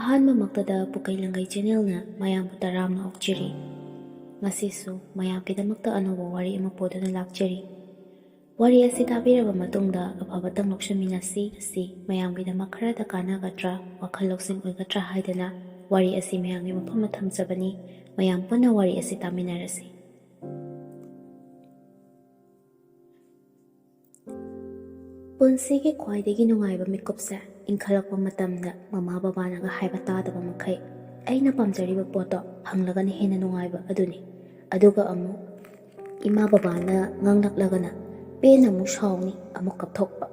ꯑꯍꯥꯟꯕꯃꯛꯇꯗ ꯄꯨꯀꯩ ꯂꯪꯒꯩ ꯆꯦꯅꯦꯜꯅ ꯃꯌꯥꯝꯕꯨ ꯇꯔꯥꯝꯅ ꯑꯣꯛꯆꯔꯤ꯫ ꯉꯁꯤꯁꯨ ꯃꯌꯥꯝꯒꯤꯗꯃꯛꯇ ꯑꯅꯧꯕ ꯋꯥꯔꯤ ꯑꯃ ꯄꯨꯗꯨꯅ ꯂꯥꯛꯆꯔꯤ꯫ ꯋꯥꯔꯤ ꯑꯁꯤ ꯇꯥꯕꯤꯔꯕ ꯃꯇꯨꯡꯗ ꯑꯐꯕꯇꯪ ꯂꯧꯁꯤꯟꯃꯤꯟꯅꯁꯤ ꯑꯁꯤ ꯃꯌꯥꯝꯒꯤꯗꯃꯛ ꯈꯔꯗ ꯀꯥꯟꯅꯒꯗ꯭ꯔꯥ, ꯋꯥꯈꯜ ꯂꯧꯁꯤꯡ ꯑꯣꯏꯒꯗ꯭ꯔꯥ ꯍꯥꯏꯗꯅ ꯋꯥꯔꯤ ꯑꯁꯤ ꯃꯌꯥꯝꯒꯤ ꯃꯐꯝꯗ ꯊꯝꯖꯕꯅꯤ꯫ ꯃꯌꯥꯝ ꯄꯨꯟꯅ ꯋꯥꯔꯤ ꯑꯁꯤ ꯇꯥꯃꯤꯟꯅꯔꯁꯤ꯫ ꯄꯨꯟꯁꯤꯒꯤ ꯈ꯭ꯋꯥꯏꯗꯒꯤ ꯅꯨꯡꯉꯥꯏꯕ ꯃꯤꯀꯨꯞꯁꯦ ꯏꯟꯈꯠꯂꯛꯄ ꯃꯇꯝꯗ ꯃꯃꯥ ꯕꯕꯥꯅꯒ ꯍꯥꯏꯕ ꯇꯥꯗꯕ ꯃꯈꯩ ꯑꯩꯅ ꯄꯥꯝꯖꯔꯤꯕ ꯄꯣꯠꯇꯣ ꯐꯪꯂꯒꯅ ꯍꯦꯟꯅ ꯅꯨꯡꯉꯥꯏꯕ ꯑꯗꯨꯅꯤ꯫ ꯑꯗꯨꯒ ꯑꯃꯨꯛ ꯏꯃꯥ ꯕꯕꯥꯅ ꯉꯥꯡꯂꯛꯂꯒꯅ ꯄꯦꯟꯅ ꯑꯃꯨꯛ ꯁꯥꯎꯅꯤ, ꯑꯃꯨꯛ ꯀꯞꯊꯣꯛꯄ꯫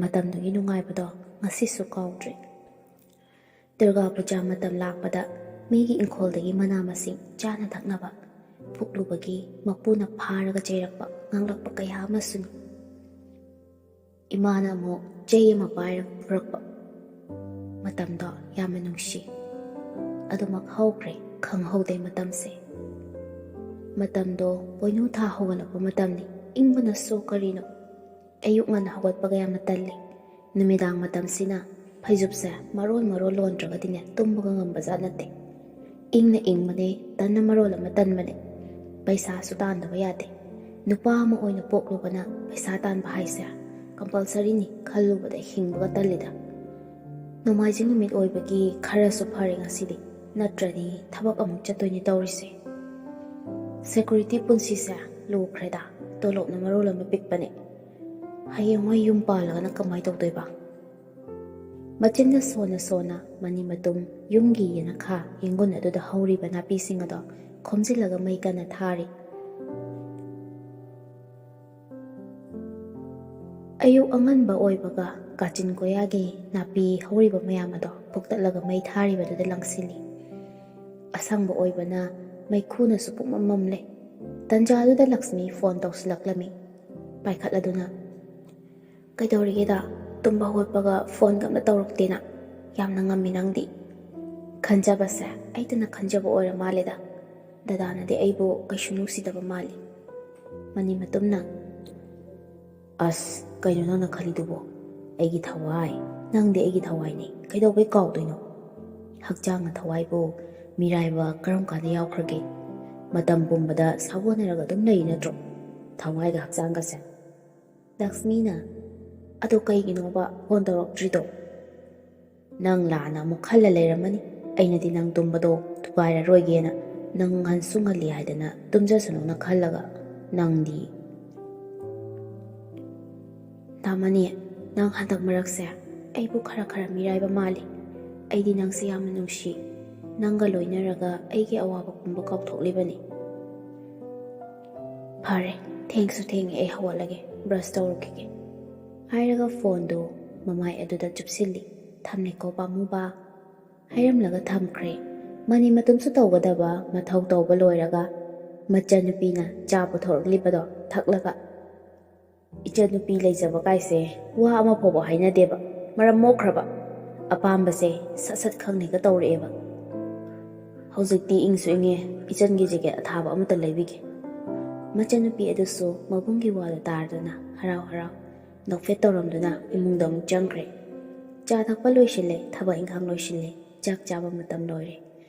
ꯃꯇꯝꯗꯨꯒꯤ ꯅꯨꯡꯉꯥꯏꯕꯗꯣ ꯉꯁꯤꯁꯨ ꯀꯥꯎꯗ꯭ꯔꯤ꯫ ꯗꯨꯔꯒꯥ ꯄꯨꯖꯥ ꯃꯇꯝ ꯂꯥꯛꯄꯗ ꯃꯤꯒꯤ ꯏꯪꯈꯣꯜꯗꯒꯤ ꯃꯅꯥ ꯃꯁꯤꯡ ꯆꯥꯅ ꯊꯛꯅꯕ ꯄꯨꯛꯂꯨꯕꯒꯤ ꯃꯄꯨꯅ ꯐꯥꯔꯒ ꯆꯩꯔꯛꯄ, ꯉꯥꯡꯂꯛꯄ ꯀꯌꯥ ꯑꯃꯁꯨꯅꯤ꯫ ꯏꯃꯥꯅ ꯑꯃꯨꯛ ꯆꯩ ꯑꯃ ꯄꯥꯏꯔꯒ ꯄꯨꯔꯛꯄ꯫ ꯃꯇꯝꯗꯣ ꯌꯥꯝꯅ ꯅꯨꯡꯁꯤ꯫ ꯑꯗꯨꯃꯛ ꯍꯧꯈ꯭ꯔꯦ, ꯈꯪꯍꯧꯗꯦ ꯃꯇꯝꯁꯦ꯫ ꯃꯇꯝꯗꯣ ꯄꯣꯏꯅꯨ ꯊꯥ ꯍꯧꯒꯠꯂꯛꯄ ꯃꯇꯝꯅꯤ꯫ ꯏꯪꯕꯅꯁꯨ ꯀꯔꯤꯅꯣ, ꯑꯌꯨꯛ ꯉꯟꯅ ꯍꯧꯒꯠꯄꯒ ꯌꯥꯝꯅ ꯇꯜꯂꯤ꯫ ꯅꯨꯃꯤꯗꯥꯡ ꯃꯇꯝꯁꯤꯅ ꯐꯩꯖꯨꯞꯁꯦ ꯃꯔꯣꯜ ꯂꯣꯟꯗ꯭ꯔꯒꯗꯤꯅꯦ ꯇꯨꯝꯕꯒ ꯉꯝꯕꯖꯥꯠ ꯅꯠꯇꯦ꯫ ꯏꯪꯅ ꯏꯪꯕꯅꯦ, ꯇꯟꯅ ꯃꯔꯣꯜ ꯑꯃ ꯇꯟꯕꯅꯦ꯫ ꯄꯩꯁꯥꯁꯨ ꯇꯥꯟꯗꯕ ꯌꯥꯗꯦ꯫ ꯅꯨꯄꯥ ꯑꯃ ꯑꯣꯏꯅ ꯄꯣꯛꯂꯨꯕꯅ ꯄꯩꯁꯥ ꯇꯥꯟꯕ ꯍꯥꯏꯁꯦ ꯀꯝꯄꯜꯁꯔꯤꯅꯤ ꯈꯜꯂꯨꯕꯗ ꯍꯤꯡꯕꯒ ꯇꯜꯂꯤꯗ꯫ ꯅꯣꯡꯃꯥꯏꯖꯤꯡ ꯅꯨꯃꯤꯠ ꯑꯣꯏꯕꯒꯤ ꯈꯔꯁꯨ ꯐꯔꯦ ꯉꯁꯤꯗꯤ, ꯅꯠꯇ꯭ꯔꯗꯤ ꯊꯕꯛ ꯑꯃꯨꯛ ꯆꯠꯇꯣꯏꯅꯤ ꯇꯧꯔꯤꯁꯦ꯫ ꯁꯦꯀꯨꯔꯤꯇꯤ ꯄꯨꯟꯁꯤꯁꯦ ꯂꯨꯈ꯭ꯔꯦꯗ, ꯇꯣꯂꯣꯞꯅ ꯃꯔꯣꯜ ꯑꯃ ꯄꯤꯛꯄꯅꯦ꯫ ꯍꯌꯦꯡꯋꯥꯏ ꯌꯨꯝ ꯄꯥꯜꯂꯒꯅ ꯀꯃꯥꯏꯅ ꯇꯧꯗꯣꯏꯕ? ꯃꯆꯤꯟꯅ ꯁꯣꯟꯅ ꯃꯅꯤ ꯃꯇꯨꯝ ꯌꯨꯝꯒꯤ ꯌꯦꯅꯈꯥ ꯌꯦꯡꯒꯣꯟ ꯑꯗꯨꯗ ꯍꯧꯔꯤꯕ ꯅꯥꯄꯤꯁꯤꯡ ꯑꯗꯣ ꯈꯣꯝꯖꯤꯜꯂꯒ ꯃꯩ ꯀꯟꯅ ꯊꯥꯔꯤ꯫ ꯑꯌꯨꯛ ꯑꯉꯟꯕ ꯑꯣꯏꯕꯒ ꯀꯥꯆꯤꯟ ꯀꯣꯌꯥꯒꯤ ꯅꯥꯄꯤ ꯍꯧꯔꯤꯕ ꯃꯌꯥꯝ ꯑꯗꯣ ꯐꯨꯛꯇꯠꯂꯒ ꯃꯩ ꯊꯥꯔꯤꯕꯗꯨꯗ ꯂꯪꯁꯤꯜꯂꯤ꯫ ꯑꯁꯪꯕ ꯑꯣꯏꯕꯅ ꯃꯩꯈꯨꯅꯁꯨ ꯄꯨꯡꯃꯝ ꯃꯝꯂꯦ꯫ ꯇꯟꯖꯥꯗꯨꯗ ꯂꯛꯁꯃꯤ ꯐꯣꯟ ꯇꯧꯁꯤꯜꯂꯛꯂꯝꯃꯤ꯫ ꯄꯥꯏꯈꯠꯂꯗꯨꯅ, "ꯀꯩꯗꯧꯔꯤꯒꯦꯗ? ꯇꯨꯝꯕ ꯍꯧꯒꯠꯄꯒ ꯐꯣꯟꯒ ꯑꯝꯇ ꯇꯧꯔꯛꯇꯦꯅ, ꯌꯥꯝꯅ ꯉꯝꯃꯤ ꯅꯪꯗꯤ?" ꯈꯟꯖꯕꯁꯦ ꯑꯩꯇꯅ ꯈꯟꯖꯕ ꯑꯣꯏꯔ ꯃꯥꯜꯂꯦꯗ꯫ ꯗꯗꯥꯅꯗꯤ ꯑꯩꯕꯨ ꯀꯩꯁꯨ ꯅꯨꯡꯁꯤꯗꯕ ꯃꯥꯜꯂꯤ꯫ ꯃꯅꯤ ꯃꯇꯨꯝꯅ, "ꯑꯁ ꯀꯩꯅꯣ ꯅꯪꯅ ꯈꯜꯂꯤꯗꯨꯕꯣ? ꯑꯩꯒꯤ ꯊꯋꯥꯏ, ꯅꯪꯗꯤ ꯑꯩꯒꯤ ꯊꯋꯥꯏꯅꯤ, ꯀꯩꯗꯧꯕꯩ ꯀꯥꯎꯗꯣꯏꯅꯣ? ꯍꯛꯆꯥꯡꯅ ꯊꯋꯥꯏꯕꯨ ꯃꯤꯔꯥꯏꯕ ꯀꯔꯝ ꯀꯥꯟꯗ ꯌꯥꯎꯈ꯭ꯔꯒꯦ? ꯃꯇꯝ ꯄꯨꯝꯕꯗ ꯁꯥꯒꯣꯟꯅꯔꯒ ꯑꯗꯨꯝ ꯂꯩ ꯅꯠꯇ꯭ꯔꯣ, ꯊꯋꯥꯏꯒ ꯍꯛꯆꯥꯡꯒꯁꯦ?" ꯂꯛꯁꯃꯤꯅ, "ꯑꯗꯣ ꯀꯩꯒꯤꯅꯣꯕ ꯐꯣꯟ ꯇꯧꯔꯛꯇ꯭ꯔꯤꯗꯣ?" "ꯅꯪ ꯂꯥꯟꯅ ꯑꯃꯨꯛ ꯈꯜꯂ ꯂꯩꯔꯝꯃꯅꯤ꯫ ꯑꯩꯅꯗꯤ ꯅꯪ ꯇꯨꯝꯕꯗꯣ ꯊꯨꯒꯥꯏꯔꯔꯣꯏꯒꯦꯅ, ꯅꯪ ꯉꯟꯁꯨ ꯉꯜꯂꯤ ꯍꯥꯏꯗꯅ ꯇꯨꯝꯖꯁꯅꯨꯅ ꯈꯜꯂꯒ, ꯅꯪꯗꯤ..." "ꯇꯥꯃꯅꯤ, ꯅꯪ ꯍꯟꯗꯛ ꯃꯔꯛꯁꯦ ꯑꯩꯕꯨ ꯈꯔ ꯃꯤꯔꯥꯏꯕ ꯃꯥꯜꯂꯤ꯫ ꯑꯩꯗꯤ ꯅꯪꯁꯦ ꯌꯥꯝꯅ ꯅꯨꯡꯁꯤ꯫ ꯅꯪꯒ ꯂꯣꯏꯅꯔꯒ ꯑꯩꯒꯤ ꯑꯋꯥꯕ ꯄꯨꯝꯕ ꯀꯥꯎꯊꯣꯛꯂꯤꯕꯅꯤ." "ꯐꯔꯦ, ꯊꯦꯡꯁꯨ ꯊꯦꯡꯉꯦ, ꯑꯩ ꯍꯧꯒꯠꯂꯒꯦ, ꯕ꯭ꯔꯁ ꯇꯧꯔꯨꯈꯤꯒꯦ" ꯍꯥꯏꯔꯒ ꯐꯣꯟꯗꯨ ꯃꯃꯥꯏ ꯑꯗꯨꯗ ꯆꯨꯞꯁꯤꯜꯂꯤ꯫ "ꯊꯝꯃꯦꯀꯣ ꯄꯥꯝꯃꯨꯕ" ꯍꯥꯏꯔꯝꯂꯒ ꯊꯝꯈ꯭ꯔꯦ꯫ ꯃꯅꯤ ꯃꯇꯨꯝꯁꯨ ꯇꯧꯒꯗꯕ ꯃꯊꯧ ꯇꯧꯕ ꯂꯣꯏꯔꯒ ꯃꯆꯟꯅꯨꯄꯤꯅ ꯆꯥ ꯄꯨꯊꯣꯔꯛꯂꯤꯕꯗꯣ ꯊꯛꯂꯒ, "ꯏꯆꯟꯅꯨꯄꯤ ꯂꯩꯖꯕ ꯀꯥꯏꯁꯦ ꯋꯥ ꯑꯃ ꯐꯥꯎꯕ ꯍꯥꯏꯅꯗꯦꯕ, ꯃꯔꯝ ꯃꯣꯛꯈ꯭ꯔꯕ, ꯑꯄꯥꯝꯕꯁꯦ ꯁꯠ ꯁꯠ ꯈꯪꯅꯩꯒ ꯇꯧꯔꯛꯑꯦꯕ꯫ ꯍꯧꯖꯤꯛꯇꯤ ꯏꯪꯁꯨ ꯏꯪꯉꯦ, ꯏꯆꯟꯒꯤ ꯖꯦꯀꯦꯠ ꯑꯊꯥꯕ ꯑꯃꯇ ꯂꯩꯕꯤꯒꯦ." ꯃꯆꯟꯅꯨꯄꯤ ꯑꯗꯨꯁꯨ ꯃꯕꯨꯡꯒꯤ ꯋꯥꯗꯨ ꯇꯥꯔꯗꯨꯅ ꯍꯔꯥꯎ ꯅꯣꯛꯐꯦꯠ ꯇꯧꯔꯝꯗꯨꯅ ꯏꯃꯨꯡꯗ ꯑꯃꯨꯛ ꯆꯪꯈ꯭ꯔꯦ꯫ ꯆꯥ ꯊꯛꯄ ꯂꯣꯏꯁꯤꯜꯂꯦ, ꯊꯕꯛ ꯏꯪꯈꯥꯡ ꯂꯣꯏꯁꯤꯜꯂꯦ, ꯆꯥꯛ ꯆꯥꯕ ꯃꯇꯝ ꯂꯣꯏꯔꯦ꯫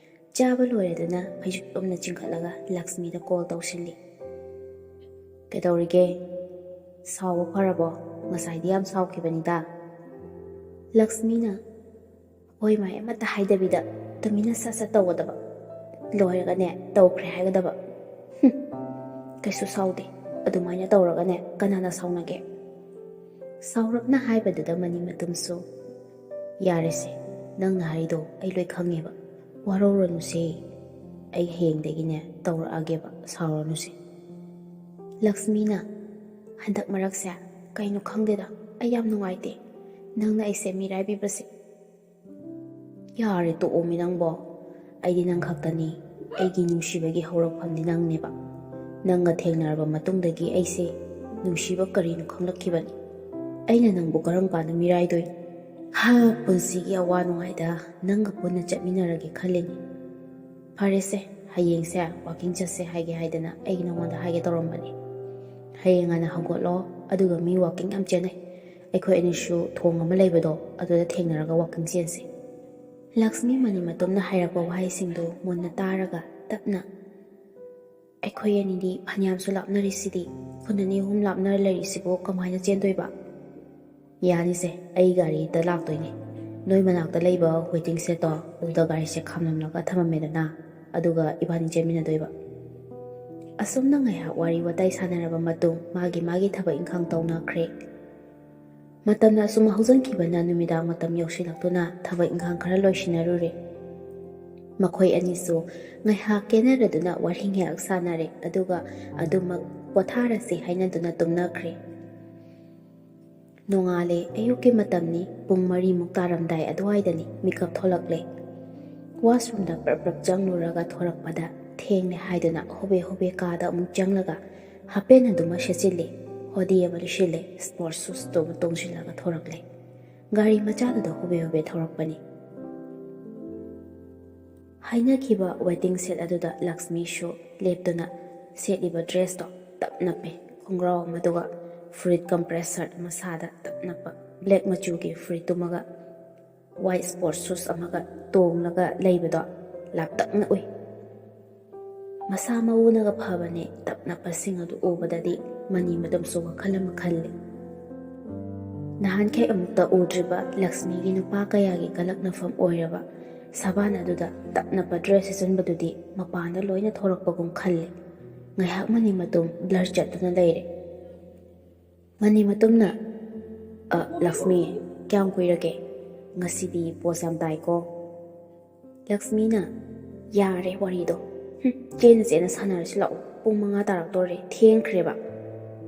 ꯆꯥꯕ ꯂꯣꯏꯔꯗꯨꯅ ꯐꯩꯖꯨꯞ ꯂꯨꯝꯅ ꯆꯤꯡꯈꯠꯂꯒ ꯂꯛꯁꯃꯤꯗ ꯀꯣꯜ ꯇꯧꯁꯤꯜꯂꯤ꯫ "ꯀꯩꯗꯧꯔꯤꯒꯦ? ꯁꯥꯎꯕ ꯐꯔꯕꯣ? ꯉꯁꯥꯏꯗꯤ ꯌꯥꯝ ꯁꯥꯎꯈꯤꯕꯅꯤꯗ." ꯂꯛꯁꯃꯤꯅ, "ꯍꯣꯏ ꯃꯥꯏ ꯑꯃꯠꯇ ꯍꯥꯏꯗꯕꯤꯗ ꯇꯨꯃꯤꯟꯅ ꯁꯠ ꯁꯠ ꯇꯧꯒꯗꯕ, ꯂꯣꯏꯔꯒꯅꯦ ꯇꯧꯈ꯭ꯔꯦ ꯍꯥꯏꯒꯗꯕ꯫ ꯀꯩꯁꯨ ꯁꯥꯎꯗꯦ, ꯑꯗꯨꯃꯥꯏꯅ ꯇꯧꯔꯒꯅꯦ ꯀꯅꯥꯅ ꯁꯥꯎꯅꯒꯦ?" ꯁꯥꯎꯔꯞꯅ ꯍꯥꯏꯕꯗꯨꯗ ꯃꯅꯤ ꯃꯇꯨꯝꯁꯨ, "ꯌꯥꯔꯦꯁꯦ, ꯅꯪꯅ ꯍꯥꯏꯗꯣ ꯑꯩ ꯂꯣꯏ ꯈꯪꯉꯦꯕ, ꯋꯥꯔꯧꯔꯅꯨꯁꯦ, ꯑꯩ ꯍꯌꯦꯡꯗꯒꯤꯅꯦ ꯇꯧꯔꯛꯑꯒꯦꯕ, ꯁꯥꯎꯔꯅꯨꯁꯦ." ꯂꯛꯁꯃꯤꯅ, "ꯍꯟꯗꯛ ꯃꯔꯛꯁꯦ ꯀꯩꯅꯣ ꯈꯪꯗꯦꯗ, ꯑꯩ ꯌꯥꯝ ꯅꯨꯡꯉꯥꯏꯇꯦ, ꯅꯪꯅ ꯑꯩꯁꯦ ꯃꯤꯔꯥꯏꯕꯤꯕꯁꯦ." "ꯌꯥꯔꯦ ꯇꯣꯛꯑꯣꯃꯤ ꯅꯪꯕꯣ, ꯑꯩꯗꯤ ꯅꯪ ꯈꯛꯇꯅꯤ, ꯑꯩꯒꯤ ꯅꯨꯡꯁꯤꯕꯒꯤ ꯍꯧꯔꯛꯐꯝꯗꯤ ꯅꯪꯅꯦꯕ꯫ ꯅꯪꯒ ꯊꯦꯡꯅꯔꯕ ꯃꯇꯨꯡꯗꯒꯤ ꯑꯩꯁꯦ ꯅꯨꯡꯁꯤꯕ ꯀꯔꯤꯅꯣ ꯈꯪꯂꯛꯈꯤꯕꯅꯤ꯫ ꯑꯩꯅ ꯅꯪꯕꯨ ꯀꯔꯝ ꯀꯥꯟꯗ ꯃꯤꯔꯥꯏꯗꯣꯏꯅꯣ? ꯄꯨꯟꯁꯤꯒꯤ ꯑꯋꯥ ꯅꯨꯡꯉꯥꯏꯗ ꯅꯪꯒ ꯄꯨꯟꯅ ꯆꯠꯃꯤꯟꯅꯔꯒꯦ ꯈꯜꯂꯤꯅꯤ꯫ ꯐꯔꯦꯁꯦ, ꯍꯌꯦꯡꯁꯦ ꯋꯥꯛꯀꯤꯡ ꯆꯠꯁꯦ ꯍꯥꯏꯒꯦ ꯍꯥꯏꯗꯅ ꯑꯩꯒꯤ ꯅꯉꯣꯟꯗ ꯍꯥꯏꯒꯦ ꯇꯧꯔꯝꯕꯅꯤ꯫ ꯍꯌꯦꯡ ꯉꯟꯅ ꯍꯧꯒꯠꯂꯣ, ꯑꯗꯨꯒ ꯃꯤ ꯋꯥꯛꯀꯤꯡ ꯌꯥꯝ ꯆꯦꯟꯅꯩ, ꯑꯩꯈꯣꯏ ꯑꯅꯤꯁꯨ ꯊꯣꯡ ꯑꯃ ꯂꯩꯕꯗꯣ ꯑꯗꯨꯗ ꯊꯦꯡꯅꯔꯒ ꯋꯥꯛꯀꯤꯡ ꯆꯦꯟꯁꯦ." ꯂꯛꯁꯃꯤ ꯃꯅꯤ ꯃꯇꯨꯝꯅ ꯍꯥꯏꯔꯛꯄ ꯋꯥꯍꯩꯁꯤꯡꯗꯨ ꯃꯨꯟꯅ ꯇꯥꯔꯒ ꯇꯞꯅ, ꯑꯩꯈꯣꯏ ꯑꯅꯤꯗꯤ ꯐꯅꯌꯥꯝꯁꯨ ꯂꯥꯞꯅꯔꯤꯁꯤꯗꯤ, ꯈꯨꯟ ꯑꯅꯤ ꯑꯍꯨꯝ ꯂꯥꯞꯅꯔ ꯂꯩꯔꯤꯁꯤꯕꯨ ꯀꯃꯥꯏꯅ ꯆꯦꯟꯗꯣꯏꯕ? ꯌꯥꯅꯤꯁꯦ, ꯑꯩ ꯒꯥꯔꯤꯗ ꯂꯥꯛꯇꯣꯏꯅꯦ. ꯅꯣꯏ ꯃꯅꯥꯛꯇ ꯂꯩꯕ ꯋꯦꯇꯤꯡ ꯁꯦꯠꯇꯣ ꯑꯗꯨꯗ ꯒꯥꯔꯤꯁꯦ ꯈꯥꯝꯂꯝꯂꯒ ꯊꯝꯃꯝꯃꯦꯗꯅ, ꯑꯗꯨꯒ ꯏꯕꯥꯅꯤ ꯆꯦꯟꯃꯤꯟꯅꯗꯣꯏꯕ꯫ ꯑꯁꯨꯝꯅ ꯉꯥꯏꯍꯥꯛ ꯋꯥꯔꯤ ꯋꯥꯇꯥꯏ ꯁꯥꯟꯅꯔꯕ ꯃꯇꯨꯡ ꯃꯥꯒꯤ ꯊꯕꯛ ꯏꯪꯈꯥꯡ ꯇꯧꯅꯈ꯭ꯔꯦ꯫ ꯃꯇꯝꯅ ꯑꯁꯨꯝ ꯍꯧꯖꯤꯟꯈꯤꯕꯅ ꯅꯨꯃꯤꯗꯥꯡ ꯃꯇꯝ ꯌꯧꯁꯤꯜꯂꯛꯇꯨꯅ ꯊꯕꯛ ꯏꯪꯈꯥꯡ ꯈꯔ ꯂꯣꯏꯁꯤꯟꯅꯔꯨꯔꯦ꯫ ꯃꯈꯣꯏ ꯑꯅꯤꯁꯨ ꯉꯥꯏꯍꯥꯛ ꯀꯦꯅꯔꯗꯨꯅ ꯋꯥꯔꯤ ꯉꯥꯏꯍꯥꯛ ꯁꯥꯟꯅꯔꯦ, ꯑꯗꯨꯒ ꯑꯗꯨꯃꯛ ꯄꯣꯊꯥꯔꯁꯤ ꯍꯥꯏꯅꯗꯨꯅ ꯇꯨꯝꯅꯈ꯭ꯔꯦ꯫ ꯅꯣꯡꯉꯥꯜꯂꯦ, ꯑꯌꯨꯛꯀꯤ ꯃꯇꯝꯅꯤ, ꯄꯨꯡ 4ꯃꯨꯛ ꯇꯥꯔꯝꯗꯥꯏ ꯑꯗꯨꯋꯥꯏꯗꯅꯤ ꯃꯤꯀꯞ ꯊꯣꯛꯂꯛꯂꯦ꯫ ꯋꯥꯁꯔꯨꯝꯗ ꯄ꯭ꯔꯞ ꯆꯪꯂꯨꯔꯒ ꯊꯣꯔꯛꯄꯗ ꯊꯦꯡꯂꯦ ꯍꯥꯏꯗꯨꯅ ꯍꯣꯕꯦ ꯀꯥꯗ ꯑꯃꯨꯛ ꯆꯪꯂꯒ ꯍꯥꯄꯦꯟ ꯑꯗꯨꯃ ꯁꯦꯠꯆꯤꯜꯂꯦ, ꯍꯣꯗꯤ ꯑꯃ ꯂꯤꯠꯁꯤꯜꯂꯦ, ꯁ꯭ꯄꯣꯔꯠ ꯁꯨꯁꯇꯨ ꯇꯣꯡꯁꯤꯜꯂꯒ ꯊꯣꯔꯛꯂꯦ꯫ ꯒꯥꯔꯤ ꯃꯆꯥꯗꯨꯗ ꯍꯣꯕꯦ ꯊꯧꯔꯛꯄꯅꯤ꯫ ꯍꯥꯏꯅꯈꯤꯕ ꯋꯦꯇꯤꯡ ꯁꯦꯠ ꯑꯗꯨꯗ ꯂꯛꯁꯃꯤꯁꯨ ꯂꯦꯞꯇꯨꯅ ꯁꯦꯠꯂꯤꯕ ꯗ꯭ꯔꯦꯁꯇꯣ ꯇꯞ ꯅꯞꯄꯦ, ꯈꯣꯡꯒ꯭ꯔꯥꯎ ꯑꯃꯗꯨꯒ ꯐꯨꯔꯤꯠ ꯀꯝꯄ꯭ꯔꯦꯁ ꯁꯔꯠ ꯃꯁꯥꯗ ꯇꯞ ꯅꯞꯄ ꯕ꯭ꯂꯦꯛ ꯃꯆꯨꯒꯤ ꯐꯨꯔꯤꯠꯇꯨꯃꯒ ꯋꯥꯏꯠ ꯁ꯭ꯄꯣꯔꯠ ꯁꯨꯁ ꯑꯃꯒ ꯇꯣꯡꯂꯒ ꯂꯩꯕꯗꯣ ꯂꯥꯞꯇꯛꯅ ꯎꯏ꯫ ꯃꯁꯥ ꯃꯎꯅꯒ ꯐꯕꯅꯦ, ꯇꯞ ꯅꯞꯄꯁꯤꯡ ꯑꯗꯨ ꯎꯕꯗꯗꯤ ꯃꯅꯤ ꯃꯇꯨꯝꯁꯨ ꯋꯥꯈꯜ ꯑꯃ ꯈꯜꯂꯦ꯫ ꯅꯍꯥꯟꯈꯩ ꯑꯃꯨꯛꯇ ꯎꯗ꯭ꯔꯤꯕ ꯂꯛꯁꯃꯤꯒꯤ ꯅꯨꯄꯥ ꯀꯌꯥꯒꯤ ꯀꯂꯛꯅꯐꯝ ꯑꯣꯏꯔꯕ ꯁꯕꯥꯟ ꯑꯗꯨꯗ ꯇꯞ ꯅꯞꯄ ꯗ꯭ꯔꯦꯁ ꯁꯦꯠꯆꯟꯕꯗꯨꯗꯤ ꯃꯄꯥꯟꯗ ꯂꯣꯏꯅ ꯊꯣꯔꯛꯄꯒꯨꯝ ꯈꯜꯂꯦ꯫ ꯉꯥꯏꯍꯥꯛ ꯃꯅꯤ ꯃꯇꯨꯝ ꯕ꯭ꯂꯔ ꯆꯠꯇꯨꯅ ꯂꯩꯔꯦ꯫ ꯃꯅꯤ ꯃꯇꯨꯝꯅ, ꯂꯛꯁꯃꯤ, ꯀꯌꯥꯝ ꯀꯨꯏꯔꯒꯦ? ꯉꯁꯤꯗꯤ ꯄꯣꯁ ꯌꯥꯝ ꯇꯥꯏꯀꯣ꯫ ꯂꯛꯁꯃꯤꯅ, ꯌꯥꯔꯦ ꯋꯥꯔꯤꯗꯣ, ꯆꯦꯅ ꯁꯥꯟꯅꯔꯁꯤ ꯂꯥꯛꯑꯣ, ꯄꯨꯡ 5 ꯇꯥꯔꯛꯇꯣꯔꯦ, ꯊꯦꯡꯈ꯭ꯔꯦꯕ꯫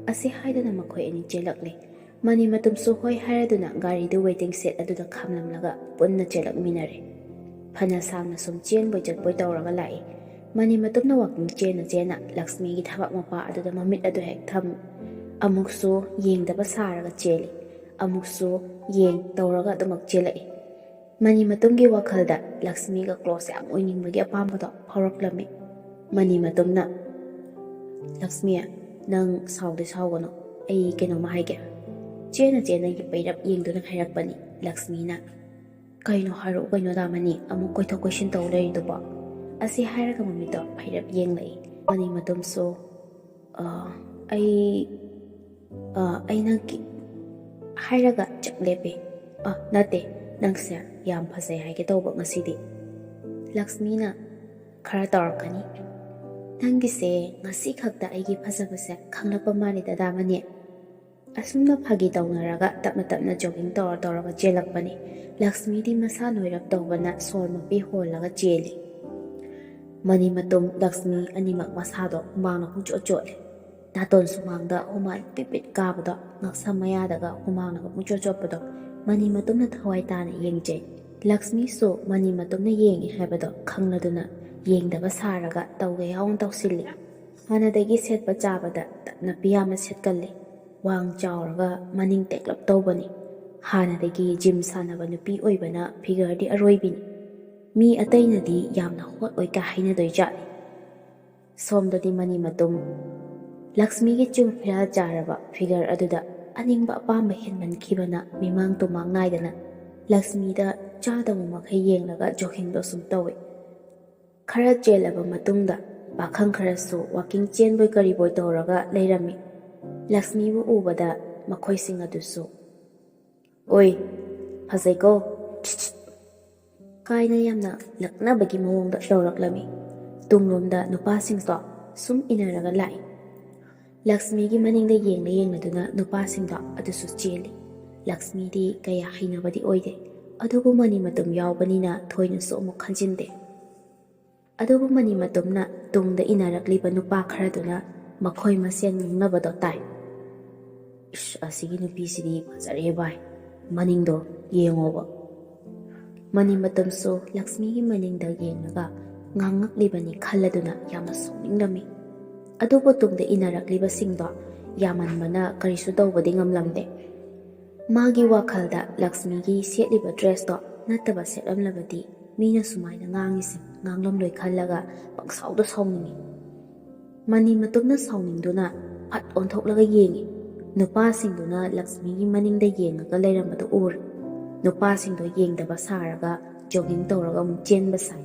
ꯑꯁꯤ ꯍꯥꯏꯗꯨꯅ ꯃꯈꯣꯏ ꯑꯅꯤ ꯆꯦꯜꯂꯛꯂꯦ꯫ ꯃꯅꯤ ꯃꯇꯨꯝꯁꯨ ꯍꯣꯏ ꯍꯥꯏꯔꯗꯨꯅ ꯒꯥꯔꯤꯗꯨ ꯋꯦꯇꯤꯡ ꯁꯦꯠ ꯑꯗꯨꯗ ꯈꯥꯝꯂꯝꯂꯒ ꯄꯨꯟꯅ ꯆꯦꯜꯂꯛꯃꯤꯟꯅꯔꯦ꯫ ꯐꯅ ꯁꯥꯡꯅ ꯁꯨꯝ ꯆꯦꯟꯕꯣꯏ ꯆꯠꯄꯣꯏ ꯇꯧꯔꯒ ꯂꯥꯛꯏ꯫ ꯃꯅꯤ ꯃꯇꯨꯝꯅ ꯋꯥꯛꯀꯤꯡ ꯆꯦꯟꯅ ꯂꯛꯁꯃꯤꯒꯤ ꯊꯕꯛ ꯃꯄꯥ ꯑꯗꯨꯗ ꯃꯃꯤꯠ ꯑꯗꯨ ꯍꯦꯛ ꯊꯝꯃꯤ꯫ ꯑꯃꯨꯛꯁꯨ ꯌꯦꯡꯗꯕ ꯁꯥꯔꯒ ꯆꯦꯜꯂꯤ, ꯑꯃꯨꯛꯁꯨ ꯌꯦꯡ ꯇꯧꯔꯒ ꯑꯗꯨꯃꯛ ꯆꯦꯜꯂꯛꯏ꯫ ꯃꯅꯤ ꯃꯇꯨꯝꯒꯤ ꯋꯥꯈꯜꯗ ꯂꯛꯁꯃꯤꯒ ꯀ꯭ꯂꯣꯁ ꯌꯥꯝ ꯑꯣꯏꯅꯤꯡꯕꯒꯤ ꯑꯄꯥꯝꯕꯗꯣ ꯐꯥꯎꯔꯛꯂꯝꯃꯤ꯫ ꯃꯅꯤ ꯃꯇꯨꯝꯅ, ꯂꯛꯁꯃꯤ, ꯅꯪ ꯁꯥꯎꯗꯤ ꯁꯥꯎꯒꯅꯨ, ꯑꯩ ꯀꯩꯅꯣꯝꯃ ꯍꯥꯏꯒꯦ꯫ ꯆꯦꯅ ꯄꯩꯔꯞ ꯌꯦꯡꯗꯨꯅ ꯍꯥꯏꯔꯛꯄꯅꯤ꯫ ꯂꯛꯁꯃꯤꯅ, ꯀꯩꯅꯣ ꯍꯥꯏꯔꯛꯎ ꯀꯩꯅꯣ ꯗꯥꯃꯅꯤ, ꯑꯃꯨꯛ ꯀꯣꯏꯊꯣꯛ ꯀꯣꯏꯁꯤꯟ ꯇꯧ ꯂꯩꯔꯤꯗꯨꯕꯣ? ꯑꯁꯤ ꯍꯥꯏꯔꯒ ꯃꯃꯤꯠꯇꯣ ꯐꯩꯔꯞ ꯌꯦꯡꯂꯛꯏ꯫ ꯃꯅꯤ ꯃꯇꯨꯝꯁꯨ, ꯑꯩꯅ ꯍꯥꯏꯔꯒ ꯆꯞ ꯂꯦꯞꯄꯤ꯫ ꯅꯠꯇꯦ, ꯅꯪꯁꯦ ꯌꯥꯝ ꯐꯖꯩ ꯍꯥꯏꯒꯦ ꯇꯧꯕ ꯉꯁꯤꯗꯤ꯫ ꯂꯛꯁꯃꯤꯅ, ꯈꯔ ꯇꯧꯔꯛꯀꯅꯤ꯫ ꯅꯪꯒꯤꯁꯦ ꯉꯁꯤ ꯈꯛꯇ ꯑꯩꯒꯤ ꯐꯖꯕꯁꯦ ꯈꯪꯂꯛꯄ ꯃꯥꯜꯂꯤꯗ ꯗꯥꯃꯅꯤ꯫ ꯑꯁꯨꯝꯅ ꯐꯥꯒꯤ ꯇꯧꯅꯔꯒ ꯇꯞꯅ ꯖꯣꯒꯤꯡ ꯇꯧꯔꯒ ꯆꯦꯜꯂꯛꯄꯅꯤ꯫ ꯂꯛꯁꯃꯤꯗꯤ ꯃꯁꯥ ꯅꯣꯏꯔꯞ ꯇꯧꯕꯅ ꯁꯣꯔ ꯃꯄꯤ ꯍꯣꯜꯂꯒ ꯆꯦꯜꯂꯤ꯫ ꯃꯅꯤ ꯃꯇꯨꯝ, ꯂꯛꯁꯃꯤ ꯑꯅꯤꯃꯛ ꯃꯁꯥꯗꯣ ꯍꯨꯃꯥꯡꯅ ꯄꯨꯡꯆꯣꯠ ꯆꯣꯠꯂꯦ꯫ ꯅꯥꯇꯣꯟ ꯁꯨꯃꯥꯡꯗ ꯍꯨꯃꯥꯡ ꯄꯤꯠ ꯀꯥꯕꯗꯣ, ꯉꯛꯁꯝ ꯃꯌꯥꯗꯒ ꯍꯨꯃꯥꯡꯅꯒ ꯄꯨꯡꯆꯣꯠ ꯆꯣꯠꯄꯗꯣ ꯃꯅꯤ ꯃꯇꯨꯝꯅ ꯊꯋꯥꯏ ꯇꯥꯅ ꯌꯦꯡꯖꯩ꯫ ꯂꯛꯁꯃꯤꯁꯨ ꯃꯅꯤ ꯃꯇꯨꯝꯅ ꯌꯦꯡꯉꯤ ꯍꯥꯏꯕꯗꯣ ꯈꯪꯂꯗꯨꯅ ꯌꯦꯡꯗꯕ ꯁꯥꯔꯒ ꯇꯧꯒꯦ ꯌꯥꯎꯅ ꯇꯧꯁꯤꯜꯂꯤ꯫ ꯍꯥꯟꯅꯗꯒꯤ ꯁꯦꯠꯄ ꯆꯥꯕꯗ ꯇꯞꯅꯄꯤ ꯌꯥꯝꯅ ꯁꯦꯠꯀꯜꯂꯤ꯫ ꯋꯥꯡ ꯆꯥꯎꯔꯒ ꯃꯅꯤꯡ ꯇꯦꯛꯂꯞ ꯇꯧꯕꯅꯤ꯫ ꯍꯥꯟꯅꯗꯒꯤ ꯖꯤꯝ ꯁꯥꯟꯅꯕ ꯅꯨꯄꯤ ꯑꯣꯏꯕꯅ ꯐꯤꯒꯔꯗꯤ ꯑꯔꯣꯏꯕꯤꯅꯤ꯫ ꯃꯤ ꯑꯇꯩꯅꯗꯤ ꯌꯥꯝꯅ ꯍꯣꯠ ꯑꯣꯏ ꯀꯥ ꯍꯥꯏꯅꯗꯣꯏ ꯖꯥꯠꯅꯤ꯫ ꯁꯣꯝꯗꯗꯤ ꯃꯅꯤ ꯃꯇꯨꯝ, ꯂꯛꯁꯃꯤꯒꯤ ꯆꯨꯡ ꯐꯤꯔꯥꯜ ꯆꯥꯔꯕ ꯐꯤꯒꯔ ꯑꯗꯨꯗ ꯑꯅꯤꯡꯕ ꯑꯄꯥꯝꯕ ꯍꯦꯟꯃꯟꯈꯤꯕꯅ ꯃꯤꯃꯥꯡ ꯇꯨꯃꯥꯡ ꯅꯥꯏꯗꯅ ꯂꯛꯁꯃꯤꯗ ꯆꯥꯗꯕ ꯃꯈꯩ ꯌꯦꯡꯂꯒ ꯖꯣꯒꯤꯡꯗꯣ ꯁꯨꯝ ꯇꯧꯏ꯫ ꯈꯔ ꯆꯦꯜꯂꯕ ꯃꯇꯨꯡꯗ ꯄꯥꯈꯪ ꯈꯔꯁꯨ ꯋꯥꯛꯀꯤꯡ ꯆꯦꯟꯕꯣꯏ ꯀꯔꯤꯕꯣꯏ ꯇꯧꯔꯒ ꯂꯩꯔꯝꯃꯤ꯫ ꯂꯛꯁꯃꯤꯕꯨ ꯎꯕꯗ ꯃꯈꯣꯏꯁꯤꯡ ꯑꯗꯨꯁꯨ, ꯑꯣꯏ, ꯐꯖꯩꯀꯣ, ꯀꯥꯏꯅ ꯌꯥꯝꯅ ꯂꯛꯅꯕꯒꯤ ꯃꯑꯣꯡꯗ ꯇꯧꯔꯛꯂꯝꯃꯤ꯫ ꯇꯨꯡꯂꯣꯝꯗ ꯅꯨꯄꯥꯁꯤꯡꯗꯣ ꯁꯨꯝ ꯏꯟꯅꯔꯒ ꯂꯥꯛꯏ꯫ ꯂꯛꯁꯃꯤꯒꯤ ꯃꯅꯤꯡꯗ ꯌꯦꯡꯂꯗꯨꯅ ꯅꯨꯄꯥꯁꯤꯡꯗꯣ ꯑꯗꯨꯁꯨ ꯆꯦꯜꯂꯤ꯫ ꯂꯛꯁꯃꯤꯗꯤ ꯀꯌꯥ ꯍꯩꯅꯕꯗꯤ ꯑꯣꯏꯗꯦ, ꯑꯗꯨꯕꯨ ꯃꯅꯤ ꯃꯇꯨꯝ ꯌꯥꯎꯕꯅꯤꯅ ꯊꯣꯏꯅꯁꯨ ꯑꯃꯨꯛ ꯈꯟꯖꯤꯟꯗꯦ꯫ ꯑꯗꯨꯕꯨ ꯃꯅꯤ ꯃꯇꯨꯝꯅ ꯇꯨꯡꯗ ꯏꯟꯅꯔꯛꯂꯤꯕ ꯅꯨꯄꯥ ꯈꯔꯗꯨꯅ ꯃꯈꯣꯏ ꯃꯁꯦꯟ ꯉꯥꯡꯅꯕꯗꯣ ꯇꯥꯏ꯫ ꯑꯁꯤꯒꯤ ꯅꯨꯄꯤꯁꯤꯗꯤ ꯐꯖꯔꯦ ꯚꯥꯏ, ꯃꯅꯤꯡꯗꯣ ꯌꯦꯡꯉꯣꯕ꯫ ꯃꯅꯤ ꯃꯇꯨꯝꯁꯨ ꯂꯛꯁꯃꯤꯒꯤ ꯃꯅꯤꯡꯗ ꯌꯦꯡꯂꯒ ꯉꯥꯡꯉꯛꯂꯤꯕꯅꯤ ꯈꯜꯂꯗꯨꯅ ꯌꯥꯝꯅ ꯁꯥꯎꯅꯤꯡꯂꯝꯃꯤ꯫ ꯑꯗꯨꯕꯨ ꯇꯨꯡꯗ ꯏꯟꯅꯔꯛꯂꯤꯕꯁꯤꯡꯗꯣ ꯌꯥꯝꯃꯟꯕꯅ ꯀꯔꯤꯁꯨ ꯇꯧꯕꯗꯤ ꯉꯝꯂꯝꯗꯦ꯫ ꯃꯥꯒꯤ ꯋꯥꯈꯜꯗ ꯂꯛꯁꯃꯤꯒꯤ ꯁꯦꯠꯂꯤꯕ ꯗ꯭ꯔꯦꯁꯇꯣ ꯅꯠꯇꯕ ꯁꯦꯠꯂꯝꯂꯕꯗꯤ ꯃꯤꯅ ꯁꯨꯃꯥꯏꯅ ꯉꯥꯡꯉꯤꯁꯦ ꯉꯥꯡꯂꯝꯂꯣꯏ ꯈꯜꯂꯒ ꯄꯪꯁꯥꯎꯗ ꯁꯥꯎꯅꯤꯡꯉꯤ꯫ ꯃꯅꯤ ꯃꯇꯨꯝꯅ ꯁꯥꯎꯅꯤꯡꯗꯨꯅ ꯐꯠ ꯑꯣꯟꯊꯣꯛꯂꯒ ꯌꯦꯡꯉꯤ꯫ ꯅꯨꯄꯥꯁꯤꯡꯗꯨꯅ ꯂꯛꯁꯃꯤꯒꯤ ꯃꯅꯤꯡꯗ ꯌꯦꯡꯉꯒ ꯂꯩꯔꯝꯕꯗꯨ ꯎꯔꯦ꯫ ꯅꯨꯄꯥꯁꯤꯡꯗꯣ ꯌꯦꯡꯗꯕ ꯁꯥꯔꯒ ꯖꯣꯒꯤꯡ ꯇꯧꯔꯒ ꯑꯃꯨꯛ ꯆꯦꯟꯕ ꯁꯥꯏ꯫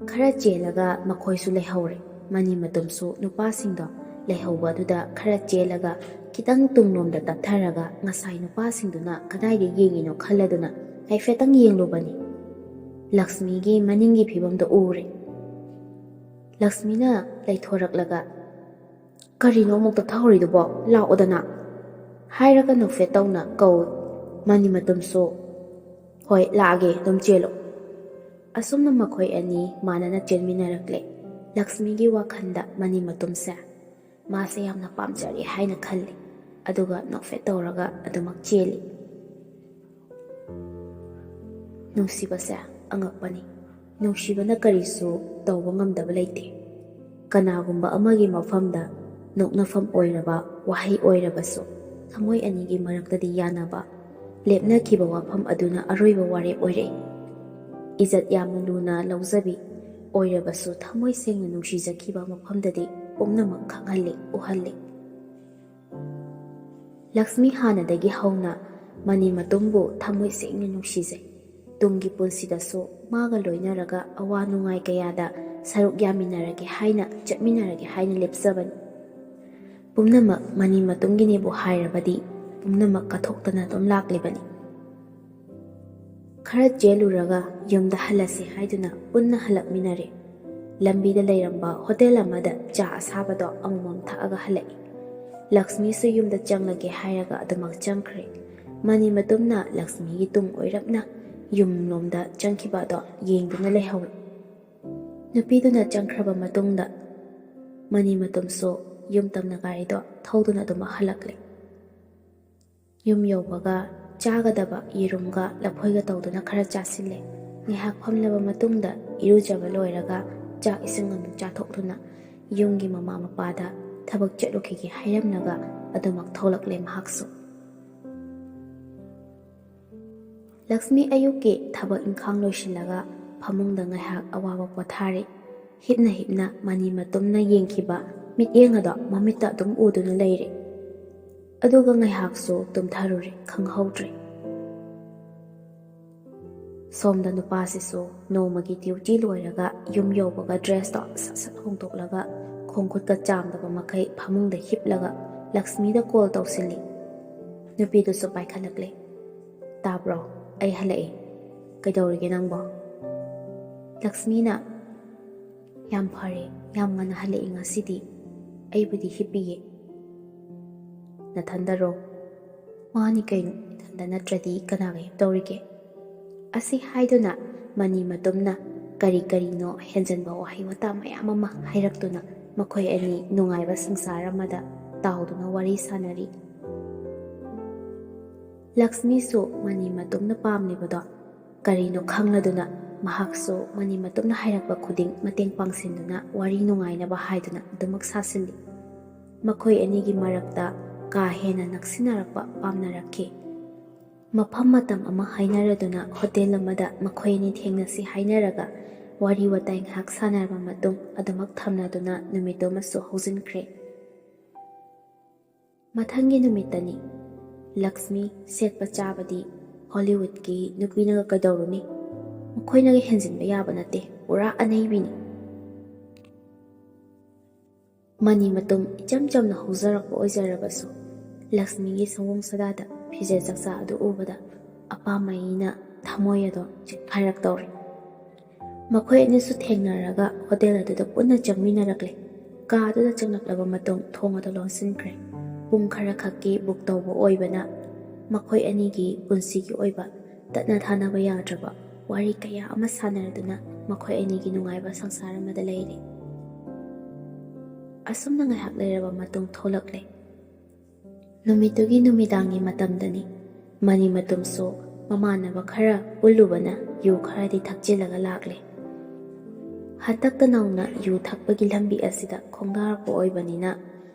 ꯈꯔ ꯆꯦꯜꯂꯒ ꯃꯈꯣꯏꯁꯨ ꯂꯩꯍꯧꯔꯦ꯫ ꯃꯅꯤ ꯃꯇꯨꯝꯁꯨ ꯅꯨꯄꯥꯁꯤꯡꯗꯣ ꯂꯩꯍꯧꯕ ꯑꯗꯨꯗ ꯈꯔ ꯆꯦꯜꯂꯒ ꯈꯤꯇꯪ ꯇꯨꯡꯂꯣꯝꯗ ꯇꯞꯊꯔꯒ ꯉꯁꯥꯏ ꯅꯨꯄꯥꯁꯤꯡꯗꯨꯅ ꯀꯗꯥꯏꯗ ꯌꯦꯡꯉꯤꯅꯣ ꯈꯜꯂꯗꯨꯅ ꯍꯥꯏꯐꯦꯠꯇꯪ ꯌꯦꯡꯂꯨꯕꯅꯤ꯫ ꯂꯛꯁꯃꯤꯒꯤ ꯃꯅꯤꯡꯒꯤ ꯐꯤꯕꯝꯗꯣ ꯎꯔꯦ꯫ ꯂꯛꯁꯃꯤꯅ ꯂꯩꯊꯣꯔꯛꯂꯒ "ꯀꯔꯤꯅꯣ ꯑꯃꯨꯛ ꯇꯞꯊꯍꯧꯔꯤꯗꯨꯕꯣ? ꯂꯥꯛꯑꯣꯗꯅ" ꯍꯥꯏꯔꯒ ꯅꯣꯛꯐꯦꯠ ꯇꯧꯅ ꯀꯧꯏ꯫ ꯃꯅꯤ ꯃꯇꯨꯝꯁꯨ "ꯍꯣꯏ ꯂꯥꯛꯑꯒꯦ, ꯑꯗꯨꯝ ꯆꯦꯜꯂꯣ." ꯑꯁꯨꯝꯅ ꯃꯈꯣꯏ ꯑꯅꯤ ꯃꯥꯟꯅꯅ ꯆꯦꯟꯃꯤꯟꯅꯔꯛꯂꯦ꯫ ꯂꯛꯁꯃꯤꯒꯤ ꯋꯥꯈꯜꯗ ꯃꯅꯤ ꯃꯇꯨꯝꯁꯦ ꯃꯥꯁꯦ ꯌꯥꯝꯅ ꯄꯥꯝꯖꯔꯦ ꯍꯥꯏꯅ ꯈꯜꯂꯤ꯫ ꯑꯗꯨꯒ ꯅꯣꯛꯐꯦꯠ ꯇꯧꯔꯒ ꯑꯗꯨꯃꯛ ꯆꯦꯜꯂꯤ꯫ ꯅꯨꯡꯁꯤꯕꯁꯦ ꯑꯉꯛꯄꯅꯤ꯫ ꯅꯨꯡꯁꯤꯕꯅ ꯀꯔꯤꯁꯨ ꯇꯧꯕ ꯉꯝꯗꯕ ꯂꯩꯇꯦ꯫ ꯀꯅꯥꯒꯨꯝꯕ ꯑꯃꯒꯤ ꯃꯐꯝꯗ ꯅꯣꯛꯅꯐꯝ ꯑꯣꯏꯔꯕ ꯋꯥꯍꯩ ꯑꯣꯏꯔꯕꯁꯨ ꯊꯃꯣꯏ ꯑꯅꯤꯒꯤ ꯃꯔꯛꯇꯗꯤ ꯌꯥꯅꯕ ꯂꯦꯞꯅꯈꯤꯕ ꯋꯥꯐꯝ ꯑꯗꯨꯅ ꯑꯔꯣꯏꯕ ꯋꯥꯔꯦꯞ ꯑꯣꯏꯔꯛꯏ꯫ ꯏꯖꯠ ꯌꯥꯝꯅ ꯂꯨꯅ ꯂꯧꯖꯕꯤ ꯑꯣꯏꯔꯕꯁꯨ ꯊꯃꯣꯏ ꯁꯦꯡꯅ ꯅꯨꯡꯁꯤꯖꯈꯤꯕ ꯃꯐꯝꯗꯗꯤ ꯄꯨꯝꯅꯃꯛ ꯈꯪꯍꯜꯂꯤ, ꯎꯍꯜꯂꯤ꯫ ꯂꯛꯁꯃꯤ ꯍꯥꯟꯅꯗꯒꯤ ꯍꯧꯅ ꯃꯅꯤ ꯃꯇꯨꯝꯕꯨ ꯊꯃꯣꯏ ꯁꯦꯡꯅ ꯅꯨꯡꯁꯤꯖꯩ꯫ ꯇꯨꯡꯒꯤ ꯄꯨꯟꯁꯤꯗꯁꯨ ꯃꯥꯒ ꯂꯣꯏꯅꯔꯒ ꯑꯋꯥ ꯅꯨꯡꯉꯥꯏ ꯀꯌꯥꯗ ꯁꯔꯨꯛ ꯌꯥꯃꯤꯟꯅꯔꯒꯦ ꯍꯥꯏꯅ, ꯆꯠꯃꯤꯟꯅꯔꯒꯦ ꯍꯥꯏꯅ ꯂꯦꯞꯆꯕꯅꯤ꯫ ꯄꯨꯝꯅꯃꯛ ꯃꯅꯤ ꯃꯇꯨꯝꯒꯤꯅꯦꯕꯨ ꯍꯥꯏꯔꯕꯗꯤ ꯄꯨꯝꯅꯃꯛ ꯀꯠꯊꯣꯛꯇꯅ ꯑꯗꯨꯝ ꯂꯥꯛꯂꯤꯕꯅꯤ꯫ ꯈꯔ ꯆꯦꯜꯂꯨꯔꯒ ꯌꯨꯝꯗ ꯍꯜꯂꯁꯤ ꯍꯥꯏꯗꯨꯅ ꯄꯨꯟꯅ ꯍꯜꯂꯛꯃꯤꯟꯅꯔꯦ꯫ ꯂꯝꯕꯤꯗ ꯂꯩꯔꯝꯕ ꯍꯣꯇꯦꯜ ꯑꯃꯗ ꯆꯥ ꯑꯁꯥꯕꯗꯣ ꯑꯃꯃꯝ ꯊꯛꯑꯒ ꯍꯜꯂꯛꯏ꯫ ꯂꯛꯁꯃꯤꯁꯨ ꯌꯨꯝꯗ ꯆꯪꯂꯒꯦ ꯍꯥꯏꯔꯒ ꯑꯗꯨꯃꯛ ꯆꯪꯈ꯭ꯔꯦ꯫ ꯃꯅꯤ ꯃꯇꯨꯝꯅ ꯂꯛꯁꯃꯤꯒꯤ ꯇꯨꯡ ꯑꯣꯏꯔꯞꯅ ꯌꯨꯝꯂꯣꯝꯗ ꯆꯪꯈꯤꯕ ꯑꯗꯣ ꯌꯦꯡꯗꯨꯅ ꯂꯩꯍꯧꯏ꯫ ꯅꯨꯄꯤꯗꯨꯅ ꯆꯪꯈ꯭ꯔꯕ ꯃꯇꯨꯡꯗ ꯃꯅꯤ ꯃꯇꯨꯝꯁꯨ ꯌꯨꯝ ꯇꯝꯅ ꯒꯥꯔꯤꯗꯣ ꯊꯧꯗꯨꯅ ꯑꯗꯨꯃꯛ ꯍꯜꯂꯛꯂꯦ꯫ ꯌꯨꯝ ꯌꯧꯕꯒ ꯆꯥꯒꯗꯕ ꯌꯦꯔꯨꯝꯒ ꯂꯐꯣꯏꯒ ꯇꯧꯗꯨꯅ ꯈꯔ ꯆꯥꯁꯤꯜꯂꯦ꯫ ꯉꯥꯏꯍꯥꯛ ꯐꯝꯂꯕ ꯃꯇꯨꯡꯗ ꯏꯔꯨꯖꯕ ꯂꯣꯏꯔꯒ ꯆꯥꯛ ꯏꯁꯤꯡ ꯑꯃꯨꯛ ꯆꯥꯊꯣꯛꯇꯨꯅ ꯌꯨꯝꯒꯤ ꯃꯃꯥ ꯃꯄꯥꯗ ꯊꯕꯛ ꯆꯠꯂꯨꯈꯤꯒꯦ ꯍꯥꯏꯔꯝꯂꯒ ꯑꯗꯨꯃꯛ ꯊꯣꯛꯂꯛꯂꯦ ꯃꯍꯥꯛꯁꯨ꯫ ꯂꯛꯁꯃꯤ ꯑꯌꯨꯛꯀꯤ ꯊꯕꯛ ꯏꯪꯈꯥꯡ ꯂꯣꯏꯁꯤꯜꯂꯒ ꯐꯃꯨꯡꯗ ꯉꯥꯏꯍꯥꯛ ꯑꯋꯥꯕ ꯄꯣꯊꯥꯔꯤ꯫ ꯍꯤꯞꯅ ꯍꯤꯞꯅ ꯃꯅꯤ ꯃꯇꯨꯝꯅ ꯌꯦꯡꯈꯤꯕ ꯃꯤꯠꯌꯦꯡ ꯑꯗꯣ ꯃꯃꯤꯠꯇ ꯑꯗꯨꯝ ꯎꯗꯨꯅ ꯂꯩꯔꯦ꯫ ꯑꯗꯨꯒ ꯉꯥꯏꯍꯥꯛꯁꯨ ꯇꯨꯝꯊꯔꯨꯔꯦ, ꯈꯪꯍꯧꯗ꯭ꯔꯦ꯫ ꯁꯣꯝꯗ ꯅꯨꯄꯥꯁꯤꯁꯨ ꯅꯣꯡꯃꯒꯤ ꯗ꯭ꯌꯨꯇꯤ ꯂꯣꯏꯔꯒ ꯌꯨꯝ ꯌꯧꯕꯒ ꯗ꯭ꯔꯦꯁꯇꯣ ꯁꯠ ꯁꯠ ꯍꯣꯡꯗꯣꯛꯂꯒ ꯈꯣꯡ ꯈꯨꯠꯀ ꯆꯥꯝꯗꯕ ꯃꯈꯩ ꯐꯃꯨꯡꯗ ꯍꯤꯞꯂꯒ ꯂꯛꯁꯃꯤꯗ ꯀꯣꯜ ꯇꯧꯁꯤꯜꯂꯤ꯫ ꯅꯨꯄꯤꯗꯨꯁꯨ ꯄꯥꯏꯈꯠꯂꯛꯂꯦ꯫ "ꯇꯥꯕ꯭ꯔꯣ? ꯑꯩ ꯍꯜꯂꯛꯑꯦ꯫ ꯀꯩꯗꯧꯔꯤꯒꯦ ꯅꯪꯕꯣ?" ꯂꯛꯁꯃꯤꯅ "ꯌꯥꯝ ꯐꯔꯦ, ꯌꯥꯝ ꯉꯟꯅ ꯍꯜꯂꯛꯏ ꯉꯁꯤꯗꯤ꯫ ꯑꯩꯕꯨꯗꯤ ꯍꯤꯞꯄꯤꯌꯦ." "ꯅꯊꯟꯗꯔꯣ?" "ꯃꯥꯅꯤ ꯀꯩꯅꯣ, ꯏꯊꯟꯗ ꯅꯠꯇ꯭ꯔꯗꯤ ꯀꯅꯥꯒ ꯍꯤꯞꯇꯧꯔꯤꯒꯦ?" ꯑꯁꯤ ꯍꯥꯏꯗꯨꯅ ꯃꯅꯤ ꯃꯇꯨꯝꯅ ꯀꯔꯤ ꯀꯔꯤꯅꯣ ꯍꯦꯟꯖꯟꯕ ꯋꯥꯍꯩ ꯋꯥꯇꯥ ꯃꯌꯥꯝ ꯑꯃ ꯍꯥꯏꯔꯛꯇꯨꯅ ꯃꯈꯣꯏ ꯑꯅꯤ ꯅꯨꯡꯉꯥꯏꯕ ꯁꯪꯁꯥꯔ ꯑꯃꯗ ꯇꯥꯎꯗꯨꯅ ꯋꯥꯔꯤ ꯁꯥꯟꯅꯔꯤ꯫ ꯂꯛꯁꯃꯤꯁꯨ ꯃꯅꯤ ꯃꯇꯨꯝꯅ ꯄꯥꯝꯂꯤꯕꯗꯣ ꯀꯔꯤꯅꯣ ꯈꯪꯂꯗꯨꯅ ꯃꯍꯥꯛꯁꯨ ꯃꯅꯤ ꯃꯇꯨꯝꯅ ꯍꯥꯏꯔꯛꯄ ꯈꯨꯗꯤꯡ ꯃꯇꯦꯡ ꯄꯥꯡꯁꯤꯟꯗꯨꯅ ꯋꯥꯔꯤ ꯅꯨꯡꯉꯥꯏꯅꯕ ꯍꯥꯏꯗꯨꯅ ꯑꯗꯨꯃꯛ ꯁꯥꯁꯤꯜꯂꯤ꯫ ꯃꯈꯣꯏ ꯑꯅꯤꯒꯤ ꯃꯔꯛꯇ ꯀꯥ ꯍꯦꯟꯅ ꯅꯛꯁꯤꯟꯅꯔꯛꯄ ꯄꯥꯝꯅꯔꯛꯈꯤ꯫ ꯃꯐꯝ ꯃꯇꯝ ꯑꯃ ꯍꯥꯏꯅꯔꯗꯨꯅ ꯍꯣꯇꯦꯜ ꯑꯃꯗ ꯃꯈꯣꯏ ꯑꯅꯤ ꯊꯦꯡꯅꯁꯤ ꯍꯥꯏꯅꯔꯒ ꯋꯥꯔꯤ ꯋꯥꯇꯥꯏ ꯉꯥꯏꯍꯥꯛ ꯁꯥꯟꯅꯔꯕ ꯃꯇꯨꯡ ꯑꯗꯨꯃꯛ ꯊꯝꯅꯗꯨꯅ ꯅꯨꯃꯤꯠꯇꯨꯃꯁꯨ ꯍꯧꯖꯤꯟꯈ꯭ꯔꯦ꯫ ꯃꯊꯪꯒꯤ ꯅꯨꯃꯤꯠꯇꯅꯤ꯫ ꯂꯛꯁꯃꯤ ꯁꯦꯠꯄ ꯆꯥꯕꯗꯤ ꯍꯣꯂꯤꯋꯨꯗꯀꯤ ꯅꯨꯄꯤꯅꯒ ꯀꯩꯗꯧꯔꯨꯅꯤ? ꯃꯈꯣꯏꯅꯒ ꯍꯦꯟꯖꯤꯟꯕ ꯌꯥꯕ ꯅꯠꯇꯦ, ꯄꯨꯔꯥ ꯑꯅꯩꯕꯤꯅꯤ꯫ ꯃꯅꯤ ꯃꯇꯨꯝ ꯏꯆꯝ ꯆꯝꯅ ꯍꯧꯖꯔꯛꯄ ꯑꯣꯏꯖꯔꯕꯁꯨ ꯂꯛꯁꯃꯤꯒꯤ ꯁꯑꯣꯡ ꯁꯥꯗꯥꯗ ꯐꯤꯖꯦꯠ ꯆꯛꯆꯥ ꯑꯗꯨ ꯎꯕꯗ ꯑꯄꯥꯝꯕꯩꯅ ꯊꯃꯣꯏ ꯑꯗꯣ ꯆꯤꯛꯈꯥꯏꯔꯛꯇꯧꯔꯦ꯫ ꯃꯈꯣꯏ ꯑꯅꯤꯁꯨ ꯊꯦꯡꯅꯔꯒ ꯍꯣꯇꯦꯜ ꯑꯗꯨꯗ ꯄꯨꯟꯅ ꯆꯪꯃꯤꯟꯅꯔꯛꯂꯦ꯫ ꯀꯥꯗꯨꯗ ꯆꯪꯂꯛꯂꯕ ꯃꯇꯨꯡ ꯊꯣꯡ ꯑꯗꯨ ꯂꯣꯟꯁꯤꯟꯈ꯭ꯔꯦ꯫ ꯄꯨꯡ ꯈꯔ ꯈꯛꯀꯤ ꯕꯨꯛ ꯇꯧꯕ ꯑꯣꯏꯕꯅ ꯃꯈꯣꯏ ꯑꯅꯤꯒꯤ ꯄꯨꯟꯁꯤꯒꯤ ꯑꯣꯏꯕ ꯇꯠꯅ ꯊꯥꯅꯕ ꯌꯥꯗ꯭ꯔꯕ ꯋꯥꯔꯤ ꯀꯌꯥ ꯑꯃ ꯁꯥꯟꯅꯔꯗꯨꯅ ꯃꯈꯣꯏ ꯑꯅꯤꯒꯤ ꯅꯨꯡꯉꯥꯏꯕ ꯁꯪꯁꯥꯔ ꯑꯃꯗ ꯂꯩꯔꯤ꯫ ꯑꯁꯨꯝꯅ ꯉꯥꯏꯍꯥꯛ ꯂꯩꯔꯕ ꯃꯇꯨꯡ ꯊꯣꯛꯂꯛꯂꯦ꯫ ꯅꯨꯃꯤꯠꯇꯨꯒꯤ ꯅꯨꯃꯤꯗꯥꯡꯒꯤ ꯃꯇꯝꯗꯅꯤ꯫ ꯃꯅꯤ ꯃꯇꯨꯝꯁꯨ ꯃꯃꯥꯟꯅꯕ ꯈꯔ ꯄꯨꯜꯂꯨꯕꯅ ꯌꯨ ꯈꯔꯗꯤ ꯊꯛꯆꯤꯜꯂꯒ ꯂꯥꯛꯂꯦ꯫ ꯍꯟꯗꯛꯇ ꯅꯧꯅ ꯌꯨ ꯊꯛꯄꯒꯤ ꯂꯝꯕꯤ ꯑꯁꯤꯗ ꯈꯣꯡꯗꯥꯔꯛꯄ ꯑꯣꯏꯕꯅꯤꯅ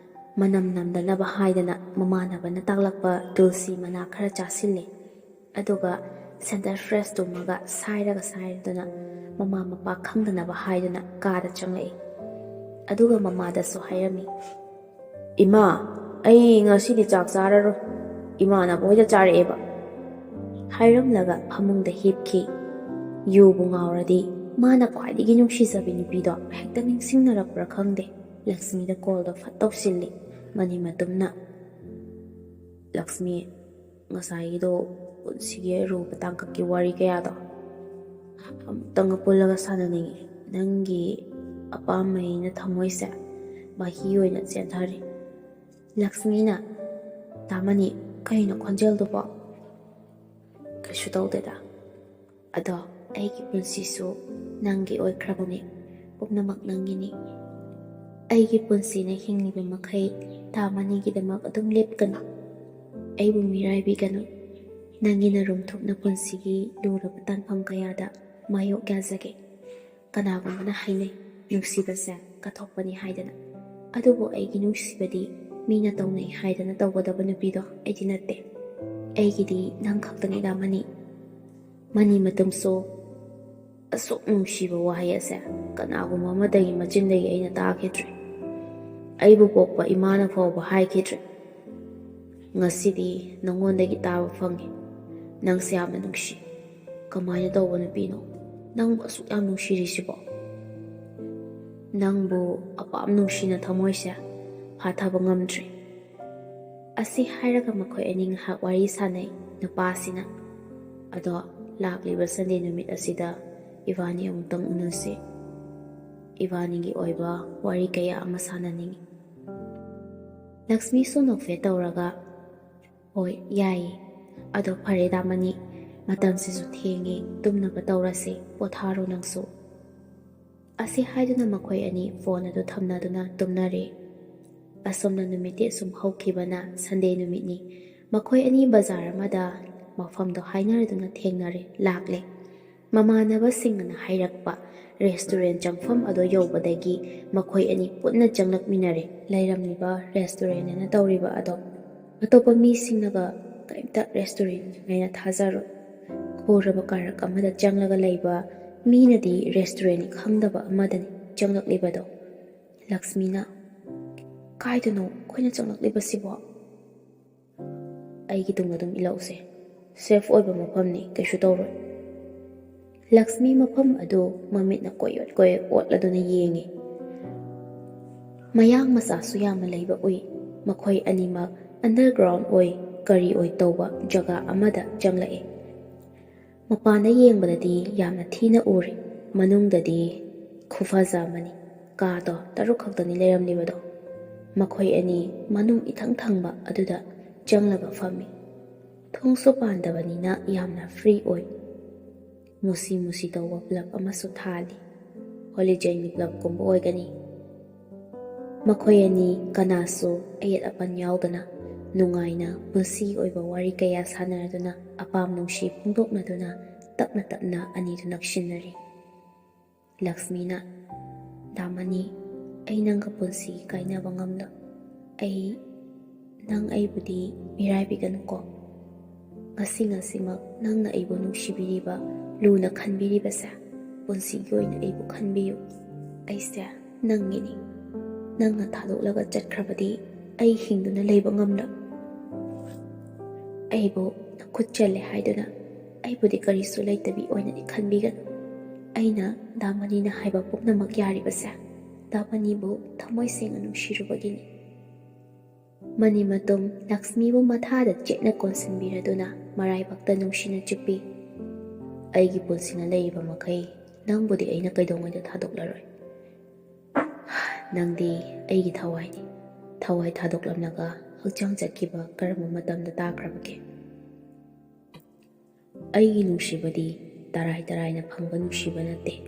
ꯃꯅꯝ ꯅꯝꯗꯅꯕ ꯍꯥꯏꯗꯅ ꯃꯃꯥꯟꯅꯕꯅ ꯇꯥꯛꯂꯛꯄ ꯇꯨꯜꯁꯤ ꯃꯅꯥ ꯈꯔ ꯆꯥꯁꯤꯜꯂꯦ꯫ ꯑꯗꯨꯒ ꯁꯦꯟꯇꯔ ꯐ꯭ꯔꯦꯁ ꯇꯨꯝꯃꯒ ꯁꯥꯏꯔꯗꯨꯅ ꯃꯃꯥ ꯃꯄꯥ ꯈꯪꯗꯅꯕ ꯍꯥꯏꯗꯨꯅ ꯀꯥꯗ ꯆꯪꯂꯛꯏ꯫ ꯑꯗꯨꯒ ꯃꯃꯥꯗꯁꯨ ꯍꯥꯏꯔꯝꯃꯤ, "ꯏꯃꯥ, ꯑꯩ ꯉꯁꯤꯗꯤ ꯆꯥꯛ ꯆꯥꯔꯔꯣꯏ, ꯏꯃꯥꯟꯅꯕ ꯍꯣꯏꯗ ꯆꯥꯔꯛꯑꯦꯕ." ꯍꯥꯏꯔꯝꯂꯒ ꯐꯃꯨꯡꯗ ꯍꯤꯞꯈꯤ꯫ ꯌꯨꯕꯨ ꯉꯥꯎꯔꯗꯤ ꯃꯥꯅ ꯈ꯭ꯋꯥꯏꯗꯒꯤ ꯅꯨꯡꯁꯤꯖꯕꯤ ꯅꯨꯄꯤꯗꯣ ꯍꯦꯛꯇ ꯅꯤꯡꯁꯤꯡꯅꯔꯛꯄ꯭ꯔꯥ ꯈꯪꯗꯦ꯫ ꯂꯛꯁꯃꯤꯗ ꯀꯣꯜꯗꯣ ꯐꯠ ꯇꯧꯁꯤꯜꯂꯤ꯫ ꯃꯅꯤ ꯃꯇꯨꯝꯅ, "ꯂꯛꯁꯃꯤ, ꯉꯁꯥꯏꯒꯤꯗꯣ ꯄꯨꯟꯁꯤꯒꯤ ꯑꯔꯨꯕ ꯇꯥꯡꯀꯛꯀꯤ ꯋꯥꯔꯤ ꯀꯌꯥꯗꯣ ꯑꯃꯨꯛꯇꯪꯒ ꯄꯨꯜꯂꯒ ꯁꯥꯟꯅꯅꯤꯡꯉꯤ꯫ ꯅꯪꯒꯤ ꯑꯄꯥꯝꯕꯩꯅ ꯊꯃꯣꯏꯁꯦ ꯃꯍꯤ ꯑꯣꯏꯅ ꯆꯦꯟꯊꯔꯤ." ꯂꯛꯁꯃꯤꯅ, "ꯇꯥꯃꯅꯤ, ꯀꯩꯅꯣ ꯈꯣꯟꯖꯦꯜꯗꯨꯕꯣ?" "ꯀꯩꯁꯨ ꯇꯧꯗꯦꯗ. ꯑꯗꯣ ꯑꯩꯒꯤ ꯄꯨꯟꯁꯤꯁꯨ ꯅꯪꯒꯤ ꯑꯣꯏꯈ꯭ꯔꯕꯅꯤ, ꯄꯨꯝꯅꯃꯛ ꯅꯪꯒꯤꯅꯤ. ꯑꯩꯒꯤ ꯄꯨꯟꯁꯤꯅ ꯍꯤꯡꯂꯤꯕ ꯃꯈꯩ ꯇꯥꯃꯅꯤꯒꯤꯗꯃꯛ ꯑꯗꯨꯝ ꯂꯦꯞꯀꯅꯤ. ꯑꯩꯕꯨ ꯃꯤꯔꯥꯏꯕꯤꯒꯅꯨ. ꯅꯪꯒꯤ ꯅꯔꯨꯝ ꯊꯣꯛꯅ ꯄꯨꯟꯁꯤꯒꯤ ꯂꯨꯔꯕ ꯇꯥꯟꯐꯝ ꯀꯌꯥꯗ ꯃꯥꯌꯣꯛ ꯌꯥꯖꯒꯦ꯫ ꯀꯅꯥꯒꯨꯝꯕꯅ ꯍꯥꯏꯅꯩ ꯅꯨꯡꯁꯤꯕꯁꯦ ꯀꯠꯊꯣꯛꯄꯅꯤ ꯍꯥꯏꯗꯅ. ꯑꯗꯨꯕꯨ ꯑꯩꯒꯤ ꯅꯨꯡꯁꯤꯕꯗꯤ ꯃꯤꯅ ꯇꯧꯅꯩ ꯍꯥꯏꯗꯅ ꯇꯧꯒꯗꯕ ꯅꯨꯄꯤꯗꯣ ꯑꯩꯗꯤ ꯅꯠꯇꯦ. ꯑꯩꯒꯤꯗꯤ ꯅꯪ ꯈꯛꯇꯅꯤ ꯇꯥꯃꯅꯤ." ꯃꯅꯤ ꯃꯇꯨꯝꯁꯨ ꯑꯁꯨꯛ ꯅꯨꯡꯁꯤꯕ ꯋꯥꯍꯩ ꯑꯁꯦ ꯀꯅꯥꯒꯨꯝꯕ ꯑꯃꯗꯒꯤ ꯃꯆꯤꯟꯗꯒꯤ ꯑꯩꯅ ꯇꯥꯈꯤꯗ꯭ꯔꯤ. ꯑꯩꯕꯨ ꯄꯣꯛꯄ ꯏꯃꯥꯅ ꯐꯥꯎꯕ ꯍꯥꯏꯈꯤꯗ꯭ꯔꯤ. ꯉꯁꯤꯗꯤ ꯅꯪꯉꯣꯟꯗꯒꯤ ꯇꯥꯕ ꯐꯪꯉꯤ. ꯅꯪꯁꯦ ꯌꯥꯝꯅ ꯅꯨꯡꯁꯤ. ꯀꯃꯥꯏꯅ ꯇꯧꯕ ꯅꯨꯄꯤꯅꯣ ꯅꯪꯕꯨ ꯑꯁꯨꯛ ꯌꯥꯝ ꯅꯨꯡꯁꯤꯔꯤꯁꯤꯕꯣ? ꯅꯪꯕꯨ ꯑꯄꯥꯝ ꯅꯨꯡꯁꯤꯅ ꯊꯃꯣꯏꯁꯦ ꯐꯥꯊꯕ ꯉꯝꯗ꯭ꯔꯤ." ꯑꯁꯤ ꯍꯥꯏꯔꯒ ꯃꯈꯣꯏ ꯑꯅꯤ ꯉꯥꯏꯍꯥꯛ ꯋꯥꯔꯤ ꯁꯥꯟꯅꯩ ꯅꯨꯄꯥꯁꯤꯅ. "ꯑꯗꯣ ꯂꯥꯛꯂꯤꯕ ꯁꯟꯗꯦ ꯅꯨꯃꯤꯠ ꯑꯁꯤꯗ ꯏꯕꯥꯅꯤ ꯑꯃꯨꯛꯇꯪ ꯎꯅꯁꯤ. ꯏꯕꯥꯅꯤꯒꯤ ꯑꯣꯏꯕ ꯋꯥꯔꯤ ꯀꯌꯥ ꯑꯃ ꯁꯥꯟꯅꯅꯤꯡꯉꯤ." ꯂꯛꯁꯃꯤꯁꯨ ꯅꯣꯛꯐꯦꯠ ꯇꯧꯔꯒ, "ꯍꯣꯏ, ꯌꯥꯏꯌꯦ. ꯑꯗꯣ ꯐꯔꯦ ꯇꯥꯃꯅꯤ, ꯃꯇꯝꯁꯤꯁꯨ ꯊꯦꯡꯉꯦ, ꯇꯨꯝꯅꯕ ꯇꯧꯔꯁꯤ. ꯄꯣꯊꯥꯔꯣ ꯅꯪꯁꯨ." ꯑꯁꯤ ꯍꯥꯏꯗꯨꯅ ꯃꯈꯣꯏ ꯑꯅꯤ ꯐꯣꯟ ꯑꯗꯨ ꯊꯝꯅꯗꯨꯅ ꯇꯨꯝꯅꯔꯦ꯫ ꯑꯁꯣꯝꯅ ꯅꯨꯃꯤꯠꯇꯤ ꯑꯁꯨꯝ ꯍꯧꯈꯤꯕꯅ ꯁꯟꯗꯦ ꯅꯨꯃꯤꯠꯅꯤ꯫ ꯃꯈꯣꯏ ꯑꯅꯤ ꯕꯖꯥꯔ ꯑꯃꯗ ꯃꯐꯝꯗꯣ ꯍꯥꯏꯅꯔꯗꯨꯅ ꯊꯦꯡꯅꯔꯦ, ꯂꯥꯛꯂꯦ꯫ ꯃꯃꯥꯟꯅꯕꯁꯤꯡꯅ ꯍꯥꯏꯔꯛꯄ ꯔꯦꯁꯇꯨꯔꯦꯟ ꯆꯪꯐꯝ ꯑꯗꯨ ꯌꯧꯕꯗꯒꯤ ꯃꯈꯣꯏ ꯑꯅꯤ ꯄꯨꯟꯅ ꯆꯪꯂꯛꯃꯤꯟꯅꯔꯦ꯫ ꯂꯩꯔꯝꯂꯤꯕ ꯔꯦꯁꯇꯨꯔꯦꯟꯅꯦꯅ ꯇꯧꯔꯤꯕ ꯑꯗꯣ ꯑꯇꯣꯞꯄ ꯃꯤꯁꯤꯡꯅꯒ ꯀꯩꯝꯇ ꯔꯦꯁꯇꯨꯔꯦꯟꯅꯦꯅ ꯊꯥꯖꯔꯣꯏ꯫ ꯈꯨꯔꯕ ꯀꯥꯔꯛ ꯑꯃꯗ ꯆꯪꯂꯒ ꯂꯩꯕ ꯃꯤꯅꯗꯤ ꯔꯦꯁꯇꯨꯔꯦꯟꯅꯤ ꯈꯪꯗꯕ ꯑꯃꯗꯅꯤ ꯆꯪꯂꯛꯂꯤꯕꯗꯣ꯫ ꯂꯛꯁꯃꯤꯅ, "ꯀꯥꯏꯗꯅꯣ ꯑꯩꯈꯣꯏꯅ ꯆꯪꯂꯛꯂꯤꯕꯁꯤꯕꯣ?" "ꯑꯩꯒꯤ ꯇꯨꯡ ꯑꯗꯨꯝ ꯏꯜꯂꯛꯎꯁꯦ. ꯁꯦꯐ ꯑꯣꯏꯕ ꯃꯐꯝꯅꯤ, ꯀꯩꯁꯨ ꯇꯧꯔꯣꯏ." ꯂꯛꯁꯃꯤ ꯃꯐꯝ ꯑꯗꯨ ꯃꯃꯤꯠꯅ ꯀꯣꯏꯌꯣꯠ ꯀꯣꯏꯌꯣꯠ ꯑꯣꯠꯂꯗꯨꯅ ꯌꯦꯡꯉꯤ꯫ ꯃꯌꯥꯡ ꯃꯆꯥꯁꯨ ꯌꯥꯝꯅ ꯂꯩꯕ ꯎꯏ꯫ ꯃꯈꯣꯏ ꯑꯅꯤꯃꯛ ꯑꯟꯗꯔꯒ꯭ꯔꯥꯎꯟ ꯑꯣꯏ ꯀꯔꯤ ꯑꯣꯏ ꯇꯧꯕ ꯖꯒꯥ ꯑꯃꯗ ꯆꯪꯂꯛꯏ꯫ ꯃꯄꯥꯟꯗ ꯌꯦꯡꯕꯗꯗꯤ ꯌꯥꯝꯅ ꯊꯤꯅ ꯎꯔꯤ, ꯃꯅꯨꯡꯗꯗꯤ ꯈꯨꯐꯖ ꯑꯃꯅꯤ꯫ ꯀꯥꯗꯣ 6 ꯈꯛꯇꯅꯤ ꯂꯩꯔꯝꯂꯤꯕꯗꯣ꯫ ꯃꯈꯣꯏ ꯑꯅꯤ ꯃꯅꯨꯡ ꯏꯊꯪ ꯊꯪꯕ ꯑꯗꯨꯗ ꯆꯪꯂꯒ ꯐꯝꯃꯤ꯫ ꯊꯣꯡꯁꯨ ꯄꯥꯟꯗꯕꯅꯤꯅ ꯌꯥꯝꯅ ꯐ꯭ꯔꯤ ꯑꯣꯏ꯫ ꯃꯨꯁꯤ ꯃꯨꯁꯤ ꯇꯧꯕ ꯕ꯭ꯂꯕ ꯑꯃꯁꯨ ꯊꯥꯜꯂꯤ꯫ ꯍꯣꯂꯤꯖꯦꯟꯒꯤ ꯕ꯭ꯂꯕꯀꯨꯝꯕ ꯑꯣꯏꯒꯅꯤ꯫ ꯃꯈꯣꯏ ꯑꯅꯤ ꯀꯅꯥꯁꯨ ꯑꯌꯦꯠ ꯑꯄꯟ ꯌꯥꯎꯗꯅ ꯅꯨꯡꯉꯥꯏꯅ ꯄꯨꯟꯁꯤꯒꯤ ꯑꯣꯏꯕ ꯋꯥꯔꯤ ꯀꯌꯥ ꯁꯥꯟꯅꯗꯨꯅ ꯑꯄꯥꯝ ꯅꯨꯡꯁꯤ ꯐꯣꯡꯗꯣꯛꯅꯗꯨꯅ ꯇꯞꯅ ꯇꯞꯅ ꯑꯅꯤꯗꯨ ꯅꯛꯁꯤꯟꯅꯔꯤ꯫ ꯂꯛꯁꯃꯤꯅ, "ꯇꯥꯃꯅꯤ, ꯑꯩ ꯅꯪꯒ ꯄꯨꯟꯁꯤꯒꯤ ꯀꯥꯏꯅꯕ ꯉꯝꯂꯣꯏ. ꯅꯪ ꯑꯩꯕꯨꯗꯤ ꯃꯤꯔꯥꯏꯕꯤꯒꯅꯨꯀꯣ. ꯉꯁꯤꯃꯛ ꯅꯪꯅ ꯑꯩꯕꯨ ꯅꯨꯡꯁꯤꯕꯤꯔꯤꯕ, ꯂꯨꯅ ꯈꯟꯕꯤꯔꯤꯕꯁꯦ ꯄꯨꯟꯁꯤꯒꯤ ꯑꯣꯏꯅ ꯑꯩꯕꯨ ꯈꯟꯕꯤꯌꯨ. ꯑꯩꯁꯦ ꯅꯪꯒꯤꯅꯤ. ꯅꯪꯅ ꯊꯥꯗꯣꯛꯂꯒ ꯆꯠꯈ꯭ꯔꯕꯗꯤ ꯑꯩ ꯍꯤꯡꯗꯨꯅ ꯂꯩꯕ ꯉꯝꯂꯣꯏ. ꯑꯩꯕꯨ ꯅꯈꯨꯠ ꯆꯜꯂꯦ ꯍꯥꯏꯗꯨꯅ ꯑꯩꯕꯨꯗꯤ ꯀꯔꯤꯁꯨ ꯂꯩꯇꯕꯤ ꯑꯣꯏꯅꯗꯤ ꯈꯟꯕꯤꯒꯅꯨ. ꯑꯩꯅ ꯗꯥꯃꯅꯤꯅ ꯍꯥꯏꯕ ꯄꯨꯝꯅꯃꯛ ꯌꯥꯔꯤꯕꯁꯦ ꯗꯥꯃꯅꯤꯕꯨ ꯊꯃꯣꯏ ꯁꯦꯡꯅ ꯅꯨꯡꯁꯤꯔꯨꯕꯒꯤꯅꯤ." ꯃꯅꯤ ꯃꯇꯨꯝ ꯂꯛꯁꯃꯤꯕꯨ ꯃꯊꯥꯗ ꯆꯦꯠꯅ ꯀꯣꯟꯁꯤꯟꯕꯤꯔꯗꯨꯅ ꯃꯔꯥꯏꯕꯛꯇ ꯅꯨꯡꯁꯤꯅ ꯆꯨꯞꯄꯤ꯫ "ꯑꯩꯒꯤ ꯄꯨꯟꯁꯤꯅ ꯂꯩꯔꯤꯕ ꯃꯈꯩ ꯅꯪꯕꯨꯗꯤ ꯑꯩꯅ ꯀꯩꯗꯧꯉꯩꯗ ꯊꯥꯗꯣꯛꯂꯔꯣꯏ. ꯅꯪꯗꯤ ꯑꯩꯒꯤ ꯊꯋꯥꯏꯅꯤ. ꯊꯋꯥꯏ ꯊꯥꯗꯣꯛꯂꯝꯂꯒ ꯍꯛꯆꯥꯡ ꯆꯠꯈꯤꯕ ꯀꯔꯝꯕ ꯃꯇꯝꯗ ꯇꯥꯈ꯭ꯔꯕꯒꯦ? ꯑꯩꯒꯤ ꯅꯨꯡꯁꯤꯕꯗꯤ ꯇꯔꯥꯏ ꯇꯔꯥꯏꯅ ꯐꯪꯕ ꯅꯨꯡꯁꯤꯕ ꯅꯠꯇꯦ.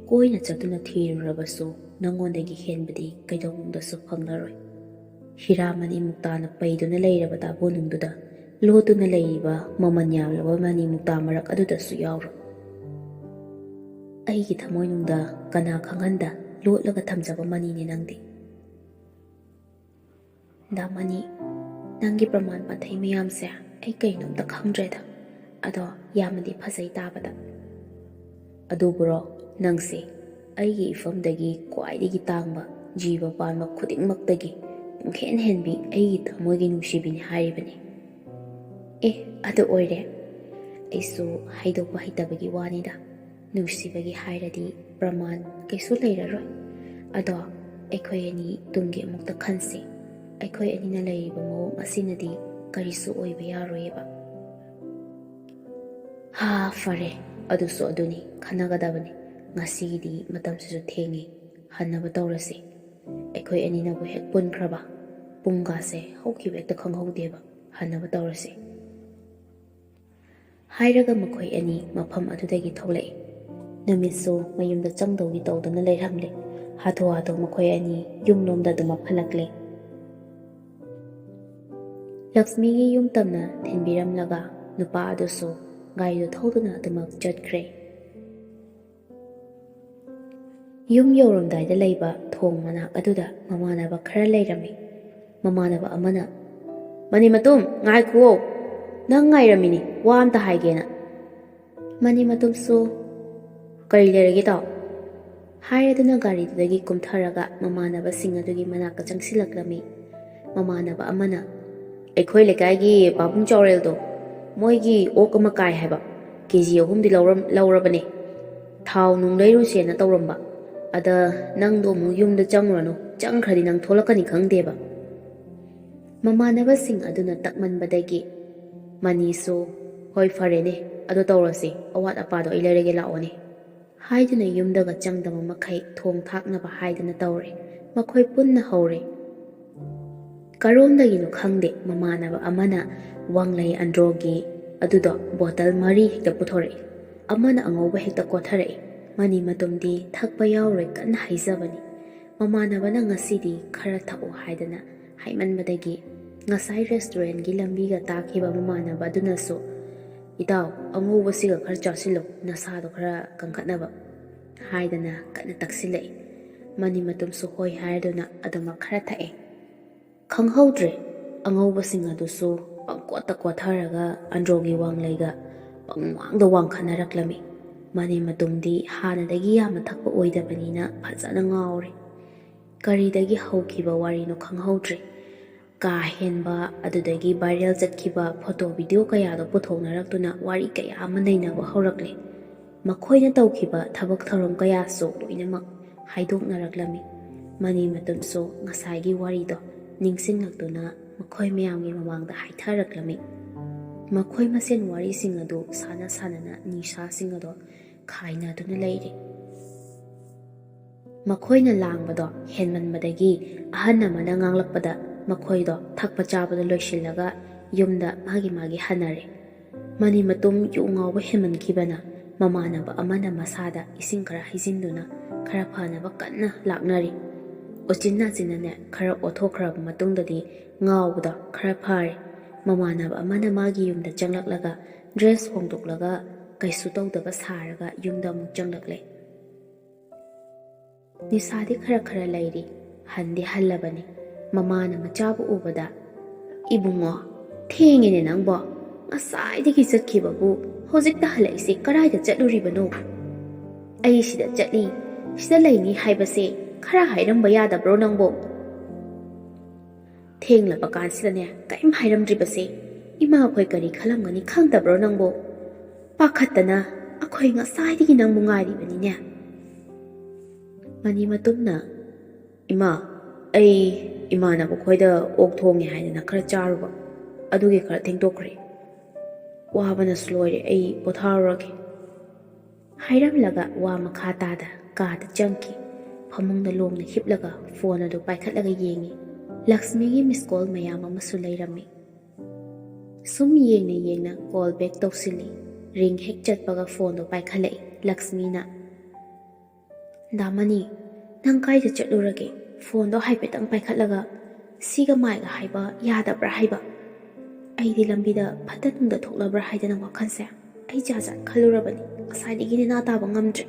ꯀꯣꯏꯅ ꯆꯠꯇꯨꯅ ꯊꯤꯔꯨꯔꯕꯁꯨ ꯅꯪꯉꯣꯟꯗꯒꯤ ꯍꯦꯟꯕꯗꯤ ꯀꯩꯗꯧꯅꯨꯡꯗꯁꯨ ꯐꯪꯂꯔꯣꯏ. ꯍꯤꯔꯥꯃꯅꯤ ꯃꯨꯛꯇꯥꯅ ꯄꯩꯗꯨꯅ ꯂꯩꯔꯕ ꯗꯥꯕꯨꯅꯨꯡꯗꯨꯗ ꯂꯣꯠꯇꯨꯅ ꯂꯩꯔꯤꯕ ꯃꯃꯜ ꯌꯥꯝꯂꯕ ꯃꯅꯤ ꯃꯨꯛꯇꯥ ꯃꯔꯛ ꯑꯗꯨꯗꯁꯨ ꯌꯥꯎꯔꯣꯏ. ꯑꯩꯒꯤ ꯊꯃꯣꯏꯅꯨꯡꯗ ꯀꯅꯥ ꯈꯪꯍꯟꯗ ꯂꯣꯠꯂꯒ ꯊꯝꯖꯕ ꯃꯅꯤꯅꯤ ꯅꯪꯗꯤ. ꯗꯥꯃꯅꯤ, ꯅꯪꯒꯤ ꯄ꯭ꯔꯃꯥꯟ ꯄꯥꯟꯊꯩ ꯃꯌꯥꯝꯁꯦ ꯑꯩ ꯀꯩꯅꯣꯝꯇ ꯈꯪꯗ꯭ꯔꯦꯗ. ꯑꯗꯣ ꯌꯥꯝꯅꯗꯤ ꯐꯖꯩ ꯇꯥꯕꯗ." "ꯑꯗꯨꯕꯨꯔꯣ, ꯅꯪꯁꯦ ꯑꯩꯒꯤ ꯏꯐꯝꯗꯒꯤ ꯈ꯭ꯋꯥꯏꯗꯒꯤ ꯇꯥꯡꯕ ꯖꯤꯕ ꯄꯥꯟꯕ ꯈꯨꯗꯤꯡꯃꯛꯇꯒꯤ ꯄꯨꯡꯍꯦꯟ ꯍꯦꯟꯕꯤ ꯑꯩꯒꯤ ꯊꯃꯣꯏꯒꯤ ꯅꯨꯡꯁꯤꯕꯤꯅꯤ ꯍꯥꯏꯔꯤꯕꯅꯤ." "ꯑꯦ, ꯑꯗꯨ ꯑꯣꯏꯔꯦ. ꯑꯩꯁꯨ ꯍꯥꯏꯗꯣꯛꯄ ꯍꯩꯇꯕꯒꯤ ꯋꯥꯅꯤꯗ. ꯅꯨꯡꯁꯤꯕꯒꯤ ꯍꯥꯏꯔꯗꯤ ꯄ꯭ꯔꯃꯥꯟ ꯀꯩꯁꯨ ꯂꯩꯔꯔꯣꯏ. ꯑꯗꯣ ꯑꯩꯈꯣꯏ ꯑꯅꯤ ꯇꯨꯡꯒꯤ ꯑꯃꯨꯛꯇ ꯈꯟꯁꯤ. ꯑꯩꯈꯣꯏ ꯑꯅꯤꯅ ꯂꯩꯔꯤꯕ ꯃꯑꯣꯡ ꯑꯁꯤꯅꯗꯤ ꯀꯔꯤꯁꯨ ꯑꯣꯏꯕ ꯌꯥꯔꯣꯏꯌꯦꯕ. ꯐꯔꯦ. ꯑꯗꯨꯁꯨ ꯑꯗꯨꯅꯤ, ꯈꯟꯅꯒꯗꯕꯅꯤ. ꯉꯁꯤꯒꯤꯗꯤ ꯃꯇꯝꯁꯤꯁꯨ ꯊꯦꯡꯉꯤ. ꯍꯟꯅꯕ ꯇꯧꯔꯁꯤ. ꯑꯩꯈꯣꯏ ꯑꯅꯤꯅꯕꯨ ꯍꯦꯛ ꯄꯨꯟꯈ꯭ꯔꯕ ꯄꯨꯡꯒꯥꯁꯦ ꯍꯧꯈꯤꯕ ꯍꯦꯛꯇ ꯈꯪꯍꯧꯗꯦꯕ. ꯍꯟꯅꯕ ꯇꯧꯔꯁꯤ. ꯍꯥꯏꯔꯒ ꯃꯈꯣꯏ ꯑꯅꯤ ꯃꯐꯝ ꯑꯗꯨꯗꯒꯤ ꯊꯣꯛꯂꯛꯏ. ꯅꯨꯃꯤꯠꯁꯨ ꯃꯌꯨꯝꯗ ꯆꯪꯗꯧꯒꯤ ꯇꯧꯗꯨꯅ ꯂꯩꯔꯝꯂꯦ. ꯍꯥꯊꯨ ꯍꯥꯊꯨ ꯃꯈꯣꯏ ꯑꯅꯤ ꯌꯨꯝꯂꯣꯝꯗ ꯑꯗꯨꯃꯛ ꯍꯜꯂꯛꯂꯦ. ꯂꯛꯁꯃꯤꯒꯤ ꯌꯨꯝ ꯇꯝꯅ ꯊꯤꯟꯕꯤꯔꯝꯂꯒ ꯅꯨꯄꯥ ꯑꯗꯨꯁꯨ ꯒꯥꯔꯤꯗꯨ ꯊꯧꯗꯨꯅ ꯑꯗꯨꯃꯛ ꯆꯠꯈ꯭ꯔꯦ. ꯌꯨꯝ ꯌꯧꯔꯝꯗꯥꯏꯗ ꯂꯩꯕ ꯊꯣꯡ ꯃꯅꯥꯛ ꯑꯗꯨꯗ ꯃꯃꯥꯟꯅꯕ ꯈꯔ ꯂꯩꯔꯝꯃꯤ. ꯃꯃꯥꯟꯅꯕ ꯑꯃꯅ, "ꯃꯅꯤꯃꯇꯨꯝ, ꯉꯥꯏꯈꯨꯋꯣ, ꯅꯪ ꯉꯥꯏꯔꯝꯃꯤꯅꯤ, ꯋꯥ ꯑꯝꯇ ꯍꯥꯏꯒꯦꯅ." ꯃꯅꯤꯃꯇꯨꯝꯁꯨ, "ꯀꯔꯤ ꯂꯩꯔꯒꯦ ꯇꯥꯎ?" ꯍꯥꯏꯔꯗꯨꯅ ꯒꯥꯔꯤꯗꯨꯗꯒꯤ ꯀꯨꯝꯊꯔꯒ ꯃꯃꯥꯟꯅꯕꯁꯤꯡ ꯑꯗꯨꯒꯤ ꯃꯅꯥꯛꯇ ꯆꯪꯁꯤꯜꯂꯛꯂꯝꯃꯤ. ꯃꯃꯥꯟꯅꯕ ꯑꯃꯅ, "ꯑꯩꯈꯣꯏ ꯂꯩꯀꯥꯏꯒꯤ ꯄꯥꯕꯨꯡ ꯆꯥꯎꯔꯦꯜꯗꯣ, ꯃꯣꯏꯒꯤ ꯑꯣꯛ ꯑꯃ ꯀꯥꯏ ꯍꯥꯏꯕ. KG 3 ꯂꯧꯔꯕꯅꯦ. ꯊꯥꯎ ꯅꯨꯡ ꯂꯩꯔꯨꯁꯦꯅ ꯇꯧꯔꯝꯕ. ꯑꯗ ꯅꯪꯗꯣ ꯑꯃꯨꯛ ꯌꯨꯝꯗ ꯆꯪꯉꯨꯔꯅꯨ. ꯆꯪꯈ꯭ꯔꯗꯤ ꯅꯪ ꯊꯣꯛꯂꯛꯀꯅꯤ ꯈꯪꯗꯦꯕ." ꯃꯃꯥꯟꯅꯕꯁꯤꯡ ꯑꯗꯨꯅ ꯇꯛꯃꯟꯕꯗꯒꯤ ꯃꯅꯤꯁꯨ, "ꯍꯣꯏ ꯐꯔꯦꯅꯦ, ꯑꯗꯨ ꯇꯧꯔꯁꯤ. ꯑꯋꯥꯠ ꯑꯄꯥꯗꯣ ꯑꯩ ꯂꯩꯔꯒꯦ, ꯂꯥꯛꯑꯣꯅꯦ." ꯍꯥꯏꯗꯨꯅ ꯌꯨꯝꯗꯒ ꯆꯪꯗꯕ ꯃꯈꯩ ꯊꯣꯡ ꯊꯥꯛꯅꯕ ꯍꯥꯏꯗꯨꯅ ꯇꯧꯔꯦ. ꯃꯈꯣꯏ ꯄꯨꯟꯅ ꯍꯧꯔꯦ. ꯀꯔꯣꯝꯗꯒꯤꯅꯣ ꯈꯪꯗꯦ ꯃꯃꯥꯟꯅꯕ ꯑꯃꯅ ꯋꯥꯡꯂꯩ ꯑꯟꯗ꯭ꯔꯣꯒꯤ ꯑꯗꯨꯗꯣ ꯕꯣꯇꯜ 4 ꯍꯦꯛꯇ ꯄꯨꯊꯣꯔꯛꯏ. ꯑꯃꯅ ꯑꯉꯧꯕ ꯍꯦꯛꯇ ꯀꯣꯊꯔꯛꯏ. ꯃꯅꯤꯃꯇꯨꯝꯗꯤ ꯊꯛꯄ ꯌꯥꯎꯔꯣꯏ ꯀꯟꯅ ꯍꯩꯖꯕꯅꯤ. ꯃꯃꯥꯟꯅꯕꯅ ꯉꯁꯤꯗꯤ ꯈꯔ ꯊꯛꯎ ꯍꯥꯏꯗꯅ ꯍꯥꯏꯃꯟꯕꯗꯒꯤ ꯉꯁꯥꯏ ꯔꯦꯁꯇꯨꯔꯦꯟꯒꯤ ꯂꯝꯕꯤꯒ ꯇꯥꯈꯤꯕ ꯃꯃꯥꯟꯅꯕ ꯑꯗꯨꯅꯁꯨ, "ꯏꯇꯥꯎ, ꯑꯉꯧꯕꯁꯤꯒ ꯈꯔ ꯆꯥꯁꯤꯜꯂꯨ, ꯅꯁꯥꯗꯣ ꯈꯔ ꯀꯟꯈꯠꯅꯕ," ꯍꯥꯏꯗꯅ ꯀꯟꯅ ꯇꯛꯁꯤꯜꯂꯛꯏ. ꯃꯅꯤꯃꯇꯨꯝꯁꯨ ꯍꯣꯏ ꯍꯥꯏꯔꯗꯨꯅ ꯑꯗꯨꯃꯛ ꯈꯔ ꯊꯛꯑꯦ. ꯈꯪꯍꯧꯗ꯭ꯔꯦ, ꯑꯉꯧꯕꯁꯤꯡ ꯑꯗꯨꯁꯨ ꯄꯪꯀꯣꯠꯇ ꯀꯣꯊꯔꯒ ꯑꯟꯗ꯭ꯔꯣꯒꯤ ꯋꯥꯡꯂꯩꯒ ꯄꯪꯋꯥꯡꯗ ꯋꯥꯡꯈꯠꯅꯔꯛꯂꯝꯃꯤ. ꯃꯅꯤꯃꯇꯨꯝꯗꯤ ꯍꯥꯟꯅꯗꯒꯤ ꯌꯥꯝꯅ ꯊꯛꯄ ꯑꯣꯏꯗꯕꯅꯤꯅ ꯐꯖꯅ ꯉꯥꯎꯔꯦ. ꯀꯔꯤꯗꯒꯤ ꯍꯧꯈꯤꯕ ꯋꯥꯔꯤꯅꯣ ꯈꯪꯍꯧꯗ꯭ꯔꯦ. ꯀꯥ ꯍꯦꯟꯕ ꯑꯗꯨꯗꯒꯤ ꯚꯥꯏꯔꯦꯜ ꯆꯠꯈꯤꯕ ꯐꯣꯇꯣ ꯚꯤꯗꯤꯑꯣ ꯀꯌꯥꯗꯣ ꯄꯨꯊꯣꯛꯅꯔꯛꯇꯨꯅ ꯋꯥꯔꯤ ꯀꯌꯥ ꯑꯃ ꯅꯩꯅꯕ ꯍꯧꯔꯛꯂꯦ. ꯃꯈꯣꯏꯅ ꯇꯧꯈꯤꯕ ꯊꯕꯛ ꯊꯧꯔꯝ ꯀꯌꯥꯁꯨ ꯂꯣꯏꯅꯃꯛ ꯍꯥꯏꯗꯣꯛꯅꯔꯛꯂꯝꯃꯤ. ꯃꯅꯤꯃꯇꯨꯝꯁꯨ ꯉꯁꯥꯏꯒꯤ ꯋꯥꯔꯤꯗꯣ ꯅꯤꯡꯁꯤꯡꯂꯛꯇꯨꯅ ꯃꯈꯣꯏ ꯃꯌꯥꯝꯒꯤ ꯃꯃꯥꯡꯗ ꯍꯥꯏꯊꯔꯛꯂꯝꯃꯤ. ꯃꯈꯣꯏ ꯃꯁꯦꯟ ꯋꯥꯔꯤꯁꯤꯡ ꯑꯗꯨ ꯁꯥꯟꯅ ꯁꯥꯟꯅꯅ ꯅꯤꯁꯥꯁꯤꯡ ꯑꯗꯣ ꯈꯥꯏꯅꯗꯨꯅ ꯂꯩꯔꯤ. ꯃꯈꯣꯏꯅ ꯂꯥꯡꯕꯗꯣ ꯍꯦꯟꯃꯟꯕꯗꯒꯤ ꯑꯍꯟ ꯑꯃꯅ ꯉꯥꯡꯂꯛꯄꯗ ꯃꯈꯣꯏꯗꯣ ꯊꯛꯄ ꯆꯥꯕꯗ ꯂꯣꯏꯁꯤꯜꯂꯒ ꯌꯨꯝꯗ ꯃꯥꯒꯤ ꯍꯟꯅꯔꯦ. ꯃꯅꯤꯃꯇꯨꯝ ꯌꯨ ꯉꯥꯎꯕ ꯍꯦꯟꯃꯟꯈꯤꯕꯅ ꯃꯃꯥꯟꯅꯕ ꯑꯃꯅ ꯃꯁꯥꯗ ꯏꯁꯤꯡ ꯈꯔ ꯍꯩꯖꯤꯟꯗꯨꯅ ꯈꯔ ꯐꯅꯕ ꯀꯟꯅ ꯂꯥꯛꯅꯔꯤ. ꯎꯆꯤꯟ ꯅꯥꯆꯤꯟꯅꯅꯦ ꯈꯔ ꯑꯣꯊꯣꯛꯈ꯭ꯔꯕ ꯃꯇꯨꯡꯗꯗꯤ ꯉꯥꯎꯕꯗꯣ ꯈꯔ ꯐꯔꯦ. ꯃꯃꯥꯟꯅꯕ ꯑꯃꯅ ꯃꯥꯒꯤ ꯌꯨꯝꯗ ꯆꯪꯂꯛꯂꯒ ꯗ꯭ꯔꯦꯁ ꯍꯣꯡꯗꯣꯛꯂꯒ ꯀꯩꯁꯨ ꯇꯧꯗꯕ ꯁꯥꯔꯒ ꯌꯨꯝꯗ ꯑꯃꯨꯛ ꯆꯪꯂꯛꯂꯦ. ꯅꯤꯁꯥꯗꯤ ꯈꯔ ꯈꯔ ꯂꯩꯔꯤ. ꯍꯟꯗꯤ ꯍꯜꯂꯕꯅꯤ. ꯃꯃꯥꯅ ꯃꯆꯥꯕꯨ ꯎꯕꯗ, "ꯏꯕꯨꯡꯉꯣ, ꯊꯦꯡꯉꯦꯅꯦ ꯅꯪꯕꯣ. ꯉꯁꯥꯏꯗꯒꯤ ꯆꯠꯈꯤꯕꯕꯨ ꯍꯧꯖꯤꯛꯇ ꯍꯜꯂꯛꯏꯁꯦ ꯀꯔꯥꯏꯗ ꯆꯠꯂꯨꯔꯤꯕꯅꯣ?" "ꯑꯩ ꯁꯤꯗ ꯆꯠꯂꯤ, ꯁꯤꯗ ꯂꯩꯅꯤ ꯍꯥꯏꯕꯁꯦ ꯈꯔ ꯍꯥꯏꯔꯝꯕ ꯌꯥꯗꯕ꯭ꯔꯣ ꯅꯪꯕꯣ? ꯊꯦꯡꯂꯕ ꯀꯥꯟꯁꯤꯗꯅꯦ ꯀꯔꯤꯝ ꯍꯥꯏꯔꯝꯗ꯭ꯔꯤꯕꯁꯦ ꯏꯃꯥꯈꯣꯏ ꯀꯔꯤ ꯈꯜꯂꯝꯒꯅꯤ ꯈꯪꯗꯕ꯭ꯔꯣ ꯅꯪꯕꯣ? ꯄꯥꯈꯠꯇꯅ ꯑꯩꯈꯣꯏ ꯉꯁꯥꯏꯗꯒꯤ ꯅꯪꯕꯨ ꯉꯥꯏꯔꯤꯕꯅꯤꯅꯦ." ꯃꯅꯤꯃꯇꯨꯝꯅ, "ꯏꯃꯥ, ꯑꯩ ꯏꯃꯥꯟꯅꯕ ꯈꯣꯏꯗ ꯑꯣꯛ ꯊꯣꯡꯉꯦ ꯍꯥꯏꯗꯅ ꯈꯔ ꯆꯥꯔꯨꯕ, ꯑꯗꯨꯒꯤ ꯈꯔ ꯊꯦꯡꯗꯣꯛꯈ꯭ꯔꯦ. ꯋꯥꯕꯅꯁꯨ ꯂꯣꯏꯔꯦ, ꯑꯩ ꯄꯣꯊꯥꯔꯨꯔꯒꯦ," ꯍꯥꯏꯔꯝꯂꯒ ꯋꯥ ꯃꯈꯥ ꯇꯥꯗ ꯀꯥꯗ ꯆꯪꯈꯤ. ꯐꯃꯨꯡꯗ ꯂꯣꯡꯅ ꯍꯤꯞꯂꯒ ꯐꯣꯟ ꯑꯗꯨ ꯄꯥꯏꯈꯠꯂꯒ ꯌꯦꯡꯉꯤ. ꯂꯛꯁꯃꯤꯒꯤ ꯃꯤꯁꯀꯣꯜ ꯃꯌꯥꯝ ꯑꯃꯁꯨ ꯂꯩꯔꯝꯃꯤ. ꯁꯨꯝ ꯌꯦꯡꯅ ꯌꯦꯡꯅ ꯀꯣꯜ ꯕꯦꯛ ꯇꯧꯁꯤꯜꯂꯤ. ꯔꯤꯡ ꯍꯦꯛ ꯆꯠꯄꯒ ꯐꯣꯟꯗꯣ ꯄꯥꯏꯈꯠꯂꯛꯏ. ꯂꯛꯁꯃꯤꯅ, "ꯗꯥꯃꯅꯤ, ꯅꯪ ꯀꯥꯏꯗ ꯆꯠꯂꯨꯔꯒꯦ? ꯐꯣꯟꯗꯣ ꯍꯥꯏꯐꯦꯠꯇꯪ ꯄꯥꯏꯈꯠꯂꯒ ꯁꯤꯒ ꯃꯥꯏꯒ ꯍꯥꯏꯕ ꯌꯥꯗꯕ꯭ꯔꯥ ꯍꯥꯏꯕ? ꯑꯩꯗꯤ ꯂꯝꯕꯤꯗ ꯐꯠꯇ ꯅꯨꯡꯗ ꯊꯣꯛꯂꯕ꯭ꯔꯥ ꯍꯥꯏꯗꯅ ꯋꯥꯈꯜꯁꯦ ꯑꯩ ꯖꯥꯠ ꯖꯥꯠ ꯈꯜꯂꯨꯔꯕꯅꯤ. ꯉꯁꯥꯏꯗꯒꯤ ꯅꯦꯅꯥ ꯇꯥꯕ ꯉꯝꯗ꯭ꯔꯦ."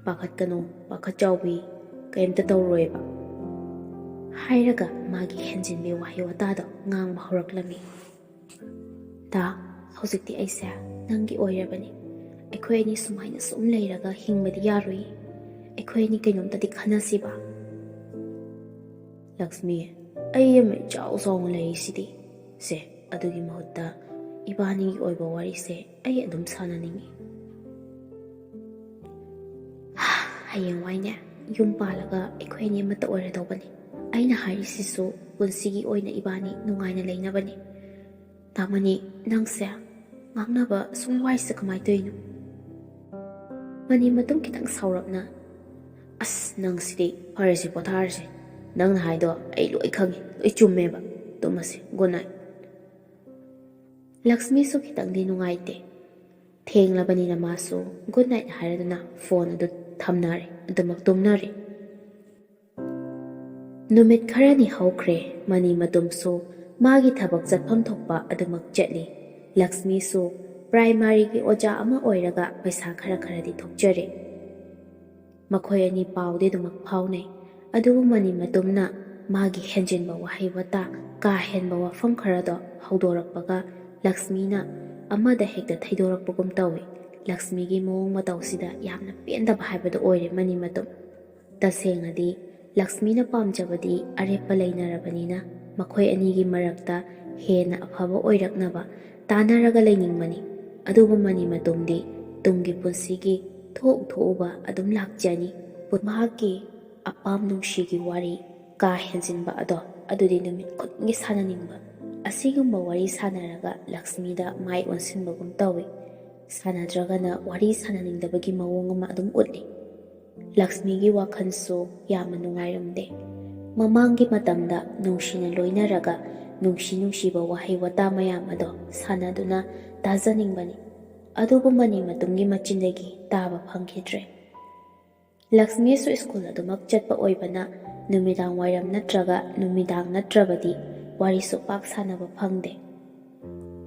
"ꯄꯥꯈꯠꯀꯅꯨ, ꯄꯥꯈꯠꯆꯥꯎꯕꯤ, ꯀꯩꯝꯇ ꯇꯧꯔꯣꯏꯕ," ꯍꯥꯏꯔꯒ ꯃꯥꯒꯤ ꯍꯦꯟꯖꯤꯟꯕꯤ ꯋꯥꯍꯩ ꯋꯥꯇꯥꯗꯣ ꯉꯥꯡꯕ ꯍꯧꯔꯛꯂꯝꯃꯤ. "ꯗꯥ, ꯍꯧꯖꯤꯛꯇꯤ ꯑꯩꯁꯦ ꯅꯪꯒꯤ ꯑꯣꯏꯔꯕꯅꯤ. ꯑꯩꯈꯣꯏ ꯑꯅꯤ ꯁꯨꯃꯥꯏꯅ ꯁꯨꯝ ꯂꯩꯔꯒ ꯍꯤꯡꯕꯗꯤ ꯌꯥꯔꯣꯏꯌꯦ. ꯑꯩꯈꯣꯏ ꯑꯅꯤ ꯀꯩꯅꯣꯝꯇꯗꯤ ꯈꯟꯅꯁꯤꯕ." "ꯂꯛꯁꯃꯤ, ꯑꯩ ꯑꯃ ꯏꯆꯥꯎ ꯆꯥꯎꯅ ꯂꯩꯔꯤꯁꯤꯗꯤ. ꯁꯦ, ꯑꯗꯨꯒꯤ ꯃꯍꯨꯠꯇ ꯏꯕꯥꯅꯤꯒꯤ ꯑꯣꯏꯕ ꯋꯥꯔꯤꯁꯦ ꯑꯩ ꯑꯗꯨꯝ ꯁꯥꯟꯅꯅꯤꯡꯉꯤ꯫ ꯍꯌꯦꯡꯋꯥꯏꯅꯦ ꯌꯨꯝ ꯄꯥꯜꯂꯒ ꯑꯩꯈꯣꯏ ꯑꯅꯤ ꯑꯃꯠꯇ ꯑꯣꯏꯔꯗꯧꯕꯅꯤ꯫ ꯑꯩꯅ ꯍꯥꯏꯔꯤꯁꯤꯁꯨ ꯄꯨꯟꯁꯤꯒꯤ ꯑꯣꯏꯅ ꯏꯕꯥꯅꯤ ꯅꯨꯡꯉꯥꯏꯅ ꯂꯩꯅꯕꯅꯤ꯫ ꯇꯥꯃꯅꯤ, ꯅꯪꯁꯦ ꯉꯥꯡꯅꯕ ꯁꯨꯝ ꯋꯥꯏꯁꯦ ꯀꯃꯥꯏꯅ ꯇꯧꯔꯤꯅꯣ? ꯃꯅꯤ ꯃꯇꯨꯡ ꯈꯤꯇꯪ ꯁꯥꯎꯔꯞꯅ, ꯑꯁ ꯅꯪꯁꯤꯗꯤ ꯐꯔꯁꯤ ꯄꯣꯊꯥꯔꯁꯤ꯫ ꯅꯪꯅ ꯍꯥꯏꯗꯣ ꯑꯩ ꯂꯣꯏ ꯈꯪꯉꯤ, ꯂꯣꯏ ꯆꯨꯝꯃꯦꯕ꯫ ꯇꯨꯝꯃꯁꯤ, ꯒꯨꯗ ꯅꯥꯏꯠ꯫ ꯂꯛꯁꯃꯤꯁꯨ ꯈꯤꯇꯪꯗꯤ ꯅꯨꯡꯉꯥꯏꯇꯦ꯫ ꯊꯦꯡꯂꯕꯅꯤꯅ ꯃꯥꯁꯨ ꯒꯨꯗ ꯅꯥꯏꯠ ꯍꯥꯏꯔꯗꯨꯅ ꯐꯣꯟ ꯑꯗꯨ ꯊꯝꯅꯔꯦ, ꯑꯗꯨꯃꯛ ꯇꯨꯝꯅꯔꯦ꯫ ꯅꯨꯃꯤꯠ ꯈꯔꯅꯤ ꯍꯧꯈ꯭ꯔꯦ꯫ ꯃꯅꯤ ꯃꯇꯨꯝꯁꯨ ꯃꯥꯒꯤ ꯊꯕꯛ ꯆꯠꯐꯝ ꯊꯣꯛꯄ ꯑꯗꯨꯃꯛ ꯆꯠꯂꯤ꯫ ꯂꯛꯁꯃꯤꯁꯨ ꯄ꯭ꯔꯥꯏꯃꯥꯔꯤꯒꯤ ꯑꯣꯖꯥ ꯑꯃ ꯑꯣꯏꯔꯒ ꯄꯩꯁꯥ ꯈꯔꯗꯤ ꯊꯣꯛꯆꯔꯦ꯫ ꯃꯈꯣꯏ ꯑꯅꯤ ꯄꯥꯎꯗꯤ ꯑꯗꯨꯃꯛ ꯐꯥꯎꯅꯩ꯫ ꯑꯗꯨꯕꯨ ꯃꯅꯤ ꯃꯇꯨꯝꯅ ꯃꯥꯒꯤ ꯍꯦꯟꯖꯤꯟꯕ ꯋꯥꯍꯩ ꯋꯥꯇꯥ, ꯀꯥ ꯍꯦꯟꯕ ꯋꯥꯐꯝ ꯈꯔꯗꯣ ꯍꯧꯗꯣꯔꯛꯄꯒ ꯂꯛꯁꯃꯤꯅ ꯑꯃꯗ ꯍꯦꯛꯇ ꯊꯩꯗꯣꯔꯛꯄꯒꯨꯝ ꯇꯧꯏ꯫ ꯂꯛꯁꯃꯤꯒꯤ ꯃꯑꯣꯡ ꯃꯇꯧꯁꯤꯗ ꯌꯥꯝꯅ ꯄꯦꯟꯗꯕ ꯍꯥꯏꯕꯗꯨ ꯑꯣꯏꯔꯦ ꯃꯅꯤ ꯃꯇꯨꯝ꯫ ꯇꯁꯦꯡꯅꯗꯤ ꯂꯛꯁꯃꯤꯅ ꯄꯥꯝꯖꯕꯗꯤ ꯑꯔꯦꯞꯄ ꯂꯩꯅꯔꯕꯅꯤꯅ ꯃꯈꯣꯏ ꯑꯅꯤꯒꯤ ꯃꯔꯛꯇ ꯍꯦꯟꯅ ꯑꯐꯕ ꯑꯣꯏꯔꯛꯅꯕ ꯇꯥꯟꯅꯔꯒ ꯂꯩꯅꯤꯡꯕꯅꯤ꯫ ꯑꯗꯨꯕꯨ ꯃꯅꯤ ꯃꯇꯨꯝꯗꯤ ꯇꯨꯡꯒꯤ ꯄꯨꯟꯁꯤꯒꯤ ꯊꯣꯛꯎꯕ ꯑꯗꯨꯝ ꯂꯥꯛꯆꯅꯤ꯫ ꯃꯍꯥꯛꯀꯤ ꯑꯄꯥꯝ ꯅꯨꯡꯁꯤꯒꯤ ꯋꯥꯔꯤ ꯀꯥ ꯍꯦꯟꯖꯤꯟꯕ ꯑꯗꯨꯗꯤ ꯅꯨꯃꯤꯠ ꯈꯨꯗꯤꯡꯒꯤ ꯁꯥꯟꯅꯅꯤꯡꯕ꯫ ꯑꯁꯤꯒꯨꯝꯕ ꯋꯥꯔꯤ ꯁꯥꯟꯅꯔꯒ ꯂꯛꯁꯃꯤꯗ ꯃꯥꯏ ꯑꯣꯟꯁꯤꯟꯕꯒꯨꯝ ꯇꯧꯏ꯫ ꯁꯥꯟꯅꯗ꯭ꯔꯒꯅ ꯋꯥꯔꯤ ꯁꯥꯟꯅꯅꯤꯡꯗꯕꯒꯤ ꯃꯑꯣꯡ ꯑꯃ ꯑꯗꯨꯝ ꯎꯠꯂꯤ꯫ ꯂꯛꯁꯃꯤꯒꯤ ꯋꯥꯈꯜꯁꯨ ꯌꯥꯝꯅ ꯅꯨꯡꯉꯥꯏꯔꯝꯗꯦ꯫ ꯃꯃꯥꯡꯒꯤ ꯃꯇꯝꯗ ꯅꯨꯡꯁꯤꯅ ꯂꯣꯏꯅꯔꯒ ꯅꯨꯡꯁꯤꯕ ꯋꯥꯍꯩ ꯋꯥꯇꯥ ꯃꯌꯥꯝ ꯑꯗꯣ ꯁꯥꯟꯅꯗꯨꯅ ꯇꯥꯖꯅꯤꯡꯕꯅꯤ꯫ ꯑꯗꯨꯕꯨ ꯃꯅꯤ ꯃꯇꯨꯝꯒꯤ ꯃꯆꯤꯟꯗꯒꯤ ꯇꯥꯕ ꯐꯪꯈꯤꯗ꯭ꯔꯦ꯫ ꯂꯛꯁꯃꯤꯁꯨ ꯁ꯭ꯀꯨꯜ ꯑꯗꯨꯃꯛ ꯆꯠꯄ ꯑꯣꯏꯕꯅ ꯅꯨꯃꯤꯗꯥꯡ ꯋꯥꯏꯔꯝ ꯅꯠꯇ꯭ꯔꯒ ꯅꯨꯃꯤꯗꯥꯡ ꯅꯠꯇ꯭ꯔꯕꯗꯤ ꯋꯥꯔꯤꯁꯨ ꯄꯥꯛ ꯁꯥꯟꯅꯕ ꯐꯪꯗꯦ꯫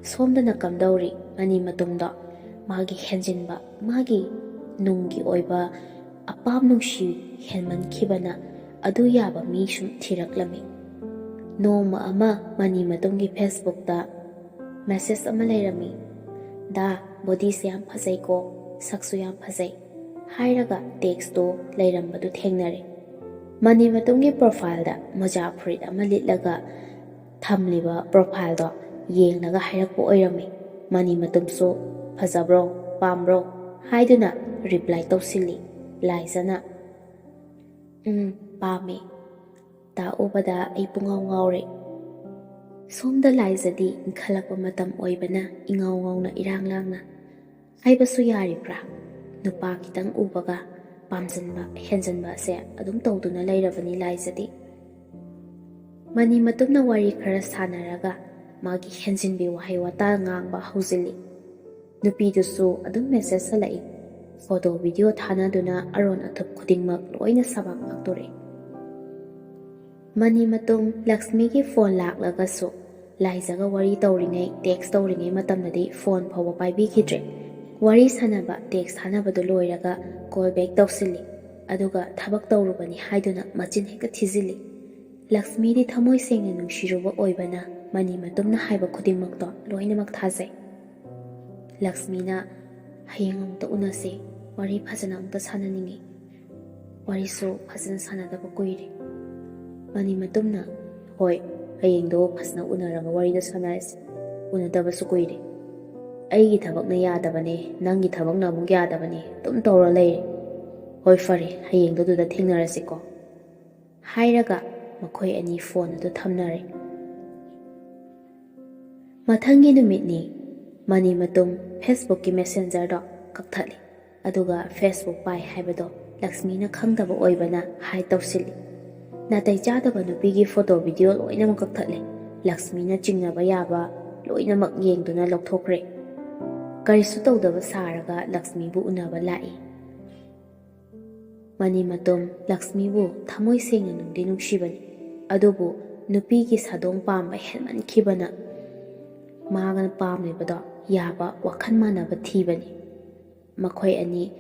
ꯁꯣꯝꯗꯅ ꯀꯝꯗꯧꯔꯤ? ꯃꯅꯤ ꯃꯇꯨꯝꯗꯣ ꯃꯥꯒꯤ ꯍꯦꯟꯖꯤꯟꯕ, ꯃꯥꯒꯤ ꯅꯨꯡꯒꯤ ꯑꯣꯏꯕ ꯑꯄꯥꯝ ꯅꯨꯡꯁꯤ ꯍꯦꯟꯃꯟꯈꯤꯕꯅ ꯑꯗꯨ ꯌꯥꯕ ꯃꯤ ꯁꯨꯝ ꯊꯤꯔꯛꯂꯝꯃꯤ꯫ ꯅꯣꯡꯃ ꯑꯃ ꯃꯅꯤ ꯃꯇꯨꯝꯒꯤ ꯐꯦꯁꯕꯨꯛꯇ ꯃꯦꯁꯦꯖ ꯑꯃ ꯂꯩꯔꯝꯃꯤ꯫ ꯗꯥ, ꯕꯣꯗꯤꯁꯦ ꯌꯥꯝ ꯐꯖꯩꯀꯣ, ꯁꯛꯁꯨ ꯌꯥꯝ ꯐꯖꯩ ꯍꯥꯏꯔꯒ ꯇꯦꯛꯁꯇꯣ ꯂꯩꯔꯝꯕꯗꯨ ꯊꯦꯡꯅꯔꯦ꯫ ꯃꯅꯤ ꯃꯇꯨꯝꯒꯤ ꯄ꯭ꯔꯣꯐꯥꯏꯜꯗ ꯃꯣꯖꯥ ꯐꯨꯔꯤꯠ ꯑꯃ ꯂꯤꯠꯂꯒ ꯊꯝꯂꯤꯕ ꯄ꯭ꯔꯣꯐꯥꯏꯜꯗꯣ ꯌꯦꯡꯂꯒ ꯍꯥꯏꯔꯛꯄ ꯑꯣꯏꯔꯝꯃꯤ꯫ ꯃꯅꯤ ꯃꯇꯨꯝꯁꯨ ꯐꯖꯕ꯭ꯔꯣ, ꯄꯥꯝꯕ꯭ꯔꯣ ꯍꯥꯏꯗꯨꯅ ꯔꯤꯄ꯭ꯂꯥꯏ ꯇꯧꯁꯤꯜꯂꯤ꯫ ꯂꯥꯏꯖꯅ, ꯄꯥꯝꯃꯦ꯫ ꯗꯥ ꯎꯕꯗ ꯑꯩ ꯄꯨꯡꯉꯥꯎ ꯉꯥꯎꯔꯦ꯫ ꯁꯣꯝꯗ ꯂꯥꯏꯖꯗꯤ ꯏꯟꯈꯠꯂꯛꯄ ꯃꯇꯝ ꯑꯣꯏꯕꯅ ꯏꯉꯥꯎ ꯉꯥꯎꯅ ꯏꯔꯥꯡ ꯂꯥꯡꯅ ꯍꯥꯏꯕꯁꯨ ꯌꯥꯔꯤꯕ꯭ꯔꯥ? ꯅꯨꯄꯥ ꯈꯤꯇꯪ ꯎꯕꯒ ꯄꯥꯝꯖꯟꯕ ꯍꯦꯟꯖꯟꯕ ꯑꯁꯦ ꯑꯗꯨꯝ ꯇꯧꯗꯨꯅ ꯂꯩꯔꯕꯅꯤ ꯂꯥꯏꯖꯗꯤ꯫ ꯃꯅꯤ ꯃꯇꯨꯝꯅ ꯋꯥꯔꯤ ꯈꯔ ꯁꯥꯟꯅꯔꯒ ꯃꯥꯒꯤ ꯍꯦꯟꯖꯤꯟꯕꯤ ꯋꯥꯍꯩ ꯋꯥꯇꯥ ꯉꯥꯡꯕ ꯍꯧꯖꯤꯜꯂꯤ꯫ ꯅꯨꯄꯤꯗꯨꯁꯨ ꯑꯗꯨꯝ ꯃꯦꯁꯦꯖ ꯍꯜꯂꯛꯏ꯫ ꯐꯣꯇꯣ ꯚꯤꯗꯤꯑꯣ ꯊꯥꯅꯗꯨꯅ ꯑꯔꯣꯟ ꯑꯊꯨꯞ ꯈꯨꯗꯤꯡꯃꯛ ꯂꯣꯏꯅ ꯁꯕꯥꯛ ꯉꯥꯛꯇꯣꯔꯛꯏ꯫ ꯃꯅꯤ ꯃꯇꯨꯝ ꯂꯛꯁꯃꯤꯒꯤ ꯐꯣꯟ ꯂꯥꯛꯂꯒꯁꯨ ꯂꯥꯏꯖꯒ ꯋꯥꯔꯤ ꯇꯧꯔꯤꯉꯩ, ꯇꯦꯛꯁ ꯇꯧꯔꯤꯉꯩ ꯃꯇꯝꯗꯗꯤ ꯐꯣꯟ ꯐꯥꯎꯕ ꯄꯥꯏꯕꯤꯈꯤꯗ꯭ꯔꯦ꯫ ꯋꯥꯔꯤ ꯁꯥꯟꯅꯕ, ꯇꯦꯛꯁ ꯊꯥꯅꯕꯗꯨ ꯂꯣꯏꯔꯒ ꯀꯣꯜ ꯕꯦꯛ ꯇꯧꯁꯤꯜꯂꯤ꯫ ꯑꯗꯨꯒ ꯊꯕꯛ ꯇꯧꯔꯨꯕꯅꯤ ꯍꯥꯏꯗꯨꯅ ꯃꯆꯤꯟ ꯍꯦꯛꯇ ꯊꯤꯖꯤꯜꯂꯤ꯫ ꯂꯛꯁꯃꯤꯗꯤ ꯊꯃꯣꯏ ꯁꯦꯡꯅ ꯅꯨꯡꯁꯤꯔꯨꯕ ꯑꯣꯏꯕꯅ ꯃꯅꯤ ꯃꯇꯨꯝꯅ ꯍꯥꯏꯕ ꯈꯨꯗꯤꯡꯃꯛꯇꯣ ꯂꯣꯏꯅꯃꯛ ꯊꯥꯖꯩ꯫ ꯂꯛꯁꯃꯤꯅ, ꯍꯌꯦꯡ ꯑꯃꯨꯛꯇ ꯎꯅꯁꯤ, ꯋꯥꯔꯤ ꯐꯖꯅ ꯑꯃꯨꯛꯇ ꯁꯥꯟꯅꯅꯤꯡꯉꯤ꯫ ꯋꯥꯔꯤꯁꯨ ꯐꯖꯅ ꯁꯥꯟꯅꯗꯕ ꯀꯨꯏꯔꯦ꯫ ꯃꯅꯤ ꯃꯇꯨꯝꯅ, ꯍꯣꯏ, ꯍꯌꯦꯡꯗꯣ ꯐꯖꯅ ꯎꯅꯔꯒ ꯋꯥꯔꯤꯗꯣ ꯁꯥꯟꯅꯔꯁꯤ꯫ ꯎꯅꯗꯕꯁꯨ ꯀꯨꯏꯔꯦ꯫ ꯑꯩꯒꯤ ꯊꯕꯛꯅ ꯌꯥꯗꯕꯅꯦ, ꯅꯪꯒꯤ ꯊꯕꯛꯅ ꯑꯃꯨꯛ ꯌꯥꯗꯕꯅꯦ, ꯑꯗꯨꯝ ꯇꯧꯔ ꯂꯩꯔꯦ꯫ ꯍꯣꯏ ꯐꯔꯦ, ꯍꯌꯦꯡꯗꯣ ꯑꯗꯨꯗ ꯊꯦꯡꯅꯔꯁꯤꯀꯣ ꯍꯥꯏꯔꯒ ꯃꯈꯣꯏ ꯑꯅꯤ ꯐꯣꯟ ꯑꯗꯨ ꯊꯝꯅꯔꯦ꯫ ꯃꯊꯪꯒꯤ ꯅꯨꯃꯤꯠꯅꯤ꯫ ꯃꯅꯤ ꯃꯇꯨꯝ ꯐꯦꯁꯕꯨꯛꯀꯤ ꯃꯦꯁꯦꯟꯖꯔꯗꯣ ꯀꯛꯊꯠꯂꯤ꯫ ꯑꯗꯨꯒ ꯐꯦꯁꯕꯨꯛ ꯄꯥꯏ ꯍꯥꯏꯕꯗꯣ ꯂꯛꯁꯃꯤꯅ ꯈꯪꯗꯕ ꯑꯣꯏꯕꯅ ꯍꯥꯏꯠ ꯇꯧꯁꯤꯜꯂꯤ꯫ ꯅꯥꯇꯩ ꯆꯥꯗꯕ ꯅꯨꯄꯤꯒꯤ ꯐꯣꯇꯣ ꯚꯤꯗꯤꯑꯣ ꯂꯣꯏꯅꯃꯛ ꯀꯛꯊꯠꯂꯤ꯫ ꯂꯛꯁꯃꯤꯅ ꯆꯤꯡꯅꯕ ꯌꯥꯕ ꯂꯣꯏꯅꯃꯛ ꯌꯦꯡꯗꯨꯅ ꯂꯧꯊꯣꯛꯈ꯭ꯔꯦ꯫ ꯀꯔꯤꯁꯨ ꯇꯧꯗꯕ ꯁꯥꯔꯒ ꯂꯛꯁꯃꯤꯕꯨ ꯎꯅꯕ ꯂꯥꯛꯏ꯫ ꯃꯅꯤ ꯃꯇꯨꯝ ꯂꯛꯁꯃꯤꯕꯨ ꯊꯃꯣꯏ ꯁꯦꯡꯅ ꯅꯨꯡꯗꯤ ꯅꯨꯡꯁꯤꯕꯅꯤ꯫ ꯑꯗꯨꯕꯨ ꯅꯨꯄꯤꯒꯤ ꯁꯥꯗꯣꯡ ꯄꯥꯝꯕ ꯍꯦꯟꯃꯟꯈꯤꯕꯅ ꯃꯥꯒ ꯄꯥꯝꯂꯤꯕꯗꯣ ꯌꯥꯕ ꯋꯥꯈꯜ ꯃꯥꯟꯅꯕ ꯊꯤꯕꯅꯤ꯫ ꯃꯈꯣꯏ ꯑꯅꯤ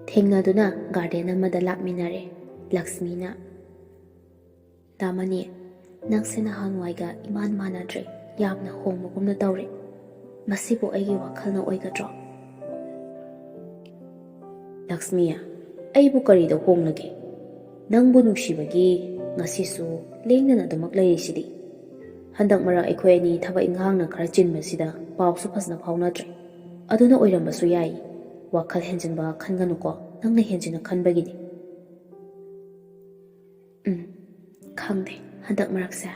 ꯊꯦꯡꯅꯗꯨꯅ ꯒꯥꯔꯗꯦꯟ ꯑꯃꯗ ꯂꯥꯛꯃꯤꯟꯅꯔꯦ꯫ ꯂꯛꯁꯃꯤꯅ, ꯗꯥꯃꯅꯤ, ꯅꯪꯁꯦ ꯅꯍꯥꯟꯋꯥꯏꯒ ꯏꯃꯥꯟ ꯃꯥꯟꯅꯗ꯭ꯔꯦ, ꯌꯥꯝꯅ ꯍꯣꯡꯕꯒꯨꯝꯅ ꯇꯧꯔꯦ꯫ ꯃꯁꯤꯕꯨ ꯑꯩꯒꯤ ꯋꯥꯈꯜꯅ ꯑꯣꯏꯒꯗ꯭ꯔꯣ? ꯂꯛꯁꯃꯤ, ꯑꯩꯕꯨ ꯀꯔꯤꯗ ꯍꯣꯡꯂꯒꯦ? ꯅꯪꯕꯨ ꯅꯨꯡꯁꯤꯕꯒꯤ ꯉꯁꯤꯁꯨ ꯂꯦꯡꯗꯅ ꯑꯗꯨꯃꯛ ꯂꯩꯔꯤꯁꯤꯗꯤ꯫ ꯍꯟꯗꯛ ꯃꯔꯛ ꯑꯩꯈꯣꯏ ꯑꯅꯤ ꯊꯕꯛ ꯏꯪꯈꯥꯡꯅ ꯈꯔ ꯆꯤꯟꯕꯁꯤꯗ ꯄꯥꯎꯁꯨ ꯐꯖꯅ ꯐꯥꯎꯅꯗ꯭ꯔꯦ꯫ ꯑꯗꯨꯅ ꯑꯣꯏꯔꯝꯕꯁꯨ ꯌꯥꯏ꯫ ꯋꯥꯈꯜ ꯍꯦꯟꯖꯤꯟꯕ ꯈꯟꯒꯅꯨꯀꯣ, ꯅꯪꯅ ꯍꯦꯟꯖꯤꯟꯅ ꯈꯟꯕꯒꯤꯅꯤ꯫ ꯈꯪꯗꯦ, ꯍꯟꯗꯛ ꯃꯔꯛꯁꯦ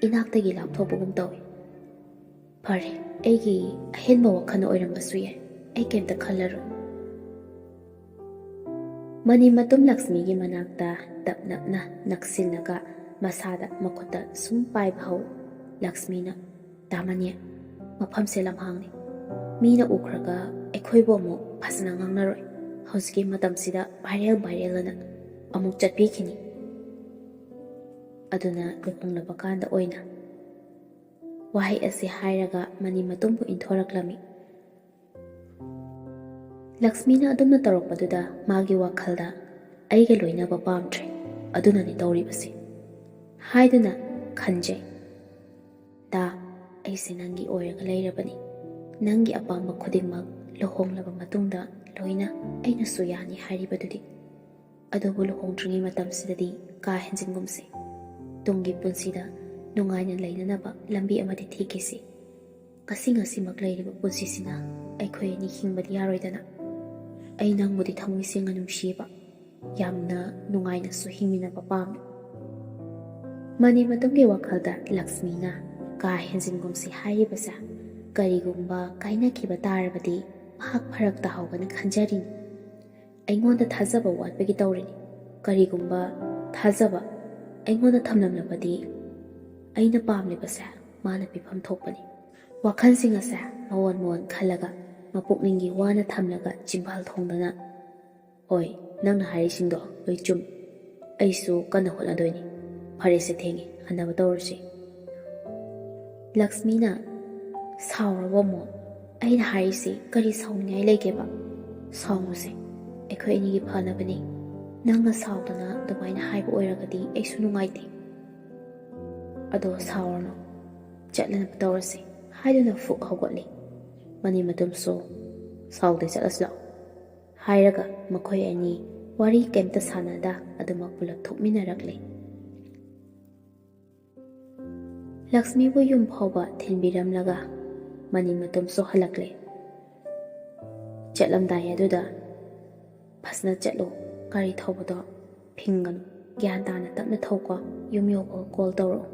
ꯏꯅꯥꯛꯇꯒꯤ ꯂꯥꯞꯊꯣꯛꯄꯒꯨꯝ ꯇꯧꯏ꯫ ꯐꯔꯦ, ꯑꯩꯒꯤ ꯑꯍꯦꯟꯕ ꯋꯥꯈꯜ ꯑꯣꯏꯔꯝꯕꯁꯨ ꯌꯥꯏ, ꯑꯩ ꯀꯩꯝꯇ ꯈꯜꯂꯔꯣꯏ꯫ ꯃꯅꯤꯃꯇꯨꯝ ꯂꯛꯁꯃꯤꯒꯤ ꯃꯅꯥꯛꯇ ꯇꯞꯅꯞꯅ ꯅꯛꯁꯤꯜꯂꯒ ꯃꯁꯥꯗ ꯃꯈꯨꯠꯇ ꯁꯨꯝ ꯄꯥꯏꯕ ꯍꯧ꯫ ꯂꯛꯁꯃꯤꯅ, ꯇꯥꯃꯅꯤ, ꯃꯐꯝꯁꯦ ꯂꯝꯍꯥꯡꯅꯤ꯫ ꯃꯤꯅ ꯎꯈ꯭ꯔꯒ ꯑꯩꯈꯣꯏꯕꯨ ꯑꯃꯨꯛ ꯐꯖꯅ ꯉꯥꯡꯅꯔꯣꯏ꯫ ꯍꯧꯖꯤꯛꯀꯤ ꯃꯇꯝꯁꯤꯗ ꯚꯥꯏꯔꯦꯜ ꯑꯅ ꯑꯃꯨꯛ ꯆꯠꯄꯤꯈꯤꯅꯤ꯫ ꯑꯗꯨꯅ ꯂꯨꯍꯣꯡꯂꯕ ꯀꯥꯟꯗ ꯑꯣꯏꯅ꯫ ꯋꯥꯍꯩ ꯑꯁꯤ ꯍꯥꯏꯔꯒ ꯃꯅꯤꯃꯇꯨꯝꯕꯨ ꯏꯟꯊꯣꯔꯛꯂꯝꯃꯤ꯫ ꯂꯛꯁꯃꯤꯅ ꯑꯗꯨꯝꯅ ꯇꯧꯔꯛꯄꯗꯨꯗ ꯃꯥꯒꯤ ꯋꯥꯈꯜꯗ ꯑꯩꯒ ꯂꯣꯏꯅꯕ ꯄꯥꯝꯗ꯭ꯔꯦ, ꯑꯗꯨꯅꯅꯤ ꯇꯧꯔꯤꯕꯁꯤ ꯍꯥꯏꯗꯨꯅ ꯈꯟꯖꯩ꯫ ꯑꯩꯁꯦ ꯅꯪꯒꯤ ꯑꯣꯏꯔꯒ ꯂꯩꯔꯕꯅꯤ꯫ ꯅꯪꯒꯤ ꯑꯄꯥꯝꯕ ꯈꯨꯗꯤꯡꯃꯛ ꯂꯨꯍꯣꯡꯂꯕ ꯃꯇꯨꯡꯗ ꯂꯣꯏꯅ ꯑꯩꯅꯁꯨ ꯌꯥꯅꯤ ꯍꯥꯏꯔꯤꯕꯗꯨꯗꯤ꯫ ꯑꯗꯨꯕꯨ ꯂꯨꯍꯣꯡꯗ꯭ꯔꯤꯉꯩ ꯃꯇꯝꯁꯤꯗꯗꯤ ꯀꯥ ꯍꯦꯟꯖꯤꯟꯒꯨꯝꯁꯤ꯫ ꯇꯨꯡꯒꯤ ꯄꯨꯟꯁꯤꯗ ꯅꯨꯡꯉꯥꯏꯅ ꯂꯩꯅꯅꯕ ꯂꯝꯕꯤ ꯑꯃꯗꯤ ꯊꯤꯈꯤꯁꯤ꯫ ꯉꯁꯤꯃꯛ ꯂꯩꯔꯤꯕ ꯄꯨꯟꯁꯤꯁꯤꯅ ꯑꯩꯈꯣꯏ ꯑꯅꯤ ꯍꯤꯡꯕꯗꯤ ꯌꯥꯔꯣꯏꯗꯅ꯫ ꯑꯩ ꯅꯪꯕꯨꯗꯤ ꯊꯃꯣꯏ ꯁꯦꯡꯅ ꯅꯨꯡꯁꯤꯕ, ꯌꯥꯝꯅ ꯅꯨꯡꯉꯥꯏꯅꯁꯨ ꯍꯤꯡꯃꯤꯟꯅꯕ ꯄꯥꯝꯃꯤ꯫ ꯃꯅꯤꯃꯇꯨꯝꯒꯤ ꯋꯥꯈꯜꯗ ꯂꯛꯁꯃꯤꯅ ꯀꯥ ꯍꯦꯟꯖꯤꯟꯒꯨꯝꯁꯤ ꯍꯥꯏꯔꯤꯕꯁꯦ ꯀꯔꯤꯒꯨꯝꯕ ꯀꯥꯏꯅꯈꯤꯕ ꯇꯥꯔꯕꯗꯤ ꯃꯍꯥꯛ ꯐꯔꯛ ꯇꯥꯍꯧꯒꯅꯤ ꯈꯟꯖꯔꯤꯅꯤ꯫ ꯑꯩꯉꯣꯟꯗ ꯊꯥꯖꯕ ꯋꯥꯠꯄꯒꯤ ꯇꯧꯔꯤꯅꯤ꯫ ꯀꯔꯤꯒꯨꯝꯕ ꯊꯥꯖꯕ ꯑꯩꯉꯣꯟꯗ ꯊꯝꯂꯝꯂꯕꯗꯤ ꯑꯩꯅ ꯄꯥꯝꯂꯤꯕꯁꯦ ꯃꯥꯅ ꯄꯤꯐꯝ ꯊꯣꯛꯄꯅꯤ꯫ ꯋꯥꯈꯜꯁꯤꯡ ꯑꯁꯦ ꯃꯑꯣꯟ ꯈꯜꯂꯒ ꯃꯄꯨꯛꯅꯤꯡꯒꯤ ꯋꯥꯅ ꯊꯝꯂꯒ ꯆꯤꯝꯕꯥꯜ ꯊꯣꯡꯗꯅ, ꯍꯣꯏ, ꯅꯪꯅ ꯍꯥꯏꯔꯤꯁꯤꯡꯗꯣ ꯂꯣꯏ ꯆꯨꯝꯃꯤ꯫ ꯑꯩꯁꯨ ꯀꯟꯅ ꯍꯣꯠꯅꯗꯣꯏꯅꯤ꯫ ꯐꯔꯦꯁꯦ, ꯊꯦꯡꯉꯦ, ꯍꯟꯅꯕ ꯇꯧꯔꯁꯤ꯫ ꯂꯛꯁꯃꯤꯅ, ꯁꯥꯎꯔꯕꯣ ꯑꯃꯨꯛ? ꯑꯩꯅ ꯍꯥꯏꯔꯤꯁꯤ ꯀꯔꯤ ꯁꯥꯎꯅꯤꯡꯉꯥꯏ ꯂꯩꯒꯦꯕ? ꯁꯥꯎꯅꯨꯁꯦ, ꯑꯩꯈꯣꯏ ꯑꯅꯤꯒꯤ ꯐꯅꯕꯅꯤ꯫ ꯅꯪꯅ ꯁꯥꯎꯗꯅ ꯑꯗꯨꯃꯥꯏꯅ ꯍꯥꯏꯕ ꯑꯣꯏꯔꯒꯗꯤ ꯑꯩꯁꯨ ꯅꯨꯡꯉꯥꯏꯇꯦ꯫ ꯑꯗꯣ ꯁꯥꯎꯔꯅꯨ, ꯆꯠꯂꯅꯕ ꯇꯧꯔꯁꯤ ꯍꯥꯏꯗꯨꯅ ꯐꯨꯛ ꯍꯧꯒꯠꯂꯤ꯫ ꯃꯅꯤꯃꯇꯨꯝꯁꯨ ꯁꯥꯎꯗꯦ, ꯆꯠꯂꯁꯤ ꯂꯥꯛꯑꯣ ꯍꯥꯏꯔꯒ ꯃꯈꯣꯏ ꯑꯅꯤ ꯋꯥꯔꯤ ꯀꯩꯝꯇ ꯁꯥꯟꯅꯗ ꯑꯗꯨꯃꯛ ꯄꯨꯂꯞ ꯊꯣꯛꯃꯤꯟꯅꯔꯛꯂꯤ꯫ ꯂꯛꯁꯃꯤꯕꯨ ꯌꯨꯝ ꯐꯥꯎꯕ ꯊꯤꯟꯕꯤꯔꯝꯂꯒ ꯃꯅꯤꯃꯇꯨꯝꯁꯨ ꯍꯜꯂꯛꯂꯦ꯫ ꯆꯠꯂꯝꯗꯥꯏ ꯑꯗꯨꯗ, ꯐꯖꯅ ꯆꯠꯂꯨ, ꯒꯥꯔꯤ ꯊꯧꯕꯗꯣ ꯐꯤꯡꯒꯅꯨ, ꯒ꯭ꯌꯥꯟ ꯇꯥꯅ ꯇꯞꯅ ꯊꯧꯀꯣ, ꯌꯨꯝ ꯌꯧꯕꯒ ꯀꯣꯜ ꯇꯧꯔꯛꯑꯣ꯫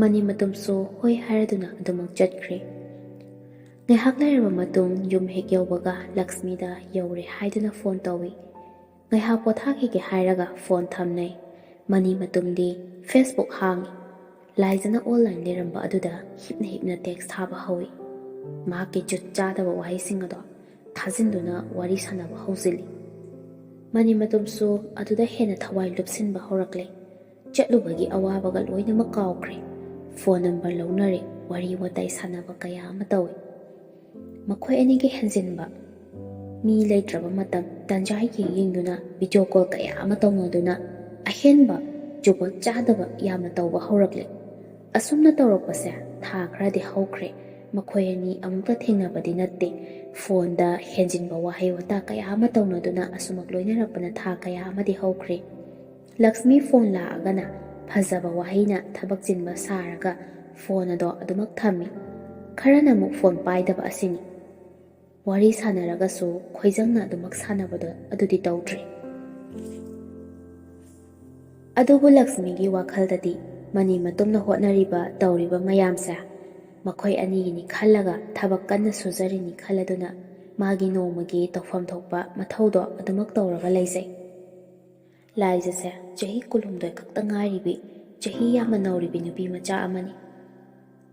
ꯃꯅꯤꯃꯇꯨꯝꯁꯨ ꯍꯣꯏ ꯍꯥꯏꯔꯗꯨꯅ ꯑꯗꯨꯃꯛ ꯆꯠꯈ꯭ꯔꯦ꯫ ꯉꯥꯏꯍꯥꯛ ꯂꯩꯔꯕ ꯃꯇꯨꯡ ꯌꯨꯝ ꯍꯦꯛ ꯌꯧꯕꯒ ꯂꯛꯁꯃꯤꯗ ꯌꯧꯔꯦ ꯍꯥꯏꯗꯨꯅ ꯐꯣꯟ ꯇꯧꯏ꯫ ꯉꯥꯏꯍꯥꯛ ꯄꯣꯊꯥꯈꯤꯒꯦ ꯍꯥꯏꯔꯒ ꯐꯣꯟ ꯊꯝꯅꯩ꯫ ꯃꯅꯤꯃꯇꯨꯝꯗꯤ ꯐꯦꯁꯕꯨꯛ ꯍꯥꯡꯉꯤ꯫ ꯂꯥꯏꯖꯅ ꯑꯣꯟꯂꯥꯏꯟ ꯂꯩꯔꯝꯕ ꯑꯗꯨꯗ ꯍꯤꯞꯅ ꯇꯦꯛꯁ ꯊꯥꯕ ꯍꯧꯏ꯫ ꯃꯍꯥꯛꯀꯤ ꯖꯨꯠ ꯆꯥꯗꯕ ꯋꯥꯍꯩꯁꯤꯡ ꯑꯗꯣ ꯊꯥꯖꯤꯟꯗꯨꯅ ꯋꯥꯔꯤ ꯁꯥꯟꯅꯕ ꯍꯧꯖꯤꯜꯂꯤ꯫ ꯃꯅꯤꯃꯇꯨꯝꯁꯨ ꯑꯗꯨꯗ ꯍꯦꯟꯅ ꯊꯋꯥꯏ ꯂꯨꯞꯁꯤꯟꯕ ꯍꯧꯔꯛꯂꯦ꯫ ꯆꯠꯂꯨꯕꯒꯤ ꯑꯋꯥꯕꯒ ꯂꯣꯏꯅꯃꯛ カꯎꯈ꯭ꯔꯦ꯫ ꯐꯣꯟ ꯅꯝꯕꯔ ꯂꯧꯅꯔꯦ, ꯋꯥꯔꯤ ꯋꯥꯇꯥꯏ ꯁꯥꯟꯅꯕ ꯀꯌꯥ ꯑꯃ ꯇꯧꯏ꯫ ꯃꯈꯣꯏ ꯑꯅꯤꯒꯤ ꯍꯦꯟꯖꯤꯟꯕ, ꯃꯤ ꯂꯩꯇ꯭ꯔꯕ ꯃꯇꯝ ꯇꯟꯖꯥ ꯌꯦꯡꯗꯨꯅ ꯚꯤꯗꯤꯑꯣ ꯀꯣꯜ ꯀꯌꯥ ꯑꯃ ꯇꯧꯅꯗꯨꯅ ꯑꯍꯦꯟꯕ ꯖꯨꯒꯣꯠ ꯆꯥꯗꯕ ꯌꯥꯝꯅ ꯇꯧꯕ ꯍꯧꯔꯛꯂꯦ꯫ ꯑꯁꯨꯝꯅ ꯇꯧꯔꯛꯄꯁꯦ ꯊꯥ ꯈꯔꯗꯤ ꯍꯧꯈ꯭ꯔꯦ꯫ ꯃꯈꯣꯏ ꯑꯅꯤ ꯑꯃꯨꯛꯇ ꯊꯦꯡꯅꯕꯗꯤ ꯅꯠꯇꯦ꯫ ꯐꯣꯟꯗ ꯍꯦꯟꯖꯤꯟꯕ ꯋꯥꯍꯩ ꯋꯥꯇꯥ ꯀꯌꯥ ꯑꯃ ꯇꯧꯅꯗꯨꯅ ꯑꯁꯨꯃꯛ ꯂꯣꯏꯅꯔꯛꯄꯅ ꯊꯥ ꯀꯌꯥ ꯑꯃꯗꯤ ꯍꯧꯈ꯭ꯔꯦ꯫ ꯂꯛꯁꯃꯤ ꯐꯣꯟ ꯂꯥꯛꯑꯒꯅ ꯐꯖꯕ ꯋꯥꯍꯩꯅ ꯊꯕꯛ ꯆꯤꯟꯕ ꯁꯥꯔꯒ ꯐꯣꯟ ꯑꯗꯣ ꯑꯗꯨꯃꯛ ꯊꯝꯃꯤ꯫ ꯈꯔꯅ ꯑꯃꯨꯛ ꯐꯣꯟ ꯄꯥꯏꯗꯕ ꯑꯁꯤꯅꯤ꯫ ꯋꯥꯔꯤ ꯁꯥꯟꯅꯔꯒꯁꯨ ꯈꯣꯏꯖꯪꯅ ꯑꯗꯨꯃꯛ ꯁꯥꯟꯅꯕꯗꯣ ꯑꯗꯨꯗꯤ ꯇꯧꯗ꯭ꯔꯦ꯫ ꯑꯗꯨꯕꯨ ꯂꯛꯁꯃꯤꯒꯤ ꯋꯥꯈꯜꯗꯗꯤ ꯃꯅꯤꯃꯇꯨꯝꯅ ꯍꯣꯠꯅꯔꯤꯕ ꯇꯧꯔꯤꯕ ꯃꯌꯥꯝꯁꯦ ꯃꯈꯣꯏ ꯑꯅꯤꯒꯤꯅꯤ ꯈꯜꯂꯒ ꯊꯕꯛ ꯀꯟꯅ ꯁꯨꯖꯔꯤꯅꯤ ꯈꯜꯂꯗꯨꯅ ꯃꯥꯒꯤ ꯅꯣꯡꯃꯒꯤ ꯇꯧꯐꯝ ꯊꯣꯛꯄ ꯃꯊꯧꯗꯣ ꯑꯗꯨꯃꯛ ꯇꯧꯔꯒ ꯂꯩꯖꯩ꯫ ꯂꯥꯏꯖꯁꯦ ꯆꯍꯤ 19 ꯈꯛꯇ ꯉꯥꯏꯔꯤꯕꯤ, ꯆꯍꯤ ꯌꯥꯝꯅ ꯅꯧꯔꯤꯕꯤ ꯅꯨꯄꯤ ꯃꯆꯥ ꯑꯃꯅꯤ꯫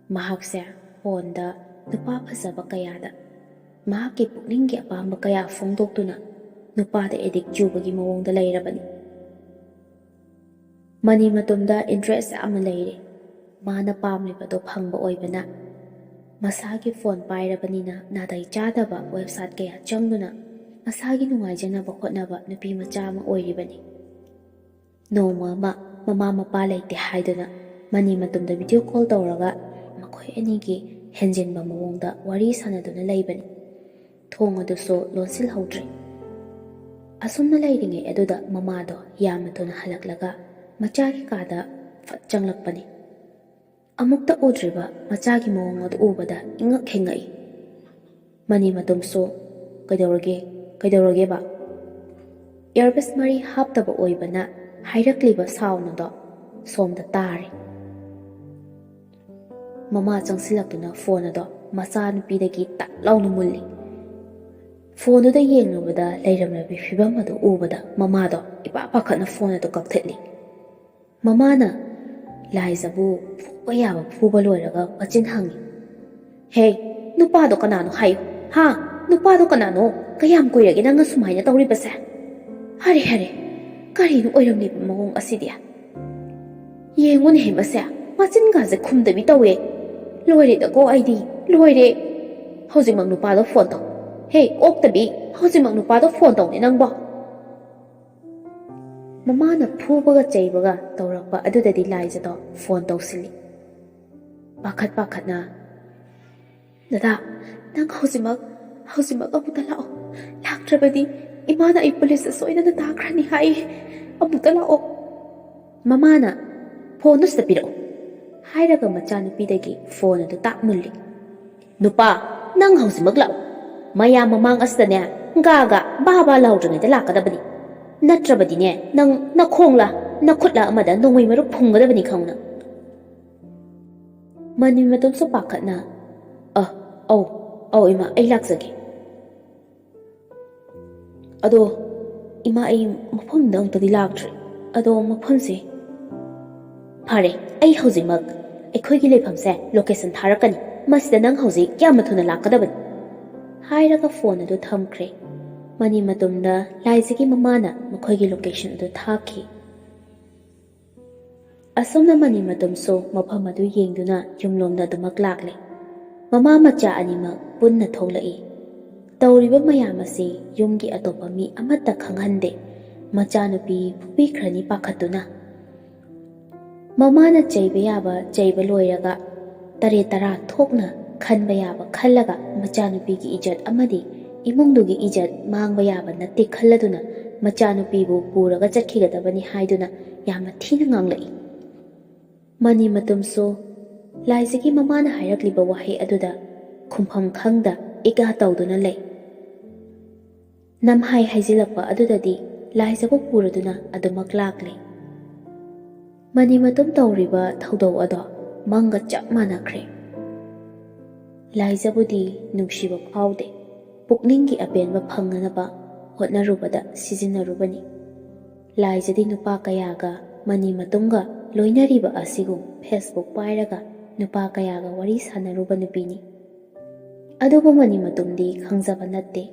ꯃꯍꯥꯛꯁꯦ ꯐꯣꯟꯗ ꯅꯨꯄꯥ ꯐꯖꯕ ꯀꯌꯥꯗ ꯃꯍꯥꯛꯀꯤ ꯄꯨꯛꯅꯤꯡꯒꯤ ꯑꯄꯥꯝꯕ ꯀꯌꯥ ꯐꯣꯡꯗꯣꯛꯇꯨꯅ ꯅꯨꯄꯥꯗ ꯑꯦꯗꯤꯛ ꯆꯨꯕꯒꯤ ꯃꯑꯣꯡꯗ ꯂꯩꯔꯕꯅꯤ꯫ ꯃꯅꯤꯃꯇꯨꯝꯗ ꯏꯟꯇꯔꯦꯁ ꯌꯥꯝꯅ ꯂꯩꯔꯦ꯫ ꯃꯥꯅ ꯄꯥꯝꯂꯤꯕꯗꯣ ꯐꯪꯕ ꯑꯣꯏꯕꯅ ꯃꯁꯥꯒꯤ ꯐꯣꯟ ꯄꯥꯏꯔꯕꯅꯤꯅ ꯅꯥꯇꯩ ꯆꯥꯗꯕ ꯋꯦꯕꯁꯥꯏꯠ ꯀꯌꯥ ꯆꯪꯗꯨꯅ ꯃꯁꯥꯒꯤ ꯅꯨꯡꯉꯥꯏꯖꯅꯕ ꯍꯣꯠꯅꯕ ꯅꯨꯄꯤ ꯃꯆꯥ ꯑꯃ ꯑꯣꯏꯔꯤꯕꯅꯤ꯫ ꯅꯣꯡꯃ ꯑꯃ ꯃꯃꯥ ꯃꯄꯥ ꯂꯩꯇꯦ ꯍꯥꯏꯗꯨꯅ ꯃꯅꯤꯃꯇꯨꯝꯗ ꯚꯤꯗꯤꯑꯣ ꯀꯣꯜ ꯇꯧꯔꯒ ꯃꯈꯣꯏ ꯑꯅꯤꯒꯤ ꯍꯦꯟꯖꯤꯟꯕ ꯃꯑꯣꯡꯗ ꯋꯥꯔꯤ ꯁꯥꯟꯅꯗꯨꯅ ꯂꯩꯕꯅꯤ꯫ ꯊꯣꯡ ꯑꯗꯨꯁꯨ ꯂꯣꯟꯁꯤꯜꯍꯧꯗ꯭ꯔꯦ꯫ ꯑꯁꯨꯝꯅ ꯂꯩꯔꯤꯉꯩ ꯑꯗꯨꯗ ꯃꯃꯥꯗꯣ ꯌꯥꯝꯅ ꯊꯨꯅ ꯍꯜꯂꯛꯂꯒ ꯃꯆꯥꯒꯤ ꯀꯥꯗ ꯐꯠ ꯆꯪꯂꯛꯄꯅꯤ꯫ ꯑꯃꯨꯛꯇ ꯎꯗ꯭ꯔꯤꯕ ꯃꯆꯥꯒꯤ ꯃꯑꯣꯡ ꯑꯗꯨ ꯎꯕꯗ ꯏꯉꯛ ꯍꯦꯡꯉꯛꯏ꯫ ꯃꯅꯤ ꯃꯇꯨꯝꯁꯨ ꯀꯩꯗꯧꯔꯒꯦꯕ? ꯏꯌꯔꯄꯤꯁ ꯃꯔꯤ ꯍꯥꯞꯇꯕ ꯑꯣꯏꯕꯅ ꯍꯥꯏꯔꯛꯂꯤꯕ ꯁꯥꯎꯟ ꯑꯗꯣ ꯁꯣꯝꯗ ꯇꯥꯔꯦ꯫ ꯃꯃꯥ ꯆꯪꯁꯤꯜꯂꯛꯇꯨꯅ ꯐꯣꯟ ꯑꯗꯣ ꯃꯆꯥꯅꯨꯄꯤꯗꯒꯤ ꯇꯛ ꯂꯥꯎꯅ ꯃꯨꯜꯂꯤ꯫ ꯐꯣꯟꯗꯨꯗ ꯌꯦꯡꯂꯨꯕꯗ ꯂꯩꯔꯝꯂꯤꯕ ꯐꯤꯚꯝ ꯑꯗꯨ ꯎꯕꯗ ꯃꯃꯥꯗꯣ ꯏꯄꯥ ꯄꯥꯈꯠꯅ ꯐꯣꯟ ꯑꯗꯨ ꯀꯛꯊꯠꯂꯤ꯫ ꯃꯃꯥꯅ ꯂꯥꯏꯖꯕꯨ ꯐꯨꯕ ꯌꯥꯕ ꯐꯨꯕ ꯂꯣꯏꯔꯒ ꯃꯆꯤꯟ ꯍꯪꯉꯤ, "ꯍꯦ, ꯅꯨꯄꯥꯗꯣ ꯀꯅꯥꯅꯣ ꯍꯥꯏꯌꯨ, ꯍꯥ? ꯅꯨꯄꯥꯗꯣ ꯀꯅꯥꯅꯣ? ꯀꯌꯥꯝ ꯀꯨꯏꯔꯒꯦ ꯅꯪꯅ ꯁꯨꯃꯥꯏꯅ ꯇꯧꯔꯤꯕꯁꯦ? ꯍꯔꯦ, ꯀꯔꯤꯅꯣ ꯑꯣꯏꯔꯝꯂꯤꯕ ꯃꯑꯣꯡ ꯑꯁꯤꯗꯤ? ꯌꯦꯡꯉꯨꯅꯦꯍꯦ ꯃꯁꯦ, ꯃꯆꯤꯟꯒꯥꯁꯦ ꯈꯨꯝꯗꯕꯤ ꯇꯧꯋꯦ꯫ ꯂꯣꯏꯔꯦꯗꯀꯣ ꯑꯩꯗꯤ, ꯂꯣꯏꯔꯦ꯫ ꯍꯧꯖꯤꯛꯃꯛ ꯅꯨꯄꯥꯗꯣ ꯐꯣꯟ ꯇꯧ꯫ ꯍꯦ, ꯑꯣꯛꯇꯕꯤ, ꯍꯧꯖꯤꯛꯃꯛ ꯅꯨꯄꯥꯗꯣ ꯐꯣꯟ ꯇꯧꯅꯦ ꯅꯪꯕꯣ." ꯃꯃꯥꯅ ꯐꯨꯕꯒ ꯆꯩꯕꯒ ꯇꯧꯔꯛꯄ ꯑꯗꯨꯗꯗꯤ ꯂꯥꯏꯖꯗꯣ ꯐꯣꯟ ꯇꯧꯁꯤꯜꯂꯤ꯫ ꯄꯥꯈꯠꯅ, "ꯗꯗꯥ, ꯅꯪ ꯍꯧꯖꯤꯛꯃꯛ ꯑꯃꯨꯛꯇ ꯂꯥꯛꯑꯣ. ꯂꯥꯛꯇ꯭ꯔꯕꯗꯤ ꯏꯃꯥꯅ ꯑꯩ ꯄꯨꯂꯤꯁꯇ ꯁꯣꯏꯗꯅ ꯇꯥꯈ꯭ꯔꯅꯤ ꯍꯥꯏꯌꯦ. ꯑꯃꯨꯛꯇ ꯂꯥꯛꯑꯣ." ꯃꯃꯥꯅ "ꯐꯣꯟꯗꯨ ꯁꯤꯗ ꯄꯤꯔꯛꯑꯣ" ꯍꯥꯏꯔꯒ ꯃꯆꯥꯅꯨꯄꯤꯗꯒꯤ ꯐꯣꯟ ꯑꯗꯨ ꯇꯥꯛ ꯃꯨꯜꯂꯤ꯫ "ꯅꯨꯄꯥ, ꯅꯪ ꯍꯧꯖꯤꯛꯃꯛ ꯂꯥꯛꯑꯣ. ꯃꯌꯥꯝ ꯃꯃꯥꯡ ꯑꯁꯤꯗꯅꯦ ꯒꯥꯒ ꯕꯥ ꯂꯥꯎꯗ꯭ꯔꯤꯉꯩꯗ ꯂꯥꯛꯀꯗꯕꯅꯤ. ꯅꯠꯇ꯭ꯔꯕꯗꯤꯅꯦ ꯅꯪ ꯅꯈꯣꯡꯂꯥ ꯅꯈꯨꯠꯂꯥ ꯑꯃꯗ ꯅꯣꯡꯃꯩ ꯃꯔꯨ ꯐꯨꯝꯒꯗꯕꯅꯤ ꯈꯪꯉꯨ ꯅꯪ." ꯃꯅꯤ ꯃꯇꯨꯝꯁꯨ ꯄꯥꯈꯠꯅ, ꯑꯧ ꯏꯃꯥ, ꯑꯩ ꯂꯥꯛꯆꯒꯦ." "ꯑꯗꯣ ꯏꯃꯥ, ꯑꯩ ꯃꯐꯝꯗ ꯑꯃꯨꯛꯇꯗꯤ ꯂꯥꯛꯇ꯭ꯔꯤ. ꯑꯗꯣ ꯃꯐꯝꯁꯦ..." "ꯐꯔꯦ, ꯑꯩ ꯍꯧꯖꯤꯛꯃꯛ ꯑꯩꯈꯣꯏꯒꯤ ꯂꯩꯐꯝꯁꯦ ꯂꯣꯀꯦꯁꯟ ꯊꯥꯔꯛꯀꯅꯤ. ꯃꯁꯤꯗ ꯅꯪ ꯍꯧꯖꯤꯛ ꯌꯥꯝꯅ ꯊꯨꯅ ꯂꯥꯛꯀꯗꯕꯅꯤ" ꯍꯥꯏꯔꯒ ꯐꯣꯟ ꯑꯗꯨ ꯊꯝꯈ꯭ꯔꯦ꯫ ꯃꯅꯤ ꯃꯇꯨꯝꯗ ꯂꯥꯏꯖꯒꯤ ꯃꯃꯥꯅ ꯃꯈꯣꯏꯒꯤ ꯂꯣꯀꯦꯁꯟ ꯑꯗꯨ ꯊꯥꯈꯤ꯫ ꯑꯁꯨꯝꯅ ꯃꯅꯤ ꯃꯇꯨꯝꯁꯨ ꯃꯐꯝ ꯑꯗꯨ ꯌꯦꯡꯗꯨꯅ ꯌꯨꯝꯂꯣꯝꯗ ꯑꯗꯨꯃꯛ ꯂꯥꯛꯂꯦ꯫ ꯃꯃꯥ ꯃꯆꯥ ꯑꯅꯤꯃꯛ ꯄꯨꯟꯅ ꯊꯣꯛꯂꯛꯏ꯫ ꯇꯧꯔꯤꯕ ꯃꯌꯥꯝ ꯑꯁꯤ ꯌꯨꯝꯒꯤ ꯑꯇꯣꯞꯄ ꯃꯤ ꯑꯃꯠꯇ ꯈꯪꯍꯟꯗꯦ꯫ ꯃꯆꯥꯅꯨꯄꯤ ꯐꯨꯕꯤꯈ꯭ꯔꯅꯤ ꯄꯥꯈꯠꯇꯨꯅ꯫ ꯃꯃꯥꯅ ꯆꯩꯕ ꯌꯥꯕ ꯆꯩꯕ ꯂꯣꯏꯔꯒ ꯇꯔꯦꯠ ꯇꯔꯥ ꯊꯣꯛꯅ ꯈꯟꯕ ꯌꯥꯕ ꯈꯜꯂꯒ ꯃꯆꯥꯅꯨꯄꯤꯒꯤ ꯏꯖꯠ ꯑꯃꯗꯤ ꯏꯃꯨꯡꯗꯨꯒꯤ ꯏꯖꯠ ꯃꯥꯡꯕ ꯌꯥꯕ ꯅꯠꯇꯦ ꯈꯜꯂꯗꯨꯅ ꯃꯆꯥꯅꯨꯄꯤꯕꯨ ꯄꯨꯔꯒ ꯆꯠꯈꯤꯒꯗꯕꯅꯤ ꯍꯥꯏꯗꯨꯅ ꯌꯥꯝꯅ ꯊꯤꯅ ꯉꯥꯡꯂꯛꯏ꯫ ꯃꯅꯤ ꯃꯇꯨꯝꯁꯨ ꯂꯥꯏꯖꯒꯤ ꯃꯃꯥꯅ ꯍꯥꯏꯔꯛꯂꯤꯕ ꯋꯥꯍꯩ ꯑꯗꯨꯗ ꯈꯨꯝꯐꯝ ꯈꯪꯗ ꯏꯀꯥ ꯇꯧꯗꯨꯅ ꯂꯩ꯫ ꯅꯝꯍꯥꯏ ꯍꯩꯖꯤꯜꯂꯛꯄ ꯑꯗꯨꯗꯗꯤ ꯂꯥꯏꯖꯕꯨ ꯄꯨꯔꯗꯨꯅ ꯑꯗꯨꯃꯛ ꯂꯥꯛꯂꯦ꯫ ꯃꯅꯤ ꯃꯇꯨꯝ ꯇꯧꯔꯤꯕ ꯊꯧꯗꯧ ꯑꯗꯣ ꯃꯪꯒ ꯆꯞ ꯃꯥꯟꯅꯈ꯭ꯔꯦ꯫ ꯂꯥꯏꯖꯕꯨꯗꯤ ꯅꯨꯡꯁꯤꯕ ꯐꯥꯎꯗꯦ, ꯄꯨꯛꯅꯤꯡꯒꯤ ꯑꯄꯦꯟꯕ ꯐꯪꯅꯅꯕ ꯍꯣꯠꯅꯔꯨꯕꯗ ꯁꯤꯖꯤꯟꯅꯔꯨꯕꯅꯤ꯫ ꯂꯥꯏꯖꯗꯤ ꯅꯨꯄꯥ ꯀꯌꯥꯒ ꯃꯅꯤ ꯃꯇꯨꯝꯒ ꯂꯣꯏꯅꯔꯤꯕ ꯑꯁꯤꯒꯨꯝ ꯐꯦꯁꯕꯨꯛ ꯄꯥꯏꯔꯒ ꯅꯨꯄꯥ ꯀꯌꯥꯒ ꯋꯥꯔꯤ ꯁꯥꯟꯅꯔꯨꯕ ꯅꯨꯄꯤꯅꯤ꯫ ꯑꯗꯨꯕꯨ ꯃꯅꯤ ꯃꯇꯨꯝꯗꯤ ꯈꯪꯖꯕ ꯅꯠꯇꯦ꯫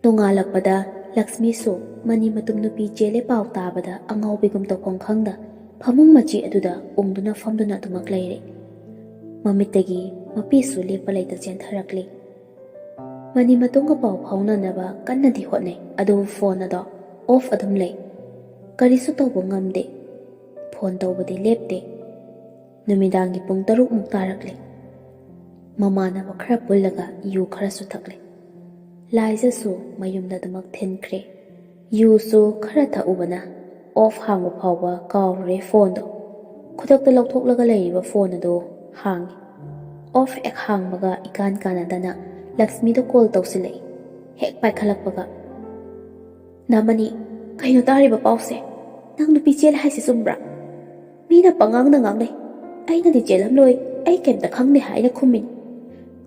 ꯅꯣꯡꯉꯥꯜꯂꯛꯄꯗ ꯂꯛꯁꯃꯤꯁꯨ ꯃꯅꯤ ꯃꯇꯨꯝ ꯅꯨꯄꯤ ꯆꯦꯜꯂꯦ ꯄꯥꯎ ꯇꯥꯕꯗ ꯑꯉꯥꯎꯕꯤꯒꯨꯝ ꯇꯧꯐꯝ ꯈꯪꯗ ꯐꯃꯨꯡ ꯃꯆꯤ ꯑꯗꯨꯗ ꯎꯡꯗꯨꯅ ꯐꯝꯗꯨꯅ ꯑꯗꯨꯃꯛ ꯂꯩꯔꯦ꯫ ꯃꯃꯤꯠꯇꯒꯤ ꯃꯄꯤꯁꯨ ꯂꯦꯞꯄ ꯂꯩꯇ ꯆꯦꯟꯊꯔꯛꯂꯤ꯫ ꯃꯅꯤ ꯃꯇꯨꯝꯒ ꯄꯥꯎ ꯐꯥꯎꯅꯅꯕ ꯀꯟꯅꯗꯤ ꯍꯣꯠꯅꯩ, ꯑꯗꯨꯕꯨ ꯐꯣꯟ ꯑꯗꯣ ꯑꯣꯐ ꯑꯗꯨꯝ ꯂꯩ꯫ ꯀꯔꯤꯁꯨ ꯇꯧꯕ ꯉꯝꯗꯦ꯫ ꯐꯣꯟ ꯇꯧꯕꯗꯤ ꯂꯦꯞꯇꯦ꯫ ꯅꯨꯃꯤꯗꯥꯡꯒꯤ ꯄꯨꯡ 6 ꯇꯥꯔꯛꯂꯦ꯫ ꯃꯃꯥꯟꯅꯕ ꯈꯔ ꯄꯨꯜꯂꯒ ꯌꯨ ꯈꯔꯁꯨ ꯊꯛꯂꯦ꯫ ꯂꯥꯏꯖꯁꯨ ꯃꯌꯨꯝꯗ ꯑꯗꯨꯃꯛ ꯊꯤꯟꯈ꯭ꯔꯦ꯫ ꯌꯨꯁꯨ ꯈꯔ ꯊꯛꯎꯕꯅ ꯑꯣꯐ ꯍꯥꯡꯕ ꯐꯥꯎꯕ ꯀꯥꯎꯔꯨꯔꯦ ꯐꯣꯟꯗꯣ꯫ ꯈꯨꯗꯛꯇ ꯂꯧꯊꯣꯛꯂꯒ ꯂꯩꯔꯤꯕ ꯐꯣꯟ ꯑꯗꯨ ꯍꯥꯡꯉꯤ꯫ ꯑꯣꯐ ꯍꯦꯛ ꯍꯥꯡꯕꯒ ꯏꯀꯥꯟ ꯀꯥꯟꯅꯗꯅ ꯂꯛꯁꯃꯤꯗ ꯀꯣꯜ ꯇꯧꯁꯤꯜꯂꯛꯏ꯫ ꯍꯦꯛ ꯄꯥꯏꯈꯠꯂꯛꯄꯒ, "ꯅꯥꯃꯅꯤ, ꯀꯩꯅꯣ ꯇꯥꯔꯤꯕ ꯄꯥꯎꯁꯦ? ꯅꯪ ꯅꯨꯄꯤ ꯆꯦꯜꯂꯦ ꯍꯥꯏꯁꯦ ꯆꯨꯝꯕ꯭ꯔꯥ? ꯃꯤꯅ ꯄꯪꯉꯥꯡꯗ ꯉꯥꯡꯅꯩ. ꯑꯩꯅꯗꯤ ꯆꯦꯜꯂꯝꯂꯣꯏ, ꯑꯩ ꯀꯩꯝꯇ ꯈꯪꯗꯦ ꯍꯥꯏꯅ ꯈꯨꯝꯃꯤꯅꯤ.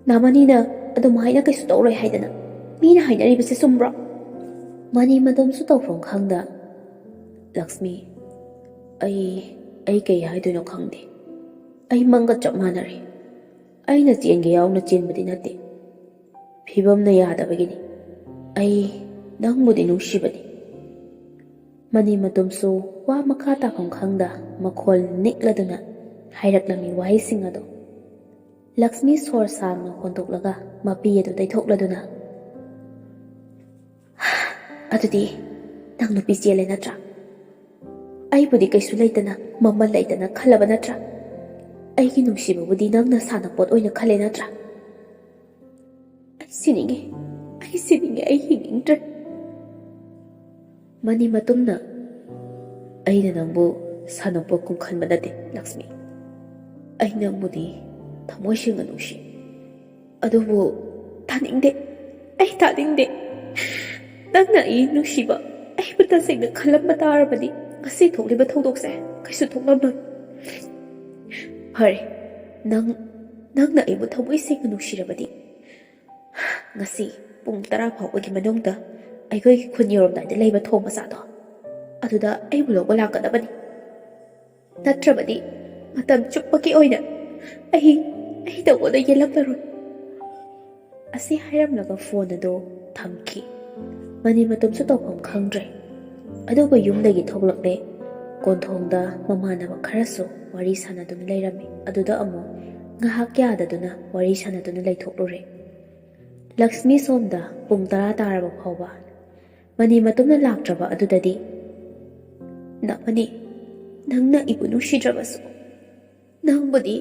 ꯅꯥꯃꯅꯤꯅ ꯑꯗꯨꯃꯥꯏꯅ ꯀꯩꯁꯨ ꯇꯧꯔꯣꯏ ꯍꯥꯏꯗꯅ ꯃꯤꯅ ꯍꯥꯏꯅꯔꯤꯕꯁꯦ ꯆꯨꯝꯕ꯭ꯔꯣ?" ꯃꯅꯤ ꯃꯇꯨꯝꯁꯨ ꯇꯧꯐꯝ ꯈꯪꯗ, "ꯂꯛꯁꯃꯤ, ꯑꯩ ꯀꯩ ꯍꯥꯏꯗꯣꯏꯅꯣ ꯈꯪꯗꯦ. ꯑꯩ ꯃꯪꯒ ꯆꯞ ꯃꯥꯟꯅꯔꯦ. ꯑꯩꯅ ꯆꯦꯟꯒꯦ ꯌꯥꯎꯅ ꯆꯦꯟꯕꯗꯤ ꯅꯠꯇꯦ. ꯐꯤꯕꯝꯅ ꯌꯥꯗꯕꯒꯤꯅꯤ. ꯑꯩ ꯅꯪꯕꯨꯗꯤ ꯅꯨꯡꯁꯤꯕꯅꯤ." ꯃꯅꯤ ꯃꯇꯨꯝꯁꯨ ꯋꯥ ꯃꯈꯥ ꯇꯥꯐꯝ ꯈꯪꯗ ꯃꯈꯣꯜ ꯅꯤꯛꯂꯗꯨꯅ ꯍꯥꯏꯔꯛꯂꯝꯃꯤ ꯋꯥꯍꯩꯁꯤꯡ ꯑꯗꯣ꯫ ꯂꯛꯁꯃꯤ ꯁꯣꯔ ꯁꯥꯡꯅ ꯍꯣꯟꯗꯣꯛꯂꯒ ꯃꯄꯤ ꯑꯗꯨ ꯇꯩꯊꯣꯛꯂꯗꯨꯅ, "ꯑꯗꯨꯗꯤ ꯅꯪ ꯅꯨꯄꯤ ꯆꯦꯜꯂꯦ ꯅꯠꯇ꯭ꯔꯥ? ꯑꯩꯕꯨꯗꯤ ꯀꯩꯁꯨ ꯂꯩꯇꯅ ꯃꯃꯜ ꯂꯩꯇꯅ ꯈꯜꯂꯕ ꯅꯠꯇ꯭ꯔꯥ? ꯑꯩꯒꯤ ꯅꯨꯡꯁꯤꯕꯕꯨꯗꯤ ꯅꯪꯅ ꯁꯥꯟꯅꯄꯣꯠ ꯑꯣꯏꯅ ꯈꯜꯂꯦ ꯅꯠꯇ꯭ꯔꯥ? ꯑꯩ ꯁꯤꯅꯤꯡꯉꯦ, ꯑꯩ ꯍꯤꯡꯅꯤꯡꯗ꯭ꯔꯦ." ꯃꯅꯤ ꯃꯇꯨꯝꯅ, "ꯑꯩꯅ ꯅꯪꯕꯨ ꯁꯥꯟꯅꯄꯣꯠꯀꯨꯝ ꯈꯟꯕ ꯅꯠꯇꯦ ꯂꯛꯁꯃꯤ. ꯑꯩ ꯅꯪꯕꯨꯗꯤ ꯊꯃꯣꯏ ꯁꯦꯡꯅ ꯅꯨꯡꯁꯤ, ꯑꯗꯨꯕꯨ ꯇꯥꯅꯤꯡꯗꯦ, ꯑꯩ ꯇꯥꯅꯤꯡꯗꯦ. ꯅꯪꯅ ꯑꯩ ꯅꯨꯡꯁꯤꯕ, ꯑꯩꯕꯨ ꯇꯁꯦꯡꯅ ꯈꯜꯂꯝꯕ ꯇꯥꯔꯕꯗꯤ ꯉꯁꯤ ꯊꯣꯛꯂꯤꯕ ꯊꯧꯗꯣꯛꯁꯦ ꯀꯩꯁꯨ ꯊꯣꯛꯂꯝꯂꯣꯏ. ꯐꯔꯦ, ꯅꯪꯅ ꯑꯩꯕꯨ ꯊꯃꯣꯏ ꯁꯦꯡꯅ ꯅꯨꯡꯁꯤꯔꯕꯗꯤ ꯉꯁꯤ ꯄꯨꯡ 10 ꯐꯥꯎꯕꯒꯤ ꯃꯅꯨꯡꯗ ꯑꯩꯈꯣꯏꯒꯤ ꯈꯨꯟ ꯌꯧꯔꯝꯗꯥꯏꯗ ꯂꯩꯕ ꯊꯣꯡ ꯃꯆꯥꯗꯣ ꯑꯗꯨꯗ ꯑꯩꯕꯨ ꯂꯧꯕ ꯂꯥꯛꯀꯗꯕꯅꯤ. ꯅꯠꯇ꯭ꯔꯕꯗꯤ ꯃꯇꯝ ꯆꯨꯞꯄꯒꯤ ꯑꯣꯏꯅ ꯑꯩ ꯇꯧꯕꯗ ꯌꯦꯜꯂꯛꯂꯔꯣꯏ. ꯑꯁꯤ ꯍꯥꯏꯔꯝꯂꯒ ꯐꯣꯟ ꯑꯗꯨ ꯊꯝꯈꯤ. ꯃꯅꯤ ꯃꯇꯨꯝꯁꯨ ꯇꯧꯐꯝ ꯈꯪꯗ꯭ꯔꯦ. ꯑꯗꯨꯒ ꯌꯨꯝꯗꯒꯤ ꯊꯣꯛꯂꯛꯂꯦ. ꯀꯣꯟꯊꯣꯡꯗ ꯃꯃꯥꯟꯅꯕ ꯈꯔꯁꯨ ꯋꯥꯔꯤ ꯁꯥꯟꯅꯗꯨꯅ ꯂꯩꯔꯝꯃꯤ. ꯑꯗꯨꯗ ꯑꯃꯨꯛ ꯉꯥꯏꯍꯥꯛ ꯌꯥꯗꯗꯨꯅ ꯋꯥꯔꯤ ꯁꯥꯟꯅꯗꯨꯅ ꯂꯩꯊꯣꯛꯂꯨꯔꯦ. ꯂꯛꯁꯃꯤ ꯁꯣꯝꯗ ꯄꯨꯡ 10 ꯇꯥꯔꯕ ꯐꯥꯎꯕ ꯃꯅꯤ ꯃꯇꯨꯝꯅ ꯂꯥꯛꯇ꯭ꯔꯕ ꯑꯗꯨꯗꯗꯤ, ꯅꯃꯅꯤ, ꯅꯪꯅ ꯑꯩꯕꯨ ꯅꯨꯡꯁꯤꯗ꯭ꯔꯕꯁꯨ ꯅꯪꯕꯨꯗꯤ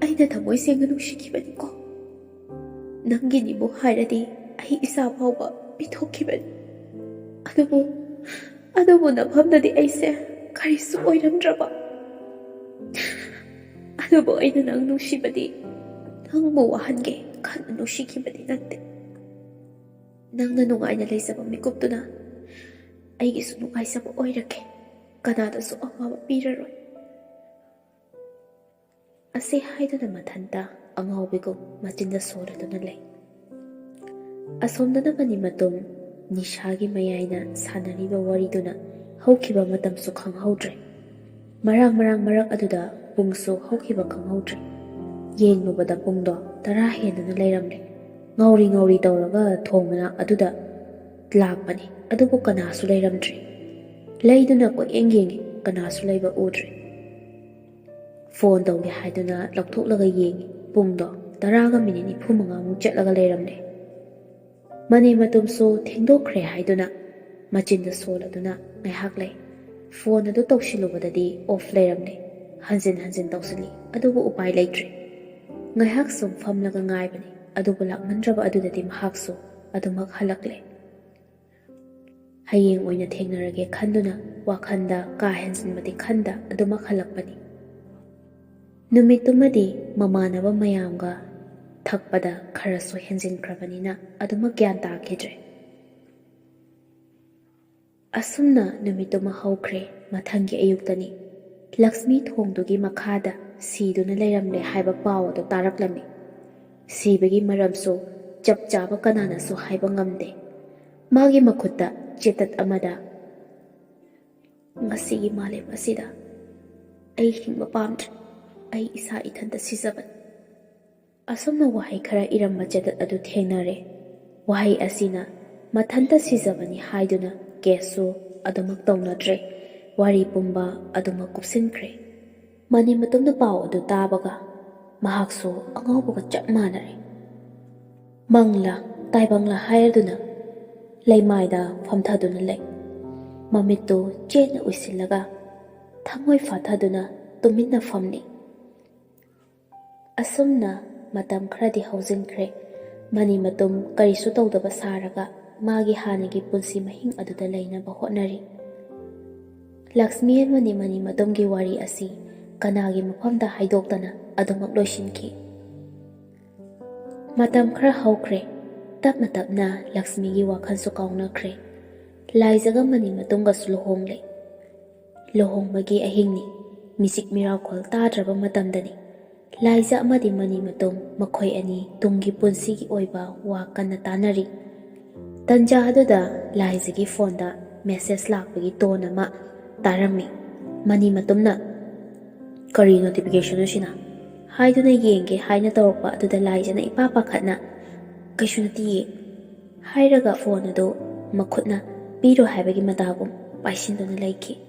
ꯑꯩꯅ ꯊꯃꯣꯏ ꯁꯦꯡꯅ ꯅꯨꯡꯁꯤꯈꯤꯕꯅꯤꯀꯣ. ꯅꯪꯒꯤꯅꯤꯕꯨ ꯍꯥꯏꯔꯗꯤ ꯑꯩ ꯏꯁꯥ ꯐꯥꯎꯕ ꯄꯤꯊꯣꯛꯈꯤꯕꯅꯤ. ꯑꯗꯨꯕꯨ ꯅꯐꯝꯗꯗꯤ ꯑꯩꯁꯦ ꯀꯔꯤꯁꯨ ꯑꯣꯏꯔꯝꯗ꯭ꯔꯕ. ꯑꯗꯨꯕꯨ ꯑꯩꯅ ꯅꯪ ꯅꯨꯡꯁꯤꯕꯗꯤ ꯅꯪꯕꯨ ꯋꯥꯍꯟꯒꯦ ꯈꯟꯅ ꯅꯨꯡꯁꯤꯈꯤꯕꯗꯤ ꯅꯠꯇꯦ. ꯅꯪꯅ ꯅꯨꯡꯉꯥꯏꯅ ꯂꯩꯖꯕ ꯃꯤꯀꯨꯞꯇꯨꯅ ꯑꯩꯒꯤꯁꯨ ꯅꯨꯡꯉꯥꯏꯖꯕ ꯑꯣꯏꯔꯒꯦ. ꯀꯅꯥꯗꯁꯨ ꯑꯋꯥꯕ ꯄꯤꯔꯔꯣꯏ. ꯑꯁꯤ ꯍꯥꯏꯗꯨꯅ ꯃꯊꯟꯇ ꯑꯉꯥꯎꯕꯤꯒꯨꯝ ꯃꯆꯤꯟꯗ ꯁꯣꯜꯂꯗꯨꯅ ꯂꯩ. ꯑꯁꯣꯝꯗꯅ ꯃꯅꯤ ꯃꯇꯨꯝ ꯅꯤꯁꯥꯒꯤ ꯃꯌꯥꯏꯅ ꯁꯥꯟꯅꯔꯤꯕ ꯋꯥꯔꯤꯗꯨꯅ ꯍꯧꯈꯤꯕ ꯃꯇꯝꯁꯨ ꯈꯪꯍꯧꯗ꯭ꯔꯦ. ꯃꯔꯛ ꯑꯗꯨꯗ ꯄꯨꯡꯁꯨ ꯍꯧꯈꯤꯕ ꯈꯪꯍꯧꯗ꯭ꯔꯦ. ꯌꯦꯡꯂꯨꯕꯗ ꯄꯨꯡꯗꯣ 10 ꯍꯦꯟꯗꯨꯅ ꯂꯩꯔꯝꯂꯦ. ꯉꯥꯎꯔꯤ ꯇꯧꯔꯒ ꯊꯣꯡ ꯃꯅꯥꯛ ꯑꯗꯨꯗ ꯂꯥꯛꯄꯅꯤ. ꯑꯗꯨꯕꯨ ꯀꯅꯥꯁꯨ ꯂꯩꯔꯝꯗ꯭ꯔꯦ. ꯂꯩꯗꯨꯅ ꯀꯣꯏꯌꯦꯡ ꯌꯦꯡꯉꯤ, ꯀꯅꯥꯁꯨ ꯂꯩꯕ ꯎꯗ꯭ꯔꯦ. ꯐꯣꯟ ꯇꯧꯒꯦ ꯍꯥꯏꯗꯨꯅ ꯂꯧꯊꯣꯛꯂꯒ ꯌꯦꯡꯉꯤ. ꯄꯨꯡꯗꯣ 10 ꯃꯤꯅꯤꯠ 45 ꯆꯠꯂꯒ ꯂꯩꯔꯝꯂꯦ. ꯃꯅꯤ ꯃꯇꯨꯝꯁꯨ ꯊꯦꯡꯗꯣꯛꯈ꯭ꯔꯦ ꯍꯥꯏꯗꯨꯅ ꯃꯆꯤꯟꯗ ꯁꯣꯜꯂꯗꯨꯅ ꯉꯥꯏꯍꯥꯛ ꯂꯩ. ꯐꯣꯟ ꯑꯗꯨ ꯇꯧꯁꯤꯜꯂꯨꯕꯗꯗꯤ ꯑꯣꯐ ꯂꯩꯔꯝꯂꯦ. ꯍꯟꯖꯤꯟ ꯇꯧꯁꯤꯜꯂꯤ, ꯑꯗꯨꯕꯨ ꯎꯄꯥꯏ ꯂꯩꯇ꯭ꯔꯦ. ꯉꯥꯏꯍꯥꯛ ꯁꯨꯝ ꯐꯝꯂꯒ ꯉꯥꯏꯕꯅꯤ. ꯑꯗꯨꯕꯨ ꯂꯥꯛꯃꯟꯗ꯭ꯔꯕ ꯑꯗꯨꯗꯗꯤ ꯃꯍꯥꯛꯁꯨ ꯑꯗꯨꯃꯛ ꯍꯜꯂꯛꯂꯦ. ꯍꯌꯦꯡ ꯑꯣꯏꯅ ꯊꯦꯡꯅꯔꯒꯦ ꯈꯟꯗꯨꯅ ꯋꯥꯈꯜꯗ ꯀꯥ ꯍꯦꯟꯖꯤꯟꯕꯗꯤ ꯈꯟꯗ ꯑꯗꯨꯃꯛ ꯍꯜꯂꯛꯄꯅꯤ. ꯅꯨꯃꯤꯠꯇꯨꯃꯗꯤ ꯃꯃꯥꯟꯅꯕ ꯃꯌꯥꯝꯒ ꯊꯛꯄꯗ ꯈꯔꯁꯨ ꯍꯦꯟꯖꯤꯟꯈ꯭ꯔꯕꯅꯤꯅ ꯑꯗꯨꯃꯛ ꯒ꯭ꯌꯥꯟ ꯇꯥꯈꯤꯗ꯭ꯔꯦ. ꯑꯁꯨꯝꯅ ꯅꯨꯃꯤꯠꯇꯨꯃ ꯍꯧꯈ꯭ꯔꯦ. ꯃꯊꯪꯒꯤ ꯑꯌꯨꯛꯇꯅꯤ. ꯂꯛꯁꯃꯤ ꯊꯣꯡꯗꯨꯒꯤ ꯃꯈꯥꯗ ꯁꯤꯗꯨꯅ ꯂꯩꯔꯝꯂꯦ ꯍꯥꯏꯕ ꯄꯥꯎ ꯑꯗꯨ ꯇꯥꯔꯛꯂꯝꯃꯤ. ꯁꯤꯕꯒꯤ ꯃꯔꯝꯁꯨ ꯆꯞ ꯆꯥꯕ ꯀꯅꯥꯅꯁꯨ ꯍꯥꯏꯕ ꯉꯝꯗꯦ. ꯃꯥꯒꯤ ꯃꯈꯨꯠꯇ ꯆꯦꯇꯠ ꯑꯃꯗ, "ꯉꯁꯤꯒꯤ ꯃꯥꯂꯦꯝ ꯑꯁꯤꯗ ꯑꯩ ꯍꯤꯡꯕ ꯄꯥꯝꯗ꯭ꯔꯦ. ꯑꯩ ꯏꯁꯥ ꯏꯊꯟꯇ ꯁꯤꯖꯕꯅꯤ." ꯑꯁꯨꯝꯅ ꯋꯥꯍꯩ ꯈꯔ ꯏꯔꯝꯕ ꯆꯦꯇꯠ ꯑꯗꯨ ꯊꯦꯡꯅꯔꯦ. ꯋꯥꯍꯩ ꯑꯁꯤꯅ ꯃꯊꯟꯇ ꯁꯤꯖꯕꯅꯤ ꯍꯥꯏꯗꯨꯅ ꯀꯦꯁꯁꯨ ꯑꯗꯨꯃꯛ ꯇꯧꯅꯗ꯭ꯔꯦ. ꯋꯥꯔꯤ ꯄꯨꯝꯕ ꯑꯗꯨꯃꯛ ꯀꯨꯞꯁꯤꯟꯈ꯭ꯔꯦ. ꯃꯅꯤ ꯃꯇꯨꯝꯅ ꯄꯥꯎ ꯑꯗꯨ ꯇꯥꯕꯒ ꯃꯍꯥꯛꯁꯨ ꯑꯉꯥꯎꯕꯒ ꯆꯞ ꯃꯥꯟꯅꯔꯦ. ꯃꯪꯂꯥ ꯇꯥꯏꯕꯪꯂꯥ ꯍꯥꯏꯔꯗꯨꯅ ꯂꯩꯃꯥꯏꯗ ꯐꯝꯊꯗꯨꯅ ꯂꯩ. ꯃꯃꯤꯠꯇꯨ ꯆꯦꯠꯅ ꯎꯏꯁꯤꯜꯂꯒ ꯊꯃꯣꯏ ꯐꯥꯊꯗꯨꯅ ꯇꯨꯃꯤꯟꯅ ꯐꯝꯂꯤ. ꯑꯁꯨꯝꯅ ꯃꯇꯝ ꯈꯔꯗꯤ ꯍꯧꯖꯤꯟꯈ꯭ꯔꯦ. ꯃꯅꯤ ꯃꯇꯨꯝ ꯀꯔꯤꯁꯨ ꯇꯧꯗꯕ ꯁꯥꯔꯒ ꯃꯥꯒꯤ ꯍꯥꯟꯅꯒꯤ ꯄꯨꯟꯁꯤ ꯃꯍꯤꯡ ꯑꯗꯨꯗ ꯂꯩꯅꯕ ꯍꯣꯠꯅꯔꯤ. ꯂꯛꯁꯃꯤ ꯑꯃꯗꯤ ꯃꯅꯤ ꯃꯇꯨꯝꯒꯤ ꯋꯥꯔꯤ ꯑꯁꯤ ꯀꯅꯥꯒꯤ ꯃꯐꯝꯗ ꯍꯥꯏꯗꯣꯛꯇꯅ ꯑꯗꯨꯃꯛ ꯂꯣꯏꯁꯤꯟꯈꯤ. ꯃꯇꯝ ꯈꯔ ꯍꯧꯈ꯭ꯔꯦ. ꯇꯞꯅ ꯇꯞꯅ ꯂꯛꯁꯃꯤꯒꯤ ꯋꯥꯈꯜꯁꯨ ꯀꯥꯎꯅꯈ꯭ꯔꯦ. ꯂꯥꯏꯖꯒ ꯃꯅꯤ ꯃꯇꯨꯝꯒꯁꯨ ꯂꯨꯍꯣꯡꯂꯦ. ꯂꯨꯍꯣꯡꯕꯒꯤ ꯑꯍꯤꯡꯅꯤ. ꯃꯤꯆꯤꯛ ꯃꯤꯔꯥꯎꯈꯣꯜ ꯇꯥꯗ꯭ꯔꯕ ꯃꯇꯝꯗꯅꯤ. ꯂꯥꯏꯖ ꯑꯃꯗꯤ ꯃꯅꯤ ꯃꯇꯨꯝ ꯃꯈꯣꯏ ꯑꯅꯤ ꯇꯨꯡꯒꯤ ꯄꯨꯟꯁꯤꯒꯤ ꯑꯣꯏꯕ ꯋꯥ ꯀꯟꯅ ꯇꯥꯅꯔꯤ. ꯇꯟꯖꯥ ꯑꯗꯨꯗ ꯂꯥꯏꯖꯒꯤ ꯐꯣꯟꯗ ꯃꯦꯁꯦꯖ ꯂꯥꯛꯄꯒꯤ ꯇꯣꯟ ꯑꯃ ꯇꯥꯔꯝꯃꯤ. ꯃꯅꯤ ꯃꯇꯨꯝꯅ "ꯀꯔꯤ ꯅꯣꯇꯤꯐꯤꯀꯦꯁꯟ ꯑꯁꯤꯅ?" ꯍꯥꯏꯗꯨꯅ ꯌꯦꯡꯒꯦ ꯍꯥꯏꯅ ꯇꯧꯔꯛꯄ ꯑꯗꯨꯗ ꯂꯥꯏꯖꯅ ꯏꯄꯥ ꯄꯥꯈꯠꯅ "ꯀꯩꯁꯨ ꯅꯠꯇꯤꯌꯦ" ꯍꯥꯏꯔꯒ ꯐꯣꯟ ꯑꯗꯨ ꯃꯈꯨꯠꯅ ꯄꯤꯔꯣ ꯍꯥꯏꯕꯒꯤ ꯃꯇꯥꯒꯨꯝ ꯄꯥꯏꯁꯤꯟꯗꯨꯅ ꯂꯩꯈꯤ꯫